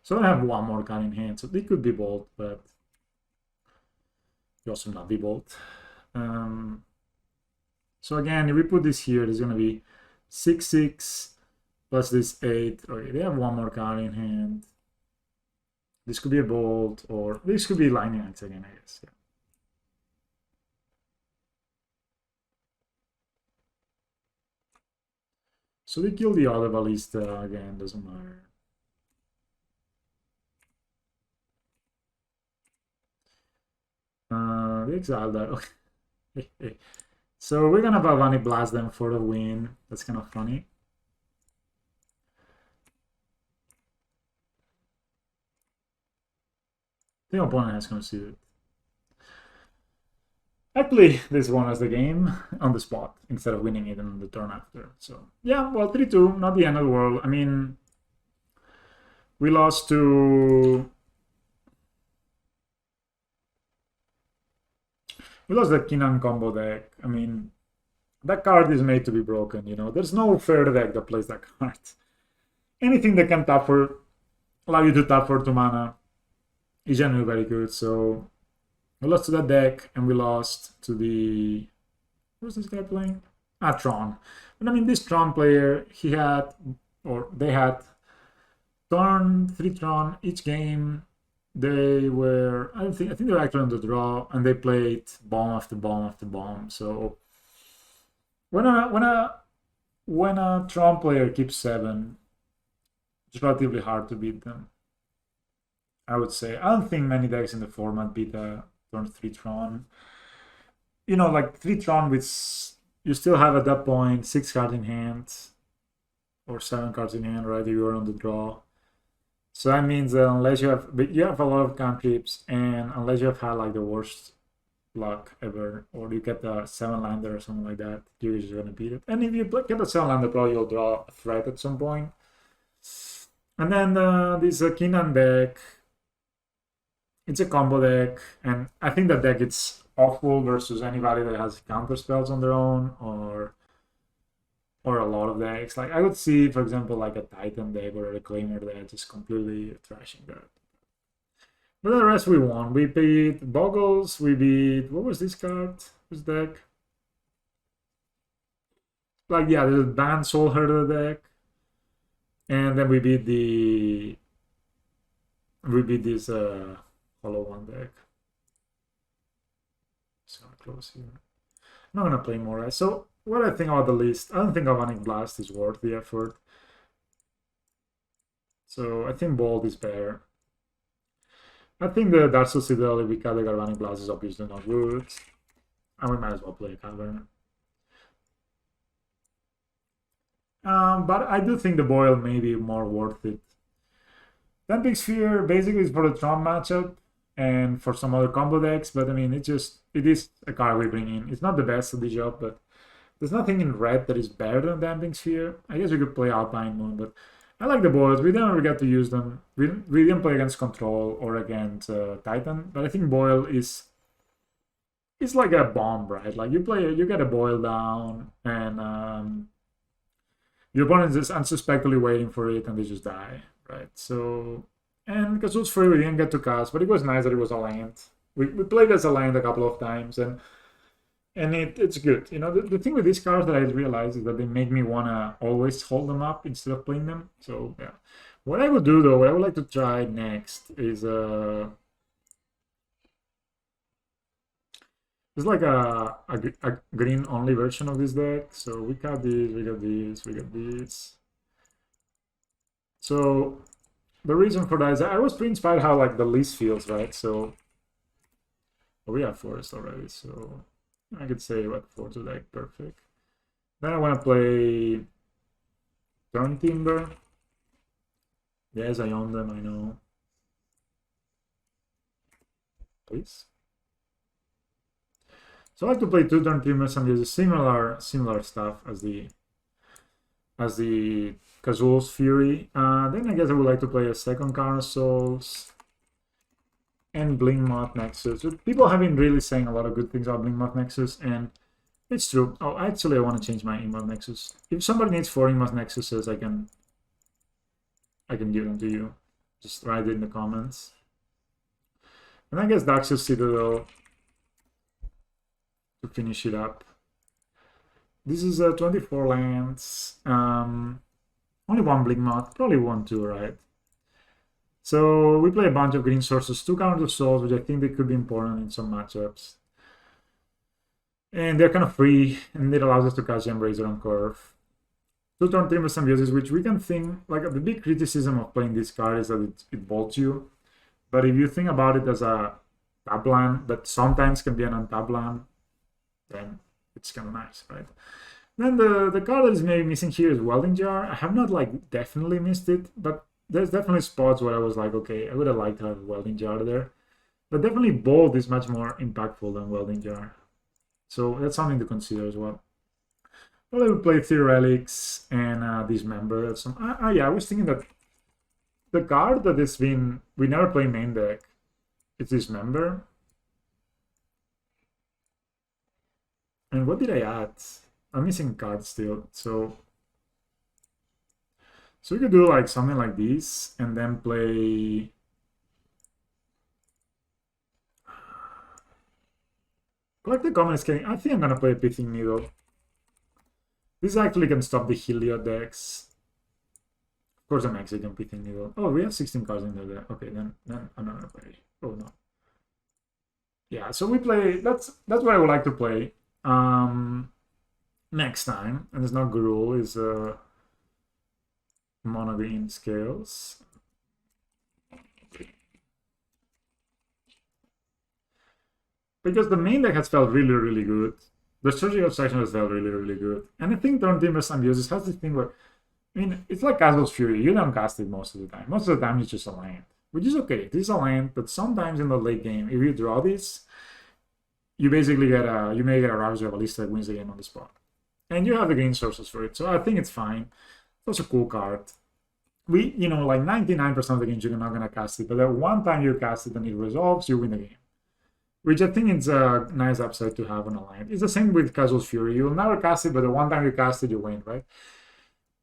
Speaker 1: So I have 1 more card in hand, so they could be bolt, but they also not be bolt. So again, if we put this here, there's gonna be 6, 6 plus this 8. Okay, they have 1 more card in hand. This could be a bolt, or this could be Lightning Axe again, I guess. Yeah. So they kill the other ballista again, doesn't matter. They exiled that. Okay. So we're gonna Galvanic blast them for the win. That's kind of funny. The opponent has conceded. I play this one as the game on the spot instead of winning it on the turn after. So yeah, well, 3-2, not the end of the world. I mean, we lost to the Kinan combo deck. I mean, that card is made to be broken, you know. There's no fair deck that plays that card. Anything that can allow you to tap for 2 mana is generally very good. So we lost to that deck, and we lost to the... Who's this guy playing? Tron. But I mean, this Tron player, they had turn 3 Tron each game. They were, I think they were actually on the draw, and they played bomb after bomb after bomb. So when a Tron player keeps 7, it's relatively hard to beat them, I would say. I don't think many decks in the format beat a turn 3 Tron. You know, like 3 Tron, with you still have at that point 6 cards in hand or 7 cards in hand, right? You are on the draw. So that means that unless you have a lot of cantrips, and unless you have had like the worst luck ever, or you get a 7-lander or something like that, you're just gonna beat it. And if you get a 7-lander, probably you'll draw a threat at some point. And then this Kinan deck, it's a combo deck, and I think that deck it's awful versus anybody that has counter spells on their own, or a lot of decks. Like I would see, for example, like a Titan deck or a Reclaimer deck just completely trashing that. But the rest we won. We beat Boggles, we beat, what was this card? This deck? Like, yeah, the Banned Soul Herder deck. And then we beat this Hollow One deck. Just gonna close here. I'm not gonna play more, right? So what I think about the list, I don't think Galvanic Blast is worth the effort. So I think Bold is better. I think the Dark Soul Citadel, if we cut the Galvanic Blast, is obviously not good. And we might as well play a Cavern. But I do think the Boil may be more worth it. Damping Sphere basically is for the Tron matchup and for some other combo decks, but I mean, it is a card we bring in. It's not the best of the job, but there's nothing in red that is better than Damping Sphere. I guess we could play Alpine Moon, but I like the Boils. We didn't ever get to use them. We didn't play against Control or against Titan, but I think Boil is like a bomb, right? Like you get a Boil down, and your opponent is unsuspectedly waiting for it, and they just die, right? So, and because it was free, we didn't get to cast, but it was nice that it was a land. We played as a land a couple of times, and it's good. You know, the thing with these cards that I realized is that they make me want to always hold them up instead of playing them. So, yeah. What I would do, though, what I would like to try next is it's like a green-only version of this deck. So we got these, we got these, we got these. So the reason for that is I was pretty inspired how like the list feels, right? So we have forest already, so I could say what forest is like perfect. Then I want to play Turn Timber. Yes, I own them, I know. Please. So I like to play 2 Turn Timbers and use similar stuff as the Kazul's Fury. Then I guess I would like to play a second Carnage Souls and Blink Moth Nexus. People have been really saying a lot of good things about Blink Moth Nexus, and it's true. Oh, actually, I want to change my Emoth Nexus. If somebody needs 4 Emoth Nexuses, I can give them to you. Just write it in the comments. And I guess Daxus Citadel to finish it up. This is 24 lands. Only 1 Blink Moth, probably 1 too, right? So we play a bunch of green sources, 2 Count of Souls, which I think they could be important in some matchups. And they're kind of free, and it allows us to catch Embracer on curve. 2 Turn Timber Symbiosis, which we can think, like the big criticism of playing this card is that it bolts you. But if you think about it as a tap land that sometimes can be an untap land, then it's kind of nice, right? Then the card that is maybe missing here is Welding Jar. I have not like definitely missed it, but there's definitely spots where I was like, okay, I would have liked to have Welding Jar there. But definitely Bolt is much more impactful than Welding Jar. So that's something to consider as well. Well, I would play Theor Relics and Dismember. Yeah, I was thinking that the card that has been, we never play main deck, it's Dismember. And what did I add? I'm missing cards still. So we could do like something like this and then play Collect the Common Scaling. I think I'm gonna play a Pithing Needle. This actually can stop the Heliod decks. Of course I'm Mexican Pithing Needle. Oh, we have 16 cards in there. Okay, then I'm not gonna play. Oh no. Yeah, so we play, that's what I would like to play. Next time, and it's not Gruul, is Mono Green Scales. Because the main deck has felt really, really good. The Surgical Section has felt really, really good. And I think Turn Timber Symbiosis has this thing where, I mean, it's like Castle's Fury. You don't cast it most of the time. Most of the time it's just a land, which is okay. This is a land, but sometimes in the late game, if you draw this, you basically get a Ravage or Ballista that wins the game on the spot. And you have the green sources for it, so I think it's fine. It's also a cool card. Like 99% of the games you're not gonna cast it, but the one time you cast it and it resolves, you win the game. Which I think it's a nice upside to have on a line. It's the same with Casual's Fury. You'll never cast it, but the one time you cast it, you win, right?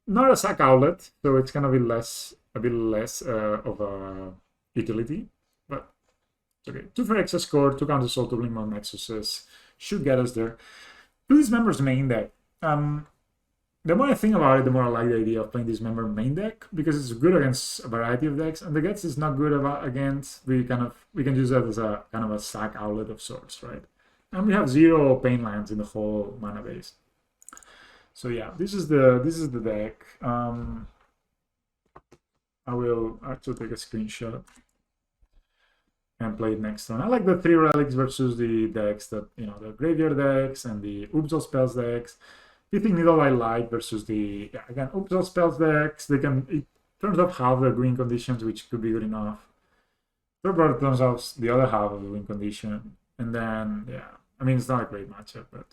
Speaker 1: Not a sack outlet, so it's gonna be a bit less of a utility, but it's okay. 2 for excess score, 2 counter soul, 2 blink mode nexuses should get us there. To Dismember's main deck. The more I think about it, the more I like the idea of playing Dismember main deck, because it's good against a variety of decks, and the Gets is not good against. We can use that as a kind of a sack outlet of sorts, right? And we have 0 pain lands in the whole mana base. So yeah, this is the deck. I will actually take a screenshot and play it next time. I like the 3 relics versus the decks that, the graveyard decks and the Upsal Spells decks. Pithing Needle I like versus the, again, Upsal Spells decks. It turns off half the green conditions, which could be good enough. Third turns off the other half of the green condition. And then, it's not a great matchup, but.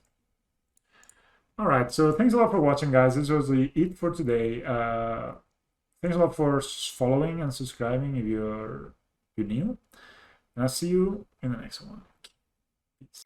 Speaker 1: Alright, so thanks a lot for watching, guys. This was it for today. Thanks a lot for following and subscribing if you're new. And I'll see you in the next one. Peace.